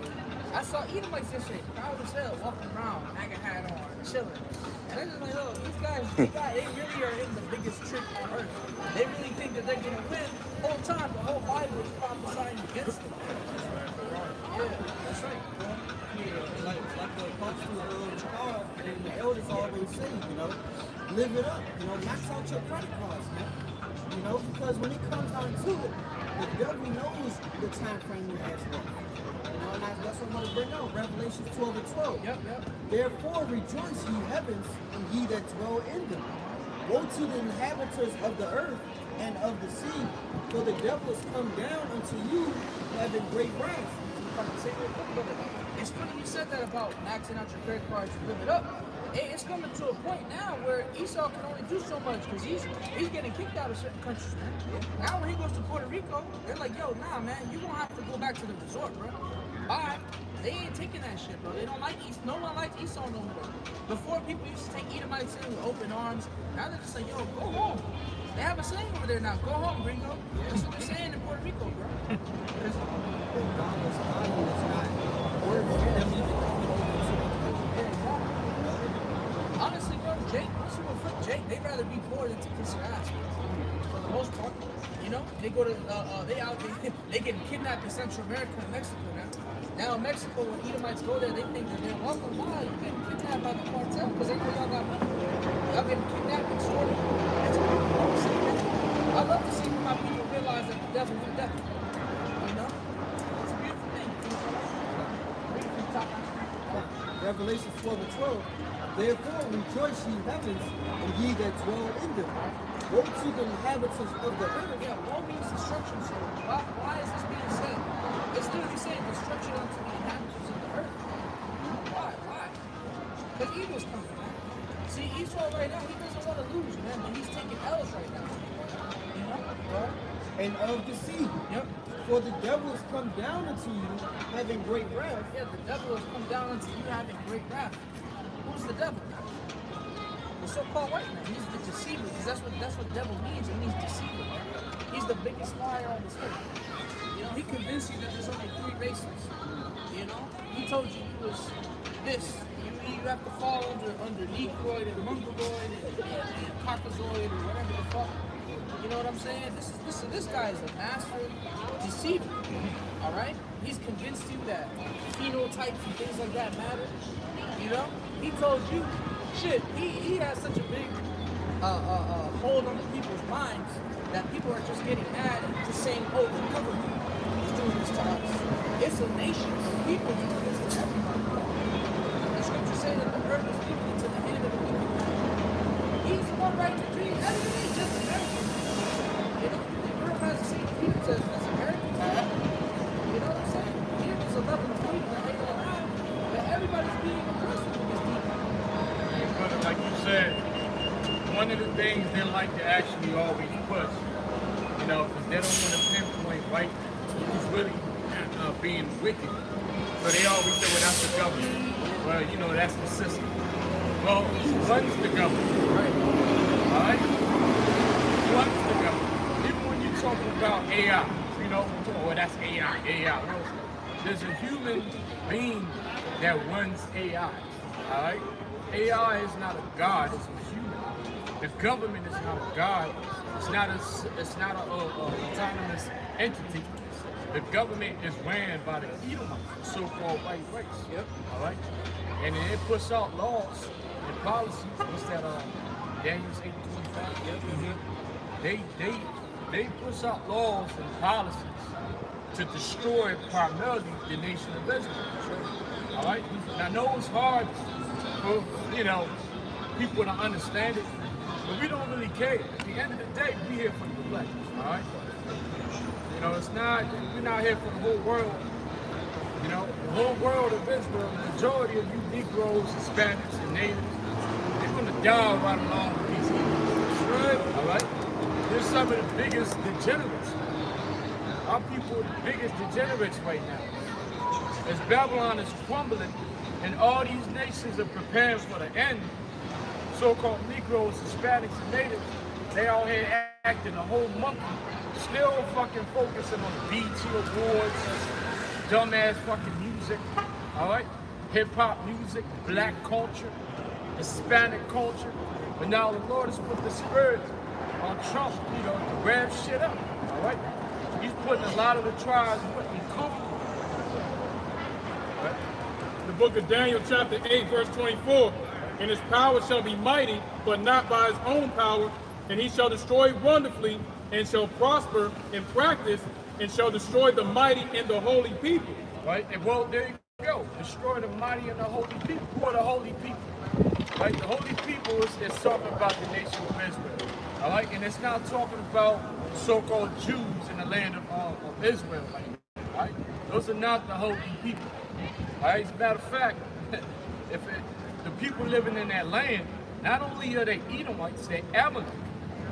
[SPEAKER 5] I saw Edomites yesterday, proud as hell, walking around, MAGA hat on, chilling. And I'm just like, oh, these guys, they really are in the biggest trick on earth. They really think that they're gonna win. The whole time, the whole Bible is prophesying against them. Yeah, that's right.
[SPEAKER 8] Like the apostle Paul and the elders always say, you know, live it up. You know, max out your credit cards, man. You know, because when it comes down to it, the devil knows the time frame he has left. You know, and that's what I'm going to bring out. Revelation 12 and 12.
[SPEAKER 5] Yep.
[SPEAKER 8] Therefore rejoice, ye heavens, and ye that dwell in them. Woe to the inhabitants of the earth and of the sea, for the devil is come down unto you, having great wrath.
[SPEAKER 5] It's funny you said that about maxing out your credit cards to live it up. It's coming to a point now where Esau can only do so much because he's getting kicked out of certain countries, man. Now when he goes to Puerto Rico, they're like, yo, nah, man, you gonna have to go back to the resort, bro. Bye. They ain't taking that shit, bro. They don't like Esau. No one likes Esau no more. Before, people used to take Edomites in with open arms. Now they're just like, yo, go home. They have a saying over there now. Go home, gringo. That's what they're saying in Puerto Rico, bro. Honestly, bro, Jake, once you go flip Jake, they'd rather be poor than to kiss your ass, bro. For the most part. You know? They go to, they get kidnapped in Central America and Mexico now. Now in Mexico, when Edomites go there, they think that they're welcome. Why? You're getting kidnapped by the cartel because they know y'all got money. Y'all getting kidnapped and extorted. That's beautiful. I love to see when my people realize that the devil's the devil. You know? It's a beautiful thing.
[SPEAKER 8] Revelation 12 and 12. Therefore rejoice, ye heavens, and ye that dwell in them. Woe to the inhabitants of the earth.
[SPEAKER 5] Yeah, woe means destruction. So why is this being said? It's literally saying destruction unto the inhabitants of the earth. Why? Because evil's coming, man. See, Esau right now, he doesn't want to lose, man, but he's taking L's right now. You know?
[SPEAKER 8] And of the sea.
[SPEAKER 5] Yep.
[SPEAKER 8] For the devil has come down unto you, having great wrath.
[SPEAKER 5] Yeah, the devil has come down unto you having great wrath. Who's the devil? The so-called white man. He's the deceiver, because that's what devil means. It means deceiver. He's the biggest liar on this earth. You know, he convinced you that there's only 3 races. You know, he told you he was this. You have to fall under Negroid and Mongoloid and Caucasoid or whatever the fuck. You know what I'm saying? This guy is a master deceiver. All right, he's convinced you that phenotypes and things like that matter. You know, he told you, shit. He has such a big hold on the people's minds that people are just getting mad and just saying, oh, the government is doing this to us. It's a nation of people doing this to everybody. The scriptures say that the earth is given into the hand of the people. He's the one writing the treaty. That isn't just Americans. You know, the earth has the same features as Americans have. You know what I'm saying? Here is a level of freedom that they don't have, but everybody's being oppressed with this people.
[SPEAKER 3] But like you said, one of the things they like to actually always push, you know, because they don't want to pinpoint white who's really being wicked. So they always say, well, that's the government. Well, you know, that's the system. Well, one's the government, right? All right? One's the government. Even when you're talking about AI, you know, oh, that's AI. Well, there's a human being that runs AI, all right? AI is not a god, it's a human. The government is not a god, it's not a autonomous entity. The government is ran by the Edomites, so-called white race. Yep. All right? And then it puts out laws and policies. What's that? Daniel's 8:25. Yep. Mm-hmm. They push out laws and policies to destroy primarily the nation of Israel. All right? Now, I know it's hard for, people to understand it, but we don't really care. At the end of the day, we're here for the elect. All right? We're not here for the whole world. The whole world of Israel, the majority of you Negroes, Hispanics, and natives, they're going to die right along with these Hebrews. Right? All right? They're some of the biggest degenerates. Our people are the biggest degenerates right now. As Babylon is crumbling and all these nations are preparing for the end, so-called Negroes, Hispanics, and natives, they out here acting a whole monkey, still fucking focusing on BET Awards, dumbass fucking music, all right? Hip-hop music, black culture, Hispanic culture. But now the Lord has put the spirit on Trump, to rev shit up, all right? He's putting a lot of the tribes in comfortable. Right? The book of Daniel, chapter 8, verse 24, and his power shall be mighty, but not by his own power, and he shall destroy wonderfully, and shall prosper in practice, and shall destroy the mighty and the holy people.
[SPEAKER 1] Right? And well, there you go. Destroy the mighty and the holy people. Who are the holy people? Right? The holy people is talking about the nation of Israel. All right? And it's not talking about so-called Jews in the land of Israel. Right? Those are not the holy people. All right? As a matter of fact, the people living in that land, not only are they Edomites, they're Amalek,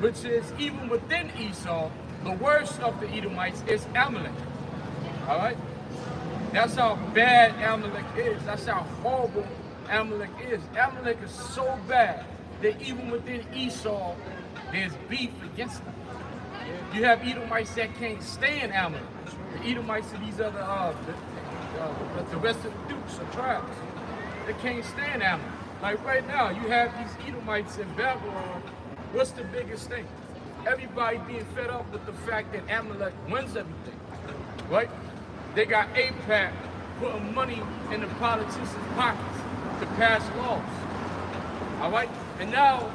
[SPEAKER 1] which is even within Esau, the worst of the Edomites is Amalek. All right? That's how bad Amalek is. That's how horrible Amalek is. Amalek is so bad that even within Esau, there's beef against them. You have Edomites that can't stand Amalek. The Edomites are these other, the rest of the dukes or tribes. They can't stand Amalek. Like right now, you have these Edomites in Babylon. What's the biggest thing? Everybody being fed up with the fact that Amalek runs everything, right? They got AIPAC putting money in the politicians' pockets to pass laws, all right? And now,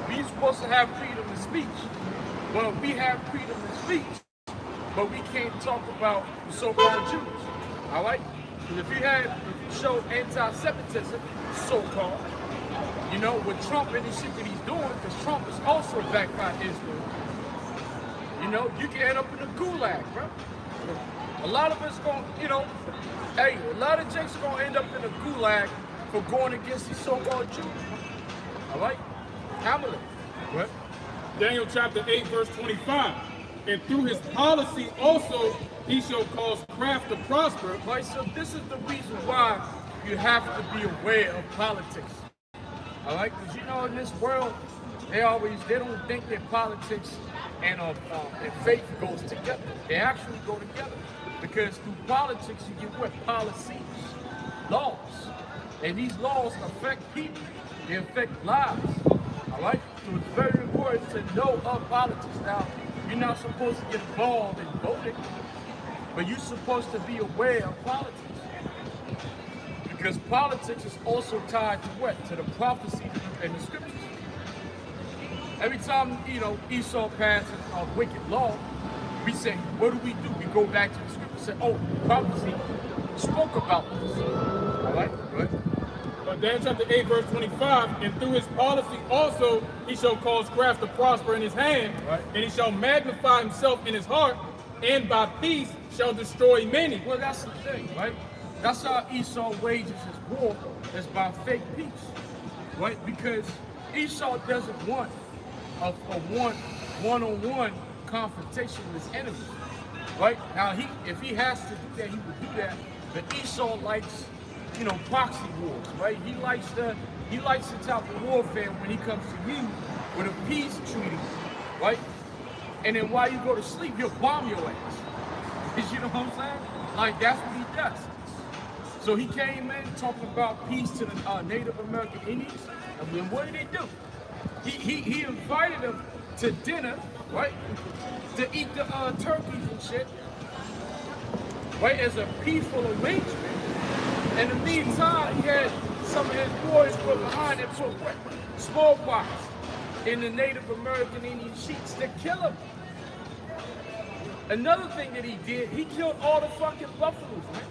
[SPEAKER 1] we're supposed to have freedom of speech. Well, we have freedom of speech, but we can't talk about the so-called Jews, all right? Because if you show anti-Semitism, so-called, with Trump and the shit that he's doing, because Trump is also backed by Israel, you can end up in a gulag, bro. A lot of us a lot of Jakes are going to end up in a gulag for going against these so-called Jews. All right? Amalek.
[SPEAKER 3] What? Daniel chapter 8, verse 25. And through his policy also he shall cause craft to prosper.
[SPEAKER 1] Right, so this is the reason why you have to be aware of politics. All right? Because in this world, they don't think that politics and faith goes together. They actually go together. Because through politics, you get what? Policies, laws. And these laws affect people. They affect lives. All right? So it's very important to know of politics. Now, you're not supposed to get involved in voting, but you're supposed to be aware of politics. Because politics is also tied to what? To the prophecies and the scriptures. Every time, Esau passes a wicked law, we say, what do? We go back to the scripture and say, oh, prophecy spoke about this. All right? Good.
[SPEAKER 3] Daniel chapter 8, verse 25, and through his policy also he shall cause craft to prosper in his hand,
[SPEAKER 1] right.
[SPEAKER 3] And he shall magnify himself in his heart, and by peace shall destroy many.
[SPEAKER 1] Well, that's the thing, right? That's how Esau wages his war, is by fake peace, right? Because Esau doesn't want a one-on-one confrontation with his enemies, right? Now, if he has to do that, he would do that. But Esau likes, proxy wars, right? He likes to
[SPEAKER 9] He likes the type of warfare when he comes to you with a peace treaty, right? And then while you go to sleep, he'll bomb your ass. You know what I'm saying? Like, that's what he does. So he came in talking about peace to the Native American Indians. And then what did he do? He invited them to dinner, right? To eat the turkeys and shit, right? As a peaceful arrangement. In the meantime, he had some of his boys put behind and put smallpox in the Native American Indian chiefs to kill him. Another thing that he did, he killed all the fucking buffaloes, man.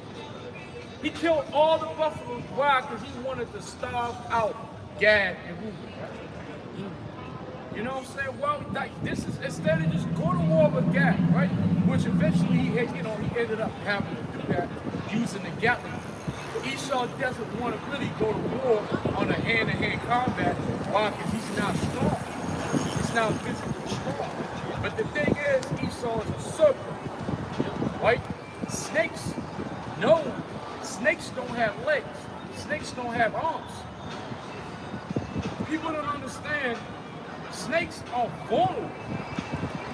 [SPEAKER 9] He killed all the buffaloes. Why? Because he wanted to starve out Gad and Reuben, right? You know what I'm saying? Well, like, this is, instead of just going to war with Gad, right? Which eventually he ended up having to do that using the Gatling. Esau doesn't want to really go to war on a hand-to-hand combat. Why? Because he's not strong. He's not physically strong. But the thing is, Esau is a serpent, right? Snakes, no. Snakes don't have legs. Snakes don't have arms. People don't understand, snakes are vulnerable.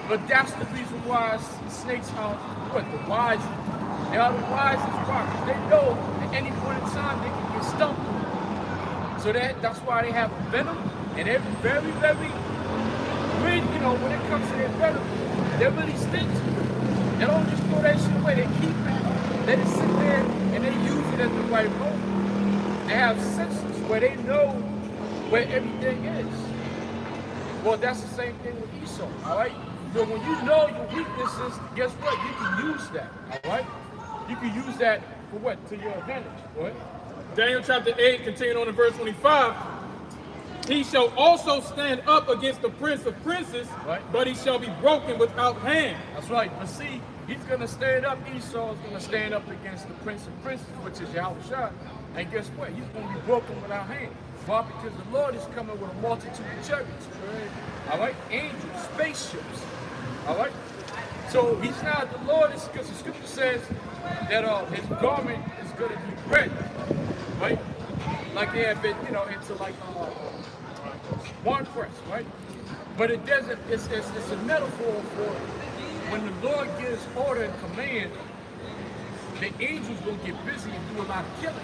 [SPEAKER 9] But that's the reason why snakes are what? The wisest. They are the wisest part. They know at any point in time they can get stumped. So that's why they have a venom, and they're very, very, when it comes to their venom, they're really stingy. They don't just throw that shit away, they keep it. They just sit there and they use it at the right moment. They have senses where they know where everything is. Well, that's the same thing with Esau, all right? So when you know your weaknesses, guess what? You can use that, all right? You can use that for what? To your advantage, right?
[SPEAKER 3] Daniel chapter 8, continuing on in verse 25. He shall also stand up against the prince of princes,
[SPEAKER 9] right,
[SPEAKER 3] but he shall be broken without hand.
[SPEAKER 9] That's right. But see, he's going to stand up. Esau is going to stand up against the prince of princes, which is Yahushua. And guess what? He's going to be broken without hand. Why? Because the Lord is coming with a multitude of chariots. All right? Angels, spaceships. All right? So he's not, the Lord is, because the scripture says that his garment is going to be red. Right? Like they have been, into like one press, right? But it doesn't, it's a metaphor for when the Lord gives order and command, the angels going to get busy and do a lot of killing.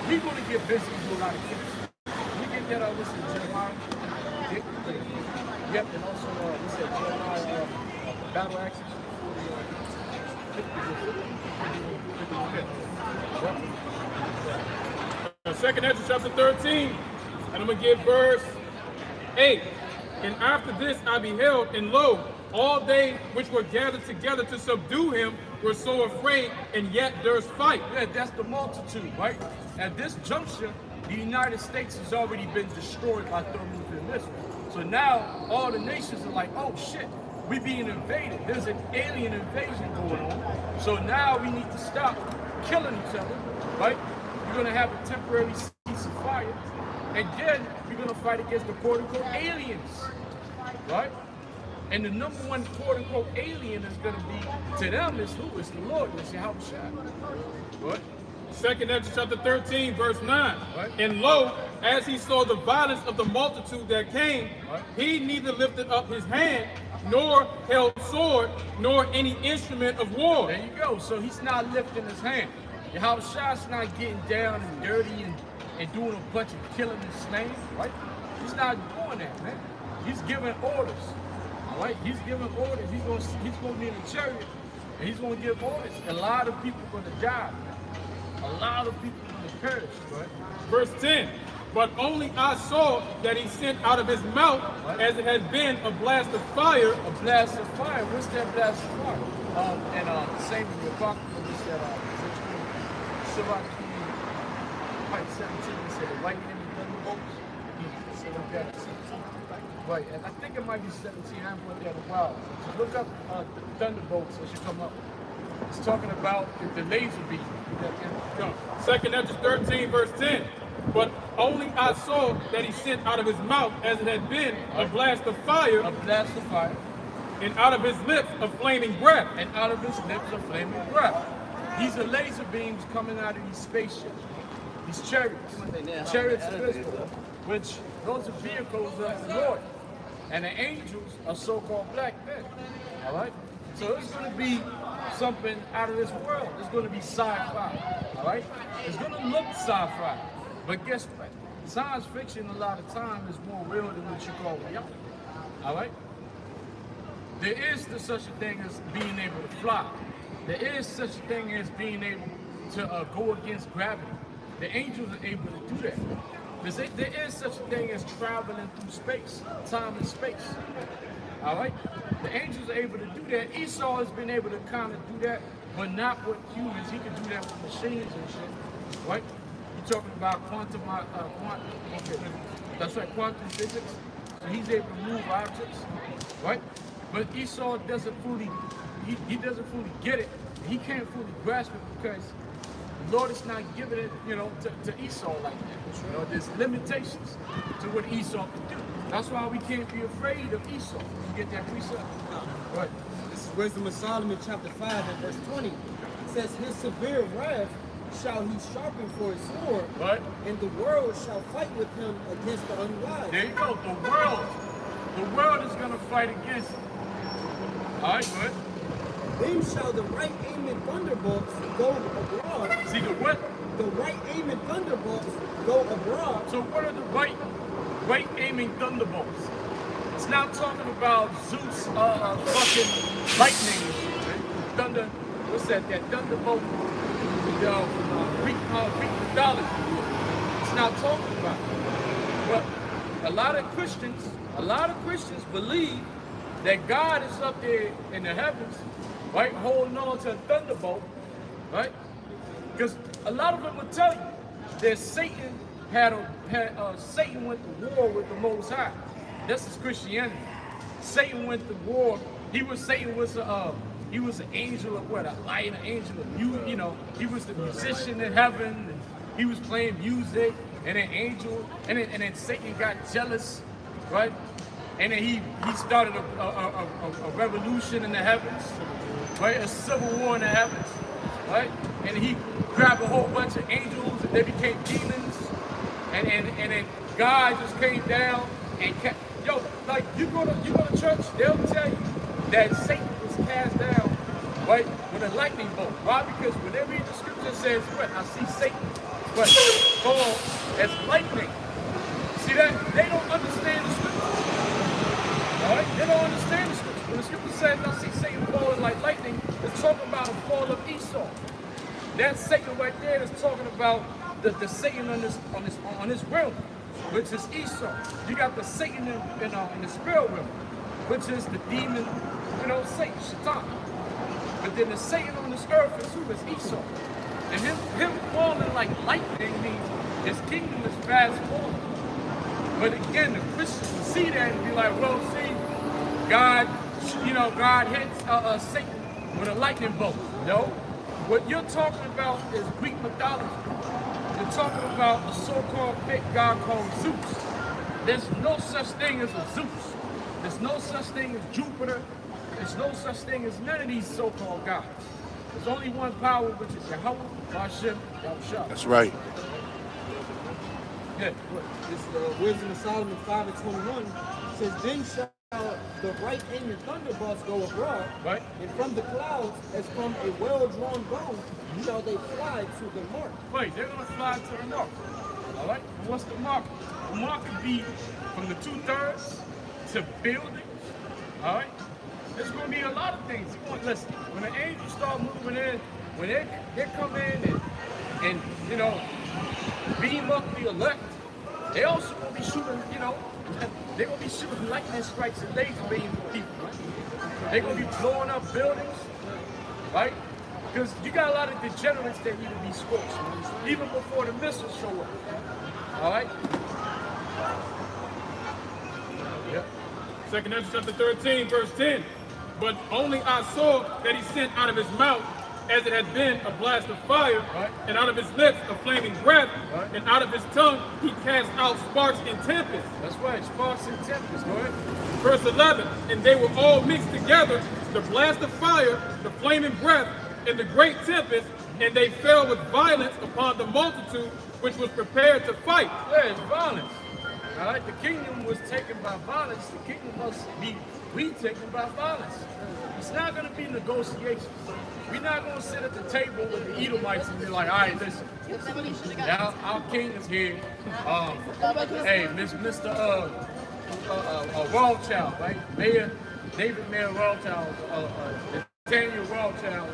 [SPEAKER 9] We're going to get busy and do a lot of killing. We get that, listen, Jeremiah. Yep, and also, we said Jeremiah, battle axes.
[SPEAKER 3] Second Ezra chapter 13, and I'm going to give verse 8. And after this I beheld, and lo, all they which were gathered together to subdue him were so afraid, and yet durst fight.
[SPEAKER 9] Yeah, that's the multitude, right? At this juncture, the United States has already been destroyed by thermonuclear missiles. So now all the nations are like, oh shit, we're being invaded. There's an alien invasion going on. So now we need to stop killing each other, right? We're going to have a temporary ceasefire. And then we're going to fight against the quote-unquote aliens, right? And the number one quote-unquote alien is going to be, to them, is who? It's the Lord. It's Yahushua. What?
[SPEAKER 3] Second Ezra chapter 13, verse 9.
[SPEAKER 9] Right.
[SPEAKER 3] And lo, as he saw the violence of the multitude that came,
[SPEAKER 9] right,
[SPEAKER 3] he neither lifted up his hand, nor held sword, nor any instrument of war.
[SPEAKER 9] There you go. So he's not lifting his hand. Yahushua's not getting down and dirty and doing a bunch of killing and slaying, right? He's not doing that, man. He's giving orders, all right? He's giving orders. He's going to be in a chariot, and he's going to give orders. A lot of people are going to die. A lot of people are going to perish, right?
[SPEAKER 3] Verse 10. But only I saw that he sent out of his mouth,
[SPEAKER 9] what,
[SPEAKER 3] as it had been a blast of fire.
[SPEAKER 9] A blast of fire. What's that blast of fire? And same in the Apocrypha, we said, Sirach 17, we said the lightning and the thunderbolts. So look at 17. Right, and I think it might be 17. I haven't looked at it in a while. So look up the thunderbolts as you come up. It's talking about the laser beam.
[SPEAKER 3] Second Ezra 13, verse 10. But only I saw that he sent out of his mouth, as it had been, a blast of fire.
[SPEAKER 9] A blast of fire.
[SPEAKER 3] And out of his lips a flaming breath.
[SPEAKER 9] And out of his lips a flaming breath. These are laser beams coming out of these spaceships. these chariots. Chariots of Israel, which those are vehicles of the Lord. And the angels are so-called black men. All right? So it's going to be something out of this world. It's going to be sci-fi. All right? It's going to look sci-fi. But guess what? Science fiction a lot of time is more real than what you call reality. All right? There is such a thing as being able to fly. There is such a thing as being able to go against gravity. The angels are able to do that. There is such a thing as traveling through space, time and space. All right? The angels are able to do that. Esau has been able to kind of do that, but not with humans. He can do that with machines and shit. Right? You're talking about quantum physics. So he's able to move objects. Right? But Esau doesn't fully, he doesn't fully get it. He can't fully grasp it because the Lord is not giving it, to Esau like that. There's limitations to what Esau can do. That's why we can't be afraid of Esau. You get that precept? Right.
[SPEAKER 8] This is Wisdom of Solomon, chapter 5, and verse 20. It says, his severe wrath shall he sharpen for his sword,
[SPEAKER 9] Right.
[SPEAKER 8] and the world shall fight with him against the unwise.
[SPEAKER 9] There you go. The world is going to fight against him. All right, good.
[SPEAKER 8] Then shall the right aiming thunderbolts go abroad.
[SPEAKER 9] See the what?
[SPEAKER 8] The right aiming thunderbolts go abroad.
[SPEAKER 9] So what are the right aiming thunderbolts? It's not talking about Zeus fucking lightning. Thunder, what's that? That thunderbolt, Greek mythology. It's not talking about it. But a lot of Christians believe that God is up there in the heavens, right, holding on to a thunderbolt, right? Because a lot of them will tell you that Satan Satan went to war with the Most High. This is Christianity. Satan went to war. Satan was an angel of what? A light, an angel of music. He was the musician in heaven. And he was playing music, and an angel, and then Satan got jealous, right? And then he started a revolution in the heavens, right? A civil war in the heavens, right? And he grabbed a whole bunch of angels, and they became demons. And then God just came down and kept, like you go to church, they'll tell you that Satan was cast down, right, with a lightning bolt. Why? Because when they read the scripture, it says, what? I see Satan, what? Fall as lightning. See that? They don't understand the scripture. All right? They don't understand the scripture. When the scripture says, I see Satan falling like lightning, it's talking about a fall of Esau. That Satan right there is talking about the Satan on this realm, which is Esau. You got the Satan in the spirit realm, which is the demon, Satan, Shaitan. But then the Satan on this earth is who? Is Esau. And him falling like lightning means his kingdom is fast falling. But again, the Christians will see that and be like, well, see, God hits Satan with a lightning bolt. No. What you're talking about is Greek mythology. You're talking about a so-called fake god called Zeus. There's no such thing as a Zeus. There's no such thing as Jupiter. There's no such thing as none of these so-called gods. There's only one power, which is Yahweh, Hashem, Yahushua.
[SPEAKER 7] That's right.
[SPEAKER 9] Yeah.
[SPEAKER 8] This Wisdom of Solomon 5 and 21 says, then shall the right aiming thunderbolts go abroad,
[SPEAKER 9] Right.
[SPEAKER 8] and from the clouds, as from a well-drawn bow, shall they fly to the mark.
[SPEAKER 9] Wait, they're going to fly to the mark. All right? And what's the mark? The mark could be from the 2/3 to buildings. All right? There's going to be a lot of things. Listen, when the angels start moving in, when they come in and beam up the elect, they also going to be shooting, they're going to be shooting lightning strikes and laser beams at people, right? They're going to be blowing up buildings, right? Because you got a lot of degenerates that need to be scorched, even before the missiles show up. All right? Yep.
[SPEAKER 3] Second Ezra chapter 13, verse 10. But only I saw that he sent out of his mouth, as it had been, a blast of fire,
[SPEAKER 9] Right.
[SPEAKER 3] and out of his lips a flaming breath,
[SPEAKER 9] Right.
[SPEAKER 3] and out of his tongue he cast out sparks and tempests.
[SPEAKER 9] That's right, sparks and tempests, go ahead.
[SPEAKER 3] Verse 11, and they were all mixed together, the blast of fire, the flaming breath, and the great tempest And they fell with violence upon the multitude which was prepared to fight.
[SPEAKER 9] Yeah, it's violence. All right, the kingdom was taken by violence. The kingdom must be retaken by violence. It's not going to be negotiations. We're not going to sit at the table with the Edomites and be like, all right, listen, now our king is here. Hey, Mr. Rothschild, right? Mayor David Mayer Rothschild, Nathaniel Rothschild.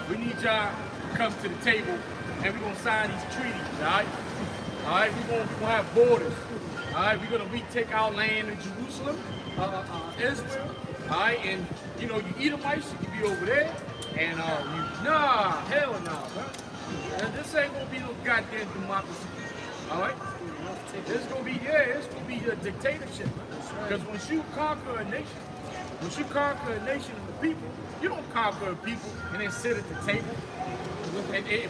[SPEAKER 9] We need y'all to come to the table and we're going to sign these treaties, all right? All right, we're going to have borders. All right, we're going to retake our land in Jerusalem, Israel. All right, and you know, you Edomites, you can be over there. And nah, hell no, man. This ain't going to be no goddamn democracy. All right? It's going to be, it's going to be a dictatorship. Because once you conquer a nation, and the people, you don't conquer a people and then sit at the table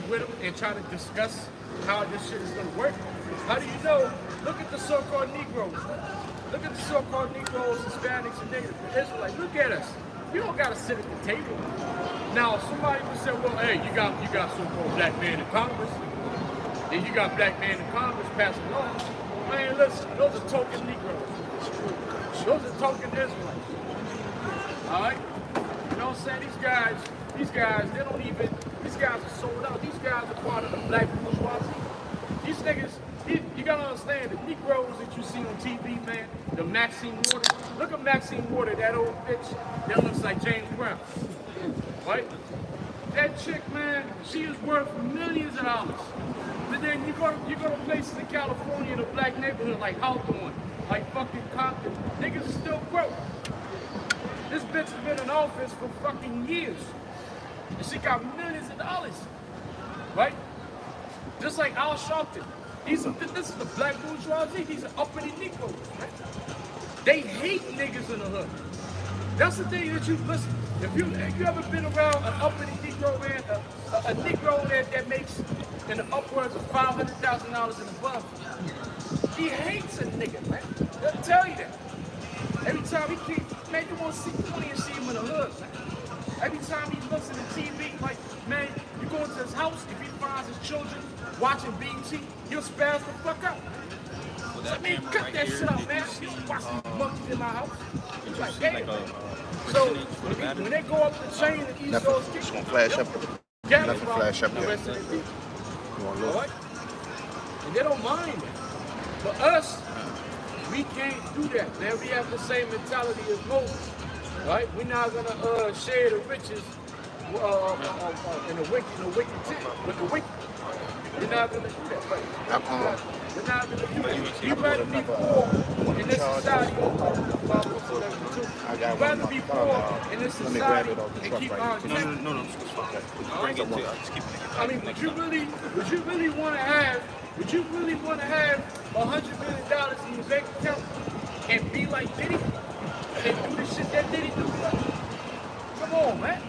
[SPEAKER 9] with them and try to discuss how this shit is going to work. How do you know? Look at the so-called Negroes. Look at the so-called Negroes, Hispanics, and Natives, Israelites. Look at us. We don't got to sit at the table. Now, somebody would say, well, hey, you got so-called black men in Congress. Then you got black men in Congress passing laws. Man, listen, those are token Negroes. Those are token Israelites. All right? You know what I'm saying? These guys, they don't even, these guys are sold out. These guys are part of the black bourgeoisie. These niggas, you gotta understand, the Negroes that you see on TV, man, the Maxine Waters. Look at Maxine Waters, that old bitch that looks like James Brown. Right? That chick, man, she is worth millions of dollars. But then you go to places in California in a black neighborhood like Hawthorne, like fucking Compton, niggas are still broke. This bitch has been in office for fucking years. And she got millions of dollars. Right? Just like Al Sharpton. This is the black bourgeoisie. These are uppity Negroes. Right? They hate niggas in the hood. That's the thing that you listen. If you ever been around an uppity Negro man, a Negro that makes in the upwards of $500,000 and above, he hates a nigga, man. They'll tell you that. Every time he keeps, man, you want to see money and see him in the hood, man. Every time he looks at the TV, like, man, you go into his house, if he finds his children watching BT, he'll spaz the fuck out. I mean, cut that shit out, man. You don't watch these monkeys in my house. It's like, damn. So, when they go up the chain and East Coast
[SPEAKER 10] It's gonna flash up. Nothing flash up there.
[SPEAKER 9] Right? And they don't mind it. For us, we can't do that, man. We have the same mentality as Moses. Right? We're not gonna share the riches in the wicked tent with the wicked. We're not gonna do that, right? We're not gonna do that. You rather be poor in this society. You'd rather be poor in this society and keep on.
[SPEAKER 10] No. Bring it to us.
[SPEAKER 9] I mean, would you really want to have $100 million in your bank account and be like Diddy and do the shit that Diddy do? Come on, man.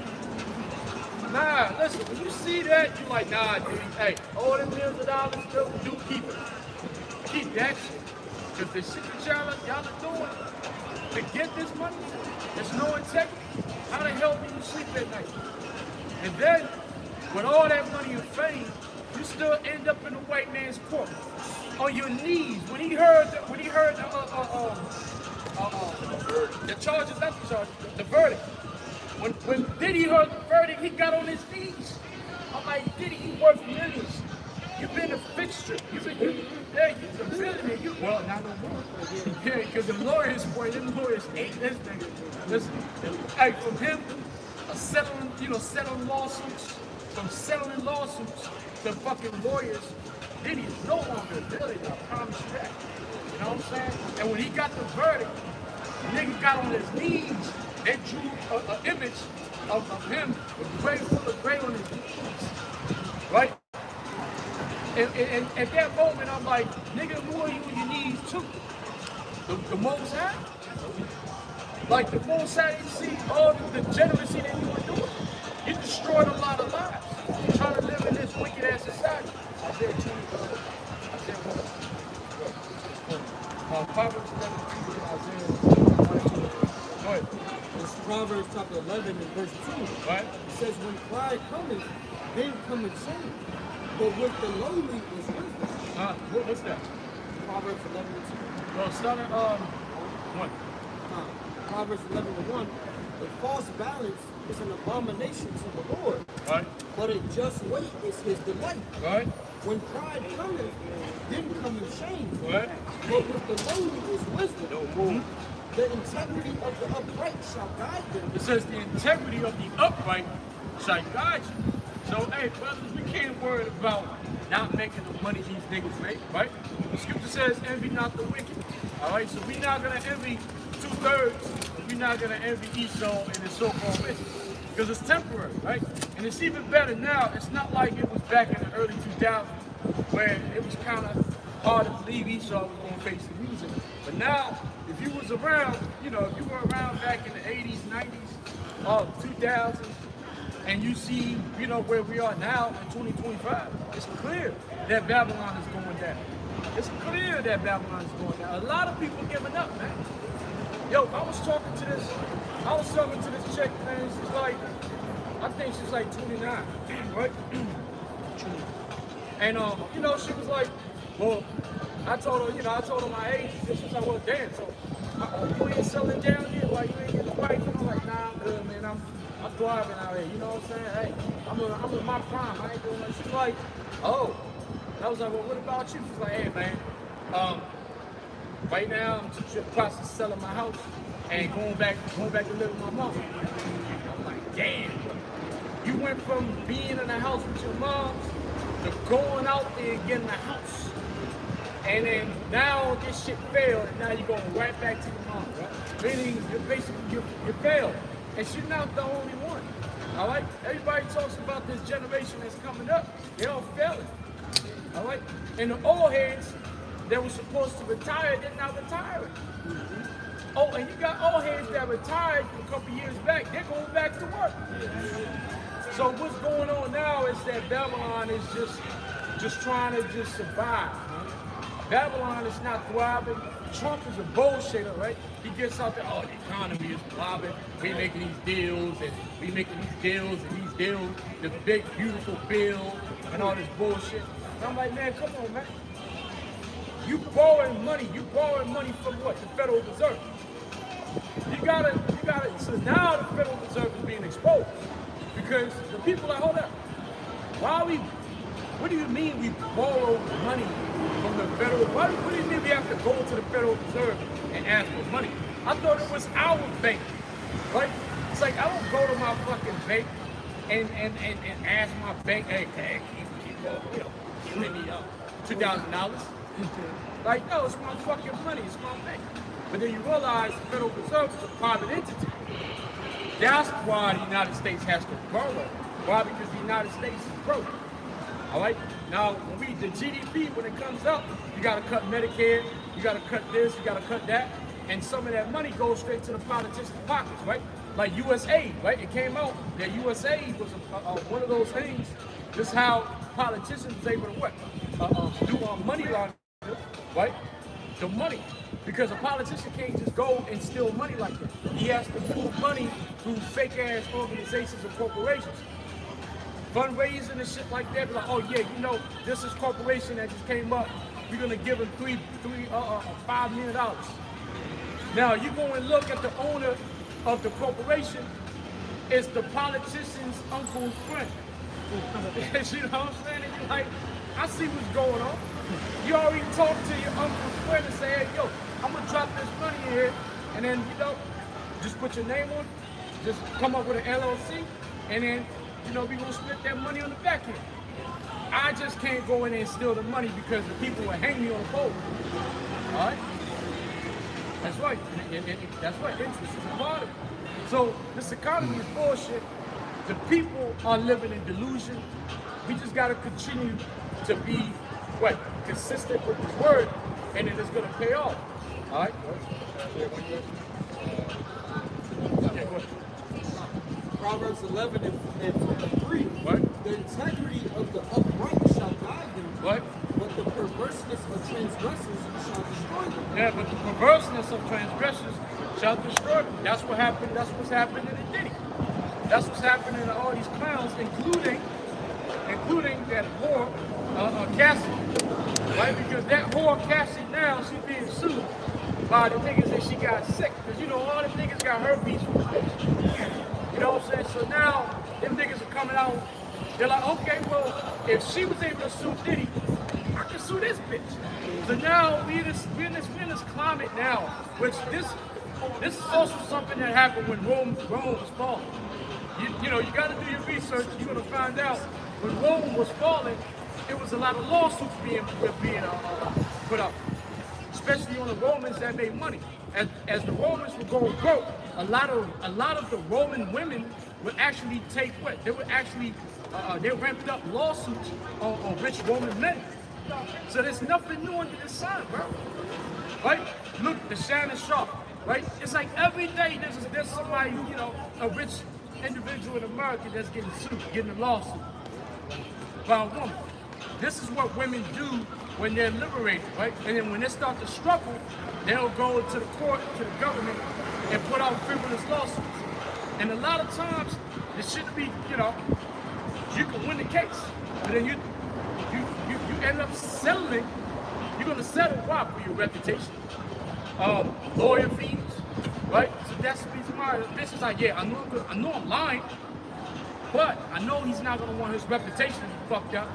[SPEAKER 9] Nah, listen, when you see that, you're like, nah, dude, hey, all them millions of dollars, do keep it. Keep that shit. Because the shit that y'all are doing to get this money, there's no integrity. How the hell do you sleep at night? And then, with all that money and fame, you still end up in the white man's court. On your knees. When he heard the charges, not the charges, the verdict. When Diddy heard the verdict, he got on his knees. I'm like, Diddy, you worth millions. You've been a fixture. You're a billionaire. Well, not no more. Yeah, because the lawyers, boy, them lawyers hate this nigga. Listen, hey, from him, settling lawsuits, from settling lawsuits to fucking lawyers, Diddy is no longer a billionaire, I promise you that. You know what I'm saying? And when he got the verdict, the nigga got on his knees. They drew an image of him with gray, full of gray on his knees. Right? And at that moment, I'm like, nigga, who are you on your knees to? The Most High? Like, the Most High didn't see all the degeneracy that you were doing. You destroyed a lot of lives. Trying to live in this wicked ass society. Isaiah 20. Proverbs 11, Isaiah 22. Go ahead.
[SPEAKER 8] It's Proverbs chapter 11 and verse 2.
[SPEAKER 3] Right?
[SPEAKER 8] It says, when pride cometh, then cometh shame. But with the lowly is wisdom.
[SPEAKER 3] What's that?
[SPEAKER 8] Proverbs 11 and 2.
[SPEAKER 3] Well, start at 1.
[SPEAKER 8] Proverbs 11 and 1. The false balance is an abomination to the Lord,
[SPEAKER 3] Right?
[SPEAKER 8] but a just weight is his delight.
[SPEAKER 3] Right?
[SPEAKER 8] When pride cometh, then cometh shame.
[SPEAKER 3] Right?
[SPEAKER 8] But with the lowly is wisdom. The integrity of the upright shall guide them.
[SPEAKER 3] It says the integrity of the upright shall guide you. So, hey, brothers, we can't worry about not making the money these niggas make, right? The scripture says, envy not the wicked. All right, so we're not going to envy 2/3, and we're not going to envy Esau and his so-called riches, because it's temporary, right? And it's even better now. It's not like it was back in the early 2000s where it was kind of hard to believe Esau was going to face the music. But now, if you was around, you know, if you were around back in the 80s, 90s, 2000s, and you see, you know, where we are now in 2025, it's clear that Babylon is going down. It's clear that Babylon is going down. A lot of people giving up, man. Yo, I was talking to this chick, man. She's like, I think she's like 29, right? And you know, she was like, well, I told her my age. She was like, well, damn, so you ain't selling down here, like you ain't getting a wife. And I'm like, nah, I'm good, man. I'm thriving out here. You know what I'm saying? Hey, I'm in my prime. I ain't doing nothing. She's like, oh. I was like, well, what about you? She's like, hey, man, right now I'm just in the process of selling my house and going back to live with my mom. I'm like, damn. You went from being in the house with your mom to going out there and getting a house. And then now this shit failed, and now you're going right back to your mom, right? Meaning, you failed. And she's not the only one, all right? Everybody talks about this generation that's coming up. They all failing, all right? And the old heads that were supposed to retire, they're not retiring. Oh, and you got old heads that retired a couple years back, they're going back to work. So what's going on now is that Babylon is just trying to just survive, man. Babylon is not thriving. Trump is a bullshitter, right? He gets out there, oh, the economy is thriving. We making these deals, and we making these deals, the big, beautiful bill, and all this bullshit. And I'm like, man, come on, man. You borrowing money from what? The Federal Reserve. You gotta, so now the Federal Reserve is being exposed. Because the people are, hold up, what do you mean we borrow money from the federal? What do you mean we have to go to the Federal Reserve and ask for money? I thought it was our bank, right? It's like I don't go to my fucking bank and ask my bank, hey, keep me $2,000. Like, no, it's my fucking money, it's my bank. But then you realize the Federal Reserve is a private entity. That's why the United States has to borrow. Why? Because the United States is broke. All right. Now, the GDP, when it comes up, you got to cut Medicare, you got to cut this, you got to cut that, and some of that money goes straight to the politicians' pockets, right? Like USAID, right? It came out that USAID was one of those things. This is how politicians was able to what? Do money laundering, right? The money. Because a politician can't just go and steal money like that. He has to move money through fake-ass organizations and corporations. Fundraising and shit like that, be like, oh yeah, you know, this is corporation that just came up. We're gonna give them $5 million. Now you go and look at the owner of the corporation, it's the politician's uncle's friend. You know what I'm saying? And you're like, I see what's going on. You already talked to your uncle's friend and say, hey, yo, I'm gonna drop this money in here, and then, you know, just put your name on it, just come up with an LLC, and then, you know, we're gonna split that money on the back end. I just can't go in there and steal the money because the people will hang me on the pole. All right? That's right. That's right. Interest is a part of it. So this economy is bullshit. The people are living in delusion. We just gotta continue to be consistent with His word, and then it's gonna pay off. All right.
[SPEAKER 8] Proverbs 11 and 3.
[SPEAKER 3] What?
[SPEAKER 8] The integrity of the upright shall guide them.
[SPEAKER 3] What?
[SPEAKER 8] But the perverseness of transgressors shall destroy them.
[SPEAKER 3] Yeah, but the perverseness of transgressors
[SPEAKER 9] shall destroy them. That's what happened. That's what's happening in Diddy. That's what's happening to all these clowns, including that whore, Cassie. Right? Because that whore Cassie now, she's being sued by the niggas that she got sick. Because you know, all the niggas got herpes from the bitch. You know what I'm saying? So now, them niggas are coming out. They're like, okay, well, if she was able to sue Diddy, I can sue this bitch. So now we're in this climate now, which this is also something that happened when Rome was falling. You know, you got to do your research. You're going to find out when Rome was falling, it was a lot of lawsuits being put up, especially on the Romans that made money. As the Romans were going broke, a lot of the Roman women would actually take what? They would actually they ramped up lawsuits on rich Roman men. So there's nothing new under the sun, bro. Right? Look, the Shannon Sharp, right? It's like every day there's somebody, you know, a rich individual in America that's getting sued, getting a lawsuit by a woman. This is what women do when they're liberated, right? And then when they start to struggle, they'll go to the court, to the government, and put out frivolous lawsuits. And a lot of times, it shouldn't be, you know, you can win the case, but then you end up settling. You're gonna settle why? For your reputation, lawyer fees, right? So that's the reason why this is like, yeah, I know I'm lying, but I know he's not gonna want his reputation to be fucked up.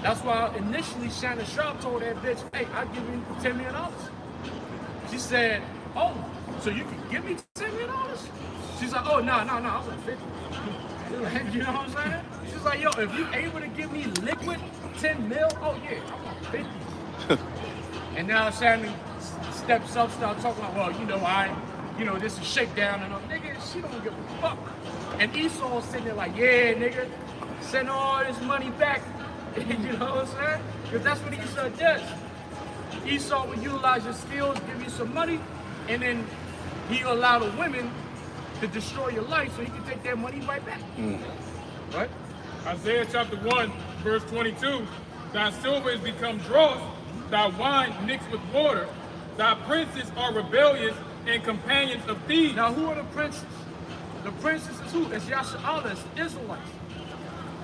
[SPEAKER 9] That's why initially Shannon Sharp told that bitch, hey, I'll give you $10 million. She said, oh, so you can give me $10 million? She's like, oh, no, I want 50. You know what I'm saying? She's like, yo, if you able to give me liquid 10 mil, oh yeah, I want 50. And now Shannon steps up, starts talking like, well, you know, this is shakedown and all. Nigga, she don't give a fuck. And Esau's sitting there like, yeah, nigga, send all this money back. You know what I'm saying? Because that's what Esau does. Esau will utilize your skills, give you some money, and then he'll allow the women to destroy your life so he can take that money right back. Right?
[SPEAKER 3] Isaiah chapter 1, verse 22. Thy silver is become dross, thy wine mixed with water, thy princes are rebellious and companions of thieves.
[SPEAKER 9] Now who are the princes? The princes is who? It's Yasha'Allah, it's the Israelites.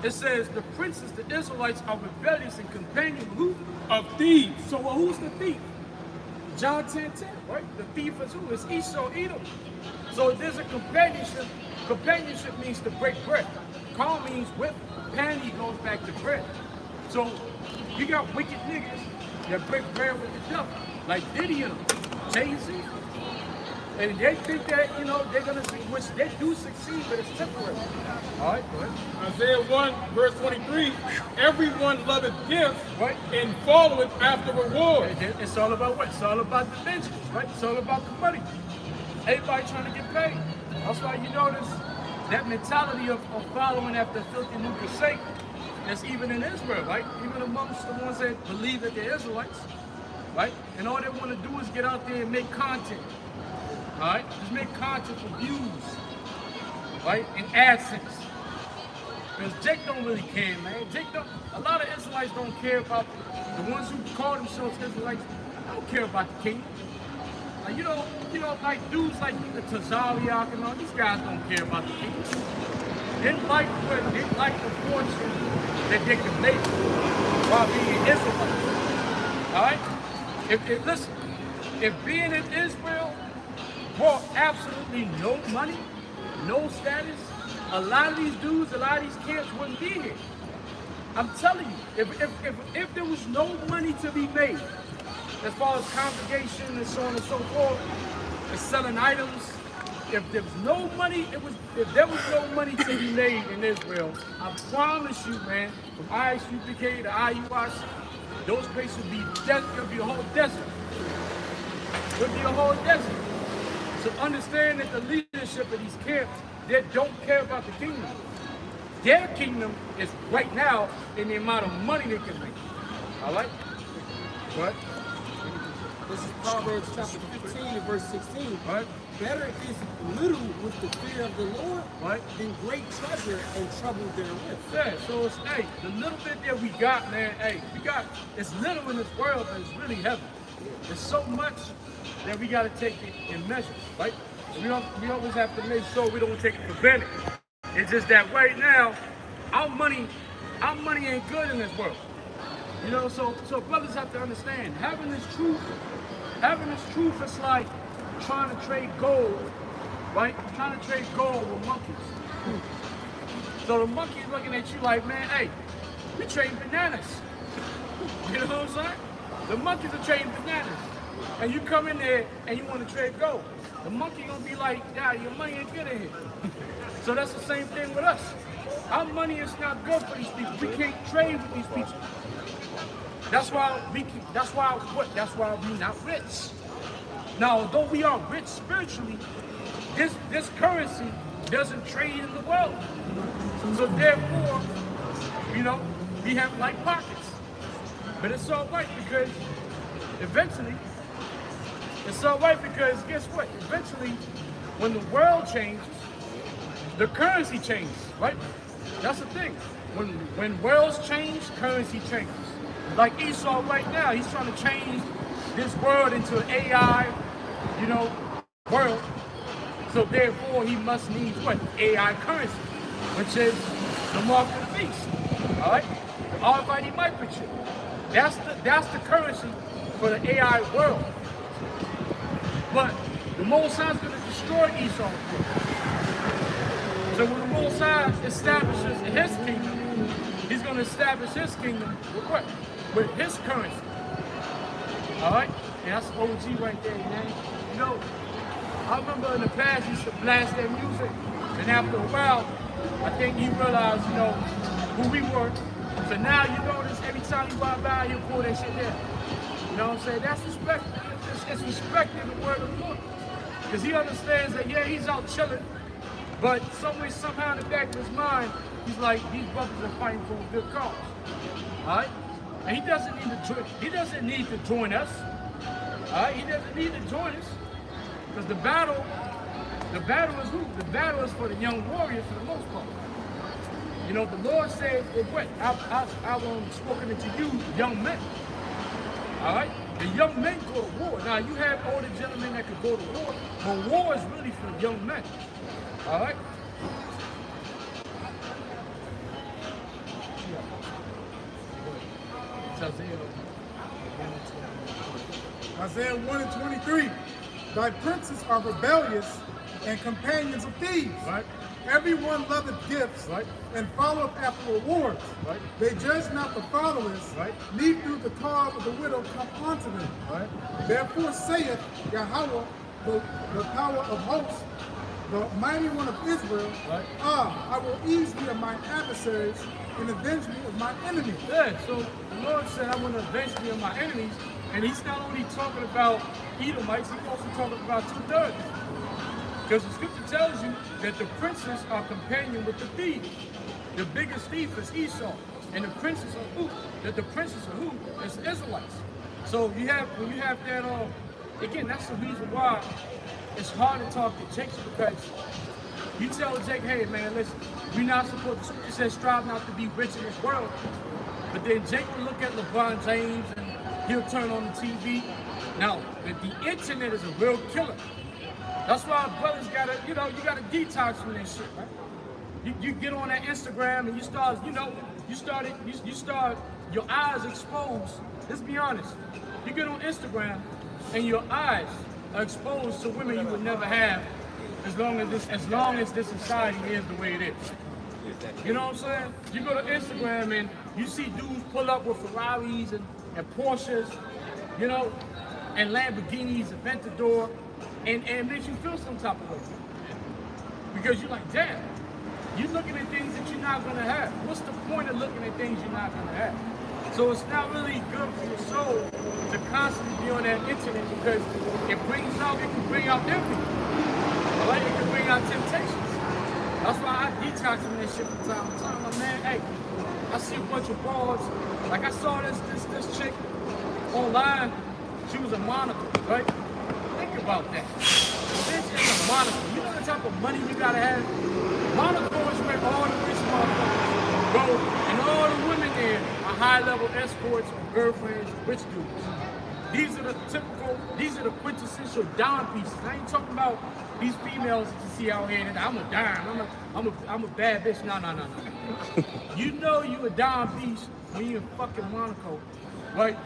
[SPEAKER 9] It says the princes, the Israelites, are rebellious and companions of who?
[SPEAKER 3] Of thieves.
[SPEAKER 9] So who's the thief? John 10:10, right? The thief is who? It's Esau, Edom. So there's a companionship. Companionship means to break bread. Call means whip. Panty goes back to bread. So you got wicked niggas that break bread with the devil, like Diddy and them, Jay-Z. And they think that, you know, they're gonna see, which they do succeed, but it's temporary. All right, go ahead.
[SPEAKER 3] Isaiah 1, verse 23. Everyone loveth gifts,
[SPEAKER 9] right,
[SPEAKER 3] and followeth after reward.
[SPEAKER 9] It's all about what? It's all about the vengeance, right? It's all about the money. Everybody trying to get paid. That's why you notice that mentality of following after filthy lucre's sake, that's even in Israel, right? Even amongst the ones that believe that they're Israelites, right? And all they want to do is get out there and make content, all right? Just make content for views, right? And AdSense. Because Jake don't really care, man. A lot of Israelites don't care about the ones who call themselves Israelites. Don't care about the kingdom. Like, you know, like dudes like the Tazariak and all these guys don't care about the kingdom. They like the fortune that they can make while being Israelites. All right? If being in Israel brought absolutely no money, no status, a lot of these dudes, a lot of these kids wouldn't be here. I'm telling you, if there was no money to be made, as far as congregation and so on and so forth, and selling items, if there was no money, if there was no money to be made in Israel, I promise you, man, from ISUPK to IUIC, those places would be it'll be a whole desert. It'll be a whole desert. So understand that the leadership of these camps, they don't care about the kingdom. Their kingdom is right now in the amount of money they can make. All right? What?
[SPEAKER 8] This is Proverbs chapter 15 and verse 16.
[SPEAKER 9] Right?
[SPEAKER 8] Better is little with the fear of the Lord,
[SPEAKER 9] right,
[SPEAKER 8] than great treasure and trouble therewith.
[SPEAKER 9] Yeah, so it's, hey, the little bit that we got, man, hey, it's little in this world, but it's really heavy. There's so much that we gotta take it in measures, right? We always have to make sure we don't take it for granted. It's just that right now, our money ain't good in this world. You know, so brothers have to understand, having this truth is like trying to trade gold, right? Trying to trade gold with monkeys. So the monkey is looking at you like, man, hey, we trading bananas. You know what I'm saying? The monkeys are trading bananas. And you come in there and you want to trade gold. The monkey gonna be like, yeah, your money ain't good in here. So that's the same thing with us. Our money is not good for these people. We can't trade with these people. That's why we're not rich. Now, although we are rich spiritually, this currency doesn't trade in the world. So therefore, you know, we have like pockets. But it's all right because eventually, guess what? Eventually, when the world changes, the currency changes, right? That's the thing. When worlds change, currency changes. Like Esau right now, he's trying to change this world into an AI, you know, world. So therefore, he must need what? AI currency, which is the mark of the beast. All right, the RFID microchip. That's the currency for the AI world. But the Most High is going to destroy Esau. So when the Most High establishes his kingdom, he's going to establish his kingdom with what? With his currency. All right? And that's OG right there, man. You know, I remember in the past he used to blast their music. And after a while, I think he realized, you know, who we were. So now you notice every time you walk by, he'll pull that shit there. You know what I'm saying? That's respect. It's respecting the word of the Lord. Because he understands that, yeah, he's out chilling. But somehow in the back of his mind, he's like, these brothers are fighting for a good cause. All right? And he doesn't need to join us. All right? He doesn't need to join us. Because the battle is who? The battle is for the young warriors for the most part. You know, the Lord said, what? I've spoken to you, young men. All right? The young men go to war. Now, you have older gentlemen that could go to war, but war is really for young men. All right?
[SPEAKER 2] Isaiah 1 and 23. Thy princes are rebellious and companions of thieves.
[SPEAKER 9] Right.
[SPEAKER 2] Everyone loveth gifts,
[SPEAKER 9] right,
[SPEAKER 2] and followeth after rewards.
[SPEAKER 9] Right.
[SPEAKER 2] They judge not the fatherless,
[SPEAKER 9] right,
[SPEAKER 2] neither do the cause of the widow come unto them.
[SPEAKER 9] Right.
[SPEAKER 2] Therefore saith Yahweh, the power of hosts, the mighty one of Israel,
[SPEAKER 9] right.
[SPEAKER 2] I will ease me of mine adversaries and avenge me of my enemies.
[SPEAKER 9] Yeah, so the Lord said, I want to avenge me of my enemies. And he's not only talking about Edomites, he's also talking about 2/3. Because the scripture tells you that the princes are companion with the thieves. The biggest thief is Esau. And the princes are who? That the princes are who? It's the Israelites. So when you have that, again, that's the reason why it's hard to talk to Jake, because you tell Jake, hey man, listen, we're not supposed to, scripture says strive not to be rich in this world. But then Jake will look at LeBron James and he'll turn on the TV. Now, the internet is a real killer. That's why brothers gotta, you gotta detox from that shit, right? You get on that Instagram and you start, your eyes exposed. Let's be honest. You get on Instagram and your eyes are exposed to women you would never have as long as this society is the way it is. You know what I'm saying? You go to Instagram and you see dudes pull up with Ferraris and Porsches, and Lamborghinis, Aventador, and it makes you feel some type of way. Because you're like, damn, you're looking at things that you're not gonna have. What's the point of looking at things you're not gonna have? So it's not really good for your soul to constantly be on that internet, because it can bring out envy. Right? It can bring out temptations. That's why I detox from this shit from time to time. Like, man, hey, I see a bunch of broads. Like I saw this chick online. She was a monocle, right? Think about that. This is a monocle. You know the type of money you gotta have? Monocle is where all the rich motherfuckers go, and all the women there are high-level escorts or girlfriends, rich dudes. These are the quintessential dime pieces. I ain't talking about these females that you see out here that I'm a dime, I'm a bad bitch. No. You know you a dime piece when you in fucking Monaco, right?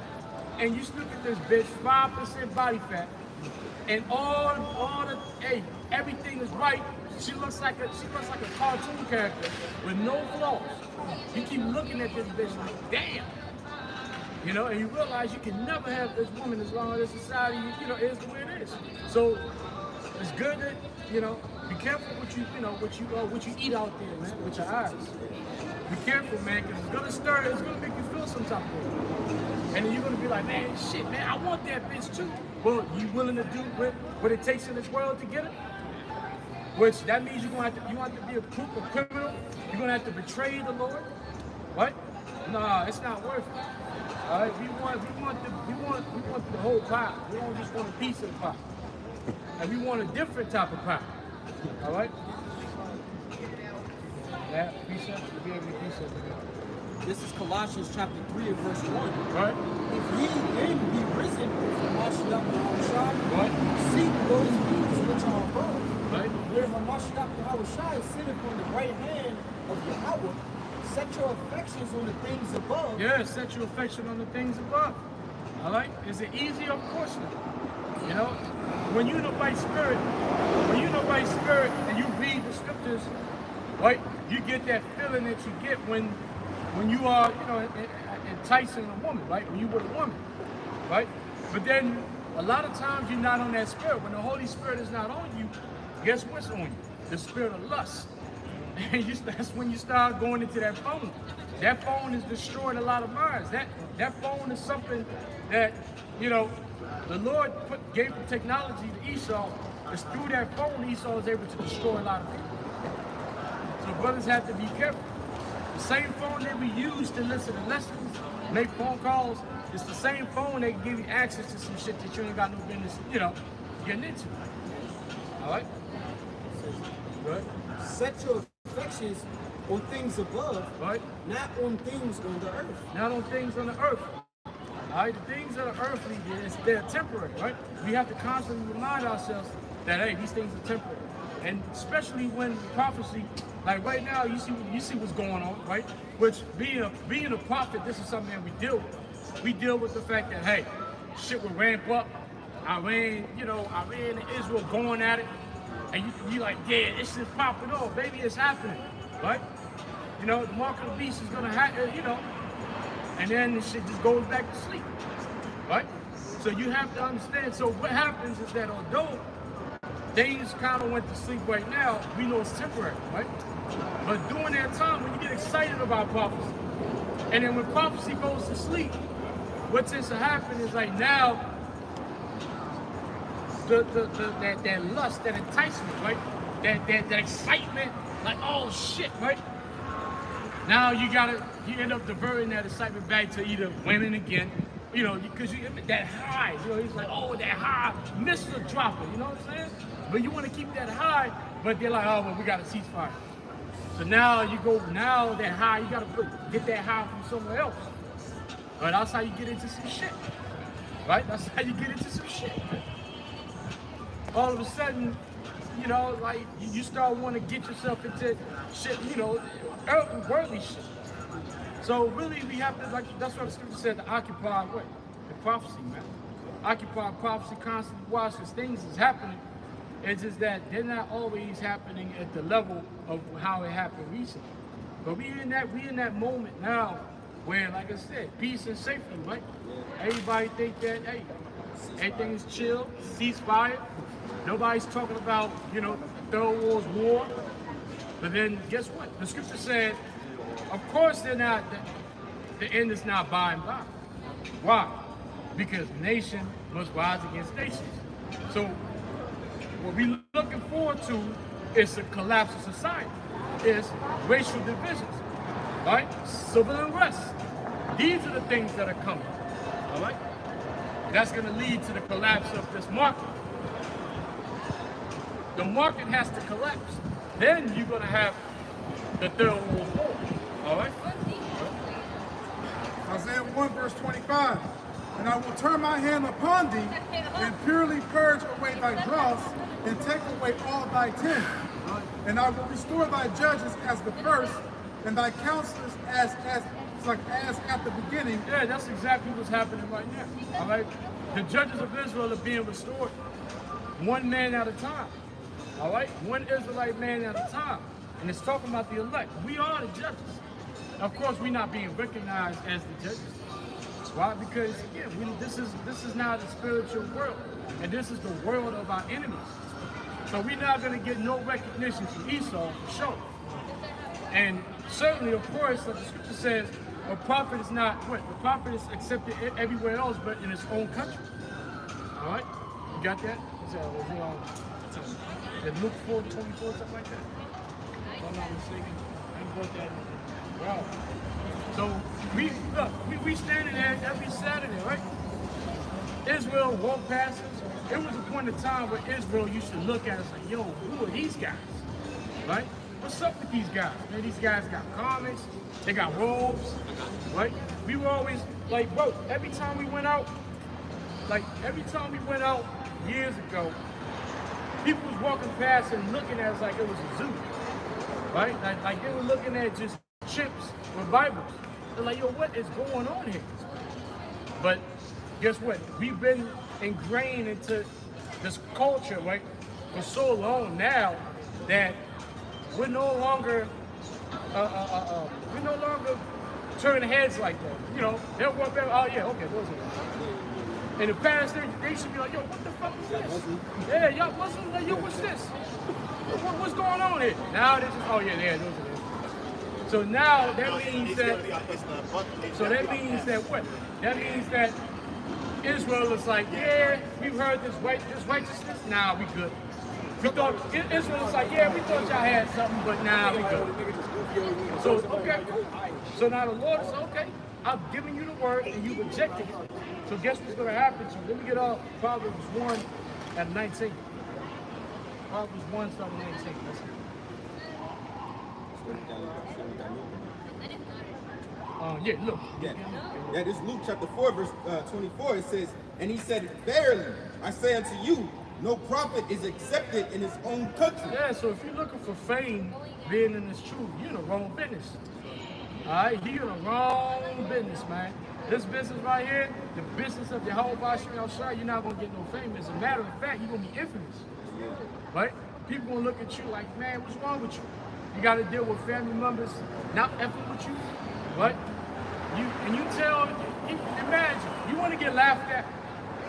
[SPEAKER 9] And you look at this bitch, 5% body fat, and everything is right. She looks like a cartoon character with no flaws. You keep looking at this bitch like, damn. You know, and you realize you can never have this woman as long as this society, is the way it is. So it's good that, be careful what you eat out there, man, with your eyes. Be careful, man, because it's gonna make you feel some type of way. And then you're gonna be like, man, shit, man, I want that bitch too. Well, you willing to do what it takes in this world to get it? Which that means you have to be a criminal. You're gonna have to betray the Lord, right? No, it's not worth it. All right, we want the whole pie. We don't just want a piece of the pie, and we want a different type of pie. All right. That precept, give me precept again.
[SPEAKER 8] This is Colossians chapter 3 and verse 1.
[SPEAKER 9] Right.
[SPEAKER 8] If ye then be risen with Hamashiach Yahushua,
[SPEAKER 9] Right.
[SPEAKER 8] seek those things which are above,
[SPEAKER 9] Right.
[SPEAKER 8] where Hamashiach Yahushua sitteth on the right hand of Yahweh. Set your affections on the things above.
[SPEAKER 9] Yeah, set your affection on the things above. All right. Is it easy? Of course not. When you're in the right spirit, and you read the scriptures, right, you get that feeling that you get when you are, enticing a woman, right? When you with a woman, right? But then a lot of times you're not on that spirit. When the Holy Spirit is not on you, guess what's on you? The spirit of lust. And that's when you start going into that phone. That phone has destroyed a lot of minds. That phone is something that, the Lord gave the technology to Esau. It's through that phone Esau was able to destroy a lot of people. So brothers have to be careful. The same phone that we use to listen to lessons, make phone calls, it's the same phone that give you access to some shit that you ain't got no business, getting into. All right? Good.
[SPEAKER 8] Set your affections on things above,
[SPEAKER 9] Right?
[SPEAKER 8] not on things on the earth.
[SPEAKER 9] Not on things on the earth. All right? The things that are earthly, they're temporary, right? We have to constantly remind ourselves that, hey, these things are temporary. And especially when prophecy, like right now, you see what's going on, right? Which being a prophet, this is something that we deal with. We deal with the fact that, hey, shit will ramp up. Iran and Israel going at it, and you like, yeah, this is popping off, baby, it's happening, right? The mark of the beast is gonna happen, and then this shit just goes back to sleep, right? So you have to understand. So what happens is that although things kind of went to sleep right now, we know it's temporary, right? But during that time, when you get excited about prophecy, and then when prophecy goes to sleep, what tends to happen is like now, that lust, that enticement, right? That excitement, like, oh shit, right? Now you end up diverting that excitement back to either women again, because you that high, he's like, oh, that high, Mr. Dropper, you know what I'm saying? But you want to keep that high, but they're like, oh, well, we got a ceasefire. So now that high, you got to get that high from somewhere else. Right? That's how you get into some shit. Right? That's how you get into some shit. All of a sudden, like you start wanting to get yourself into shit, worldly shit. So really, we have to, that's what the scripture said, to occupy what? The prophecy, man. Occupy prophecy, constantly watch, because things is happening. It's just that they're not always happening at the level of how it happened recently. But we in that moment now where, like I said, peace and safety, right? Everybody think that, hey, everything is chill, ceasefire. Nobody's talking about, third world war. But then guess what? The scripture said, of course the end is not by and by. Why? Because nation must rise against nations. So what we're looking forward to is a collapse of society, is racial divisions, right? Civil unrest. These are the things that are coming, all right? That's gonna lead to the collapse of this market. The market has to collapse. Then you're gonna have the third world war, all right?
[SPEAKER 2] Isaiah 1 verse 25. And I will turn my hand upon thee, and purely purge away thy dross, and take away all thy tin. And I will restore thy judges as the first, and thy counselors as at the beginning.
[SPEAKER 9] Yeah, that's exactly what's happening right now. All right, the judges of Israel are being restored, one man at a time. All right, one Israelite man at a time, and it's talking about the elect. We are the judges. Of course, we're not being recognized as the judges. Why? Because again, this is now the spiritual world, and this is the world of our enemies. So we're not going to get no recognition from Esau for sure. And certainly, of course, like the scripture says, a prophet is not what? The prophet is accepted everywhere else but in his own country. All right? You got that? Luke 4:24, something like that? If I'm not mistaken. I wrote that. Wow. So we standing there every Saturday, right? Israel walk past us. There was a point in time where Israel used to look at us like, yo, who are these guys? Right? What's up with these guys? Man, these guys got garments, they got robes, right? We were always like, bro, every time we went out years ago, people was walking past and looking at us like it was a zoo, right? Like they were looking at just chimps with Bibles. They're like, yo, what is going on here? But guess what? We've been ingrained into this culture, right, for so long now that we're no longer turn heads like that. You know, they'll walk back, oh yeah, okay, those are. In the past, they should be like, yo, what the fuck is this? Yeah, y'all, what's this? What's going on here? Now they just, oh yeah, those are this. So now that means that. So that means that what? That means that Israel is like, yeah, we've heard this righteousness. Nah, we good. We thought Israel is like, yeah, we thought y'all had something, but nah, we good. So okay. So now the Lord is okay. I've given you the word and you rejected it. So guess what's going to happen to you? Let me get off Proverbs 1 at 19. Proverbs 1 starting 19. That's it. Yeah, look.
[SPEAKER 1] Yeah, this Luke chapter 4, verse 24, it says, and he said, verily, I say unto you, no prophet is accepted in his own country.
[SPEAKER 9] Yeah, so if you're looking for fame being in this truth, you're in the wrong business. All right, you're in the wrong business, man. This business right here, the business of the whole Shai, you're not going to get no fame. As a matter of fact, you're going to be infamous. Right? People going to look at you like, man, what's wrong with you? You got to deal with family members not effing with you. Right? Imagine, you want to get laughed at.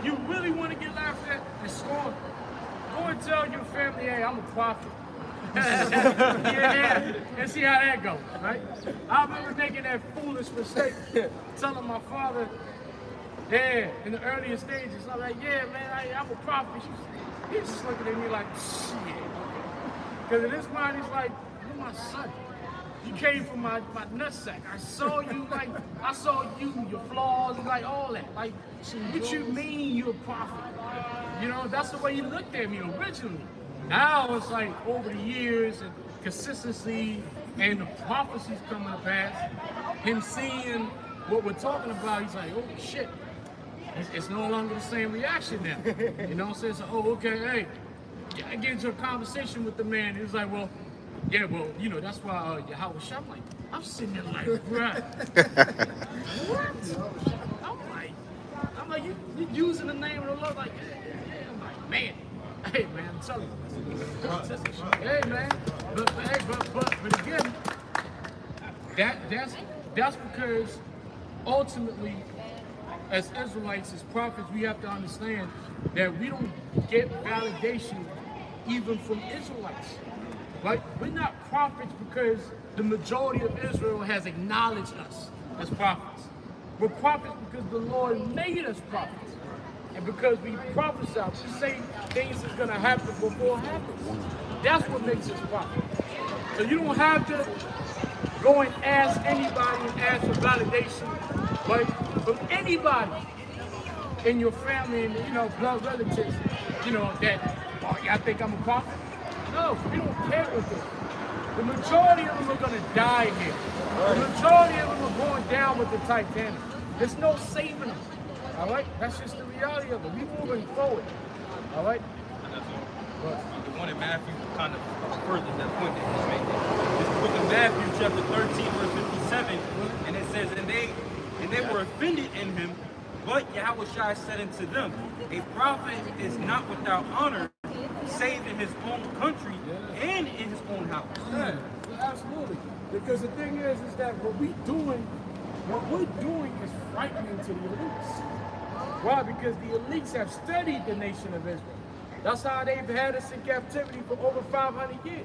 [SPEAKER 9] You really want to get laughed at and scorned. Go and tell your family, hey, I'm a prophet. Yeah, and see how that goes, right? I remember making that foolish mistake, telling my father, in the earlier stages, I'm like, yeah, man, I'm a prophet. He's just looking at me like, shit. Because in his mind, he's like, you're my son. You came from my nutsack. I saw you, your flaws, and like all that. Like, what you mean you're a prophet? You know, that's the way he looked at me originally. Now it's like over the years and consistency and the prophecies coming to pass, him seeing what we're talking about, he's like, oh shit. It's no longer the same reaction now. You know what I'm saying? So, oh, okay, hey. I get into a conversation with the man. He was like, well, yeah, well, you know, that's why Yahweh Shai. I'm sitting there like, bruh. What? I'm like, you using the name of the Lord, like, yeah. I'm like, man. Hey, man, I'm telling you. Hey, man. But again, that's because ultimately, as Israelites, as prophets, we have to understand that we don't get validation even from Israelites. Right? We're not prophets because the majority of Israel has acknowledged us as prophets. We're prophets because the Lord made us prophets. And because we prophesy, we say things is going to happen before it happens. That's what makes us prophets. So you don't have to go and ask anybody and ask for validation, right? From anybody in your family and, you know, blood relatives, you know, that, oh, y'all think I'm a prophet? No, we don't care what they do. The majority of them are going to die here. The majority of them are going down with the Titanic. There's no saving them. All right? That's just the reality of it. We moving forward. All right?
[SPEAKER 11] The one in Matthew kind of furthers that point that he's making. It's the book of Matthew, chapter 13, verse 57, and it says, and they were offended in him, but Yahushua said unto them, a prophet is not without honor, save in his own country and in his own house.
[SPEAKER 9] Yeah, absolutely. Because the thing is that what we're doing is frightening to the elites. Why? Because the elites have studied the nation of Israel. That's how they've had us in captivity for over 500 years.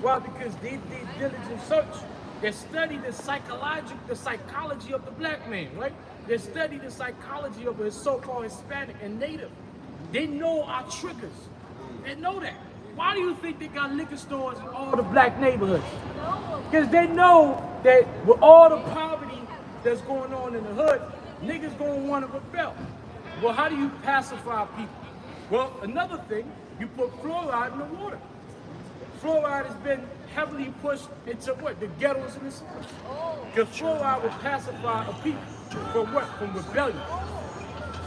[SPEAKER 9] Why? Because they did diligent search. They studied the psychology of the black man, right? They studied the psychology of a so-called Hispanic and Native. They know our triggers. They know that. Why do you think they got liquor stores in all the black neighborhoods? Because they know that with all the poverty that's going on in the hood, niggas gonna want to rebel. Well, how do you pacify people? Well, another thing, you put fluoride in the water. Fluoride has been heavily pushed into what? The ghettos in the cities. Because fluoride will pacify a people from what? From rebellion.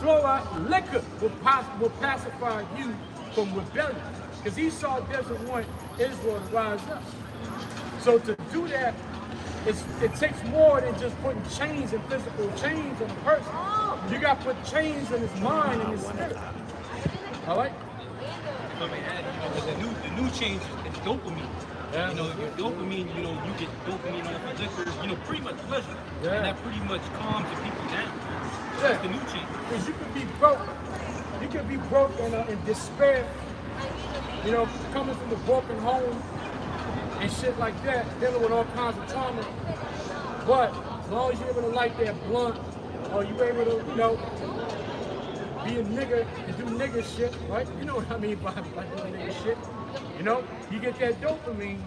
[SPEAKER 9] Fluoride, liquor will pacify you from rebellion. Because Esau doesn't want Israel to rise up. So to do that, it takes more than just putting chains and physical chains on a person. You got to put chains in his mind and his spirit. All right?
[SPEAKER 11] So they add, the new change is dopamine.
[SPEAKER 9] Yeah.
[SPEAKER 11] Your dopamine, you get dopamine off of liquor, pretty much pleasure.
[SPEAKER 9] Yeah.
[SPEAKER 11] And that pretty much calms the people down.
[SPEAKER 9] Yeah.
[SPEAKER 11] That's the new change.
[SPEAKER 9] Because you could be broke. You could be broke and in despair, coming from a broken home and shit like that, dealing with all kinds of trauma. But as long as you're able to light that blunt, or you're able to, be a nigga and do nigga shit, right? You know what I mean by doing nigga shit. You get that dopamine,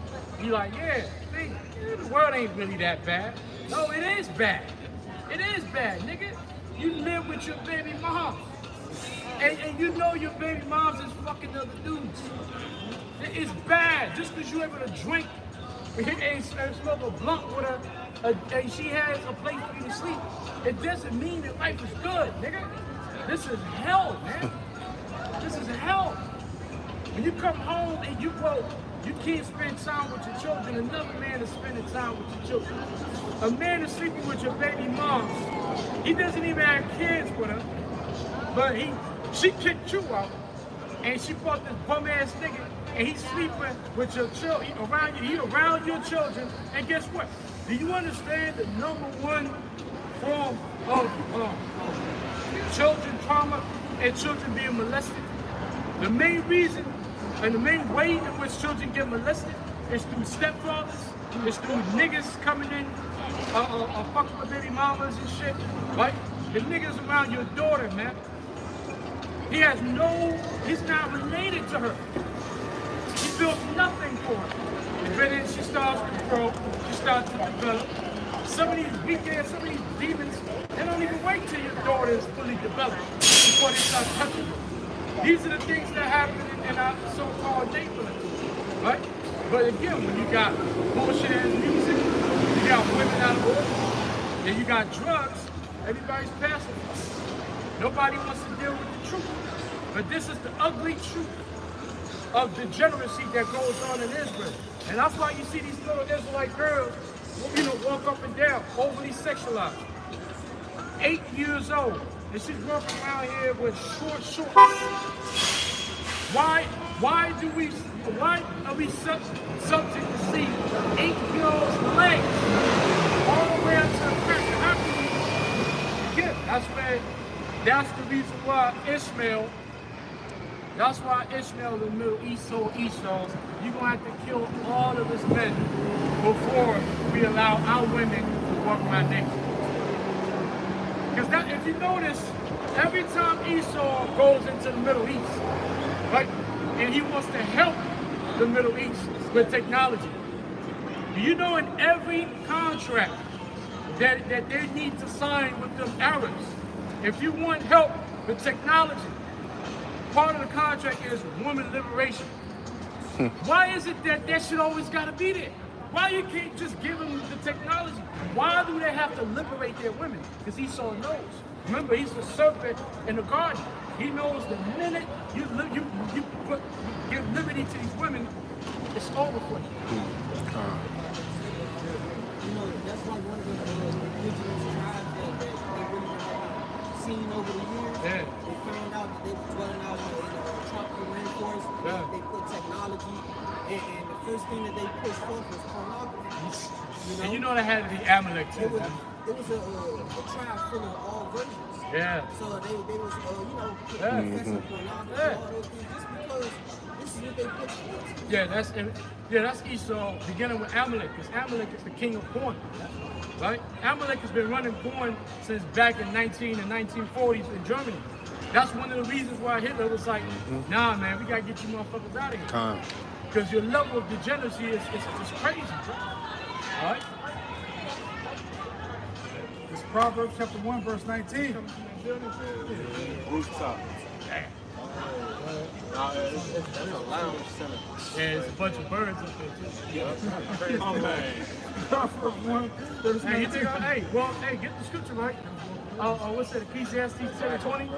[SPEAKER 9] you like, yeah, see, the world ain't really that bad. No, it is bad. It is bad, nigga. You live with your baby mom. And you know your baby moms is fucking other dudes. It's bad. Just because you're able to drink and smoke a blunt with her, and she has a place for you to sleep, it doesn't mean that life is good, nigga. This is hell, man. This is hell. When you come home and you can't spend time with your children, another man is spending time with your children. A man is sleeping with your baby moms. He doesn't even have kids with her, but she kicked you out, and she brought this bum ass nigga, and he's sleeping with your children, he around your children, and guess what? Do you understand the number one form of children trauma and children being molested? The main reason and the main way in which children get molested is through stepfathers, it's through niggas coming in, fucking with baby mamas and shit, right? The niggas around your daughter, man. He's not related to her. He built nothing for her. And then she starts to grow, she starts to develop. Some of these weekends, some of these demons, they don't even wait till your daughter is fully developed before they start touching her. These are the things that happen in our so-called neighborhood, right? But again, when you got bullshit ass music, you got women out of order, and you got drugs, everybody's passive. Nobody wants to deal with the truth. But this is the ugly truth of degeneracy that goes on in Israel. And that's why you see these little Israelite girls, walk up and down, overly sexualized. 8 years old, and she's walking around here with short shorts. Why are we subject to see 8-year-olds' legs all the way up to the back? How can we get? That's the reason why Ishmael in the Middle East told Esau, you're going to have to kill all of his men before we allow our women to walk around naked. Because if you notice, every time Esau goes into the Middle East, right, and he wants to help the Middle East with technology, do you know in every contract that they need to sign with the Arabs, if you want help with technology, part of the contract is women liberation. Why is it that shit always got to be there? Why you can't just give them the technology? Why do they have to liberate their women? Because Esau knows Remember, he's the serpent in the garden. He knows the minute you give liberty to these women, it's over for you.
[SPEAKER 8] You know, that's like one of the indigenous tribes that they really seen over the years.
[SPEAKER 9] Yeah.
[SPEAKER 8] They found out that they were dwelling out in the tropical rainforest.
[SPEAKER 9] Yeah.
[SPEAKER 8] They put technology, and the first thing that they pushed forth was pornography.
[SPEAKER 9] And you know that had to be Amalek too,
[SPEAKER 8] It was,
[SPEAKER 9] man.
[SPEAKER 8] it was a tribe full of all virgins.
[SPEAKER 9] Yeah.
[SPEAKER 8] So they was,
[SPEAKER 9] Yeah.
[SPEAKER 8] professing pornography,
[SPEAKER 9] Yeah.
[SPEAKER 8] all those things, just because this is what they pushed forth.
[SPEAKER 9] That's Esau beginning with Amalek, because Amalek is the king of porn, right? Amalek has been running porn since back in 1940s in Germany. That's one of the reasons why Hitler was like, nah, man, we gotta get you motherfuckers out of here. Because your level of degeneracy is crazy, bro. All right?
[SPEAKER 2] It's Proverbs chapter 1, verse 19.
[SPEAKER 4] Rooftop.
[SPEAKER 11] It's a lounge center.
[SPEAKER 9] Yeah, there's a bunch of birds up there, too.
[SPEAKER 11] Oh, man.
[SPEAKER 2] Proverbs 1, verse
[SPEAKER 9] Hey,
[SPEAKER 2] 19.
[SPEAKER 9] get the scripture right. What's that, Ecclesiastes 10:20?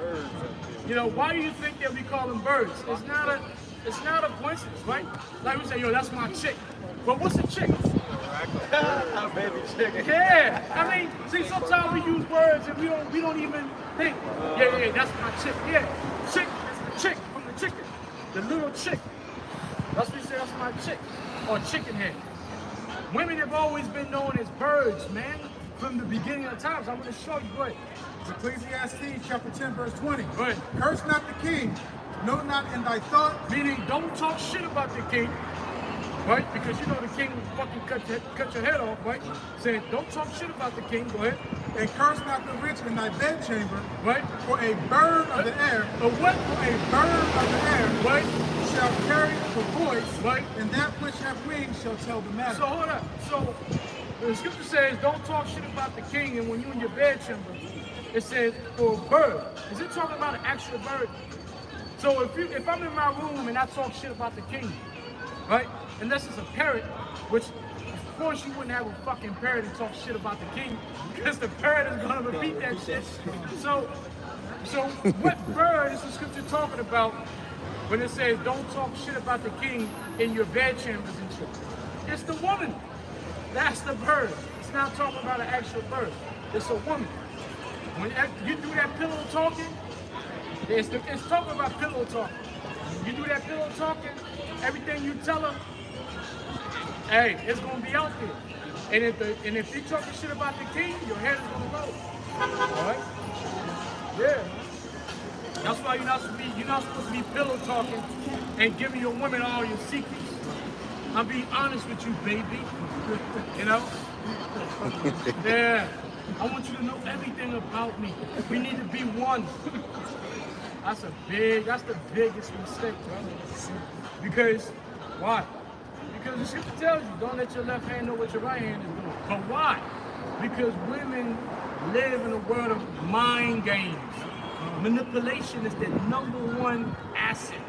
[SPEAKER 9] You know, why do you think that we call them birds? It's not a coincidence, right? Like we say, yo, that's my chick. But what's a chick?
[SPEAKER 11] Baby chicken.
[SPEAKER 9] Yeah, I mean, see, sometimes we use words and we don't even think. Yeah, that's my chick. Yeah, chick is the chick from the chicken, the little chick. That's what we say. That's my chick, or chicken head. Women have always been known as birds, man, from the beginning of times. I'm going to show you. Go ahead.
[SPEAKER 2] It's Ecclesiastes chapter 10, verse 20.
[SPEAKER 9] Go ahead.
[SPEAKER 2] Curse not the king, know not in thy thought.
[SPEAKER 9] Meaning, don't talk shit about the king, right? Because you know the king will fucking cut your head off, right? Saying, don't talk shit about the king. Go ahead.
[SPEAKER 2] And curse not the rich in thy bedchamber,
[SPEAKER 9] Right?
[SPEAKER 2] for a bird of the air,
[SPEAKER 9] A what?
[SPEAKER 2] for a bird of the air
[SPEAKER 9] Right?
[SPEAKER 2] shall carry the voice,
[SPEAKER 9] Right?
[SPEAKER 2] and that which have wings shall tell the matter.
[SPEAKER 9] So hold up. So the scripture says, don't talk shit about the king, and when you in your bedchamber, it says for a bird. Is it talking about an actual bird? So if I'm in my room and I talk shit about the king, right? Unless it's a parrot, which of course you wouldn't have a fucking parrot and talk shit about the king, because the parrot is gonna repeat that shit. So what bird is the scripture talking about when it says don't talk shit about the king in your bedchambers and shit? It's the woman. That's the bird. It's not talking about an actual bird. It's a woman. When you do that pillow talking, it's talking about pillow talking. You do that pillow talking, everything you tell her, hey, it's gonna be out there. And if you talking shit about the king, your head is gonna roll. All right? Yeah. That's why you're not supposed to be pillow talking and giving your women all your secrets. I'm being honest with you, baby. You know? Yeah. I want you to know everything about me. We need to be one. That's the biggest mistake, bro. Because, why? Because the scripture tells you, don't let your left hand know what your right hand is doing. But why? Because women live in a world of mind games. Manipulation is their #1 asset.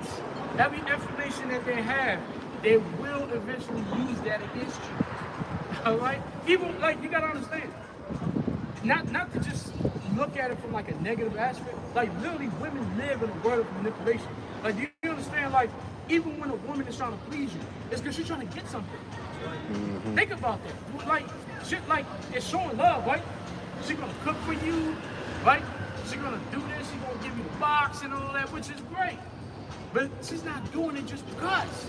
[SPEAKER 9] Every information that they have, they will eventually use that against you. All right? Even, like, you gotta understand, not to just look at it from like a negative aspect. Like, literally, women live in a world of manipulation. Like, do you understand? Like, even when a woman is trying to please you, it's because she's trying to get something. Think about that. Like, shit, like, it's showing love, right? She's gonna cook for you, right? She's gonna do this. She's gonna give you the box and all that, which is great. But she's not doing it just because.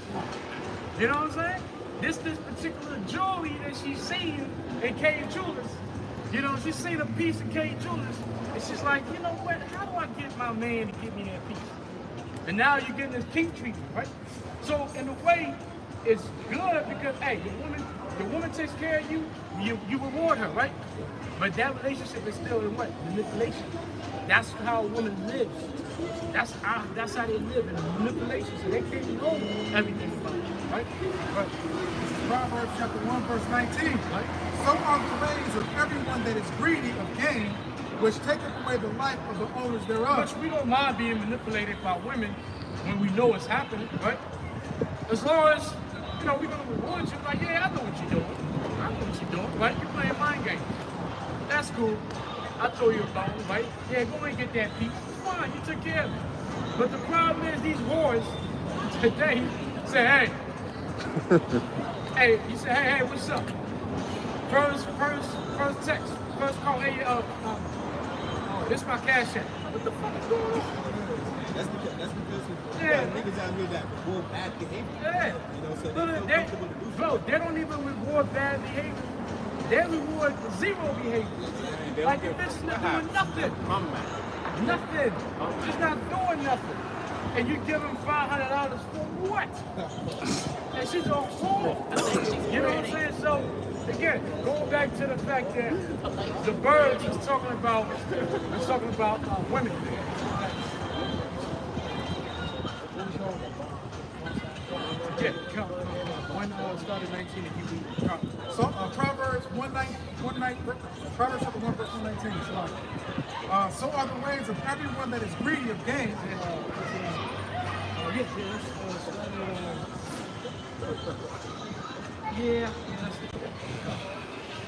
[SPEAKER 9] You know what I'm saying? This particular jewelry that she's seeing in K Jewelers, you know, she's seen a piece of K Jewelers, and she's like, you know what? How do I get my man to give me that piece? And now you're getting this king treatment, right? So in a way, it's good because, hey, the woman takes care of you, you reward her, right? But that relationship is still in what? Manipulation. That's how a woman lives. That's how they live, in manipulation. So they can't know everything about it, right?
[SPEAKER 2] But Proverbs chapter 1, verse 19.
[SPEAKER 9] Right?
[SPEAKER 2] So are the ways of everyone that is greedy of gain, which taketh away the life of the owners thereof.
[SPEAKER 9] Which we don't mind being manipulated by women when we know it's happening, right? As long as, you know, we're gonna reward you, like, yeah, I know what you're doing. I know what you're doing, right? You're playing mind games. That's cool. I'll throw you a bone, right? Yeah, go and get that piece. Fine, you took care of it. But the problem is these whores today say, hey, hey, you say, hey, what's up? First text, first call, hey, this my cash app. What the fuck is going on?
[SPEAKER 4] That's because you
[SPEAKER 9] Yeah.
[SPEAKER 4] got niggas out here that reward bad behavior.
[SPEAKER 9] Yeah.
[SPEAKER 4] You know, so they
[SPEAKER 9] Bro,
[SPEAKER 4] feel comfortable to do so.
[SPEAKER 9] bro, they don't even reward bad behavior. They reward zero behavior. Like the bitch not doing nothing. Nothing. She's not doing nothing. And you give them $500 for what? And she's a fool. You know what I'm saying? So, again, going back to the fact that the birds is talking about women. Yeah, count. One started 19 and you beat.
[SPEAKER 2] So Proverbs 1:19, Proverbs chapter 1 verse 119. So are the ways of everyone that is greedy of gain.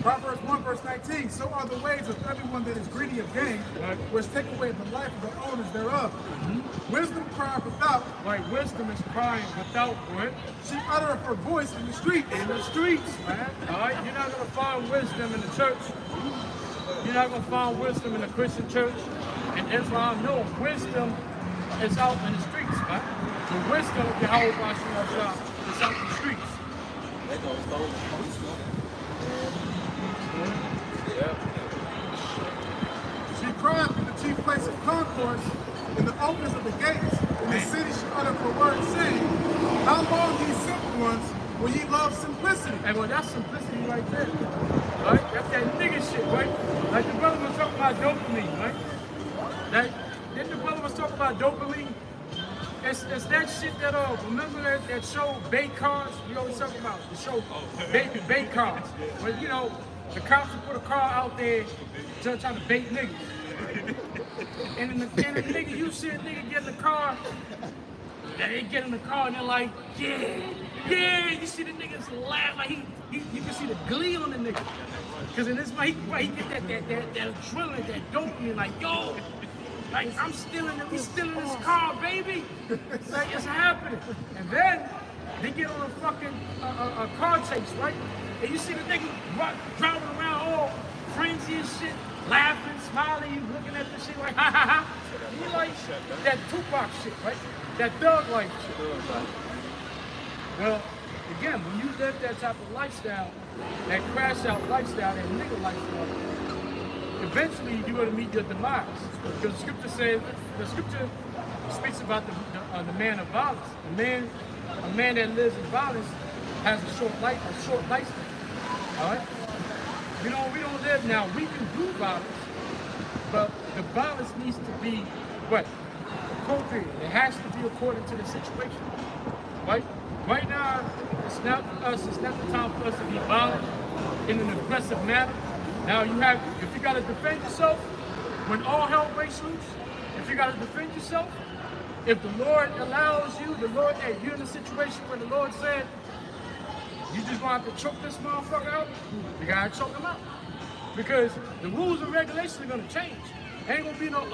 [SPEAKER 2] Proverbs 1 verse 19. So are the ways of everyone that is greedy of gain, which take away the life of the owners thereof. Wisdom crieth without.
[SPEAKER 9] Like wisdom is crying without what?
[SPEAKER 2] She uttereth her voice in the street.
[SPEAKER 9] In the streets, man. All right, you're not gonna find wisdom in the church. You're not gonna find wisdom in the Christian church. And Islam, no, wisdom is out in the streets, man. The wisdom of Yahweh Bashar is out in the streets.
[SPEAKER 2] She crieth in the chief place of concourse, in the openings of the gates. In the city she uttereth her word, saying, how long, ye simple ones, will ye love simplicity?
[SPEAKER 9] And well, that's simplicity right there. Right? That's that nigga shit, right? Like the brother was talking about dopamine, right? Then the brother was talking about dopamine. It's that shit that remember that show Bait Cars? We always talk about the show Bait Cars. Where you know the cops will put a car out there trying to bait niggas. And the nigga, you see a nigga get in the car, they get in the car and they're like, yeah. You see the niggas laugh like you can see the glee on the nigga. Cause in this way he get that adrenaline, that dopamine, like yo. Like, we stealing this car, baby. Like, it's happening. And then they get on a fucking car chase, right? And you see the nigga driving around all frenzy and shit, laughing, smiling, looking at the shit like, ha ha ha. You like that Tupac shit, right? That thug life shit. Well, again, when you live that type of lifestyle, that crash out lifestyle, that nigga lifestyle, eventually you're going to meet your demise. Because the scripture speaks about the man of violence. A man that lives in violence has a short lifespan. All right? We don't live now. We can do violence, but the violence needs to be what? Appropriate. It has to be according to the situation. Right? Right now, it's not for us. It's not the time for us to be violent in an aggressive manner. Now if you gotta defend yourself, when all hell breaks loose, if you gotta defend yourself, if the Lord allows you, hey, you're in a situation where the Lord said, you just gonna have to choke this motherfucker out, you gotta choke him out. Because the rules and regulations are gonna change. Ain't gonna be no,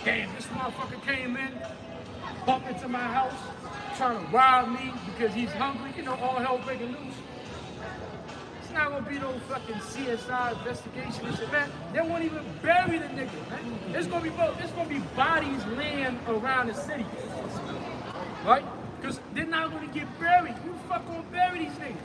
[SPEAKER 9] damn, this motherfucker came in, bumped into my house, trying to rob me because he's hungry, all hell breaking loose. It's not gonna be no fucking CSI investigation and shit, man. They won't even bury the nigga, man. There's gonna be bodies laying around the city, right? Because they're not gonna get buried. Who the fuck gonna bury these niggas?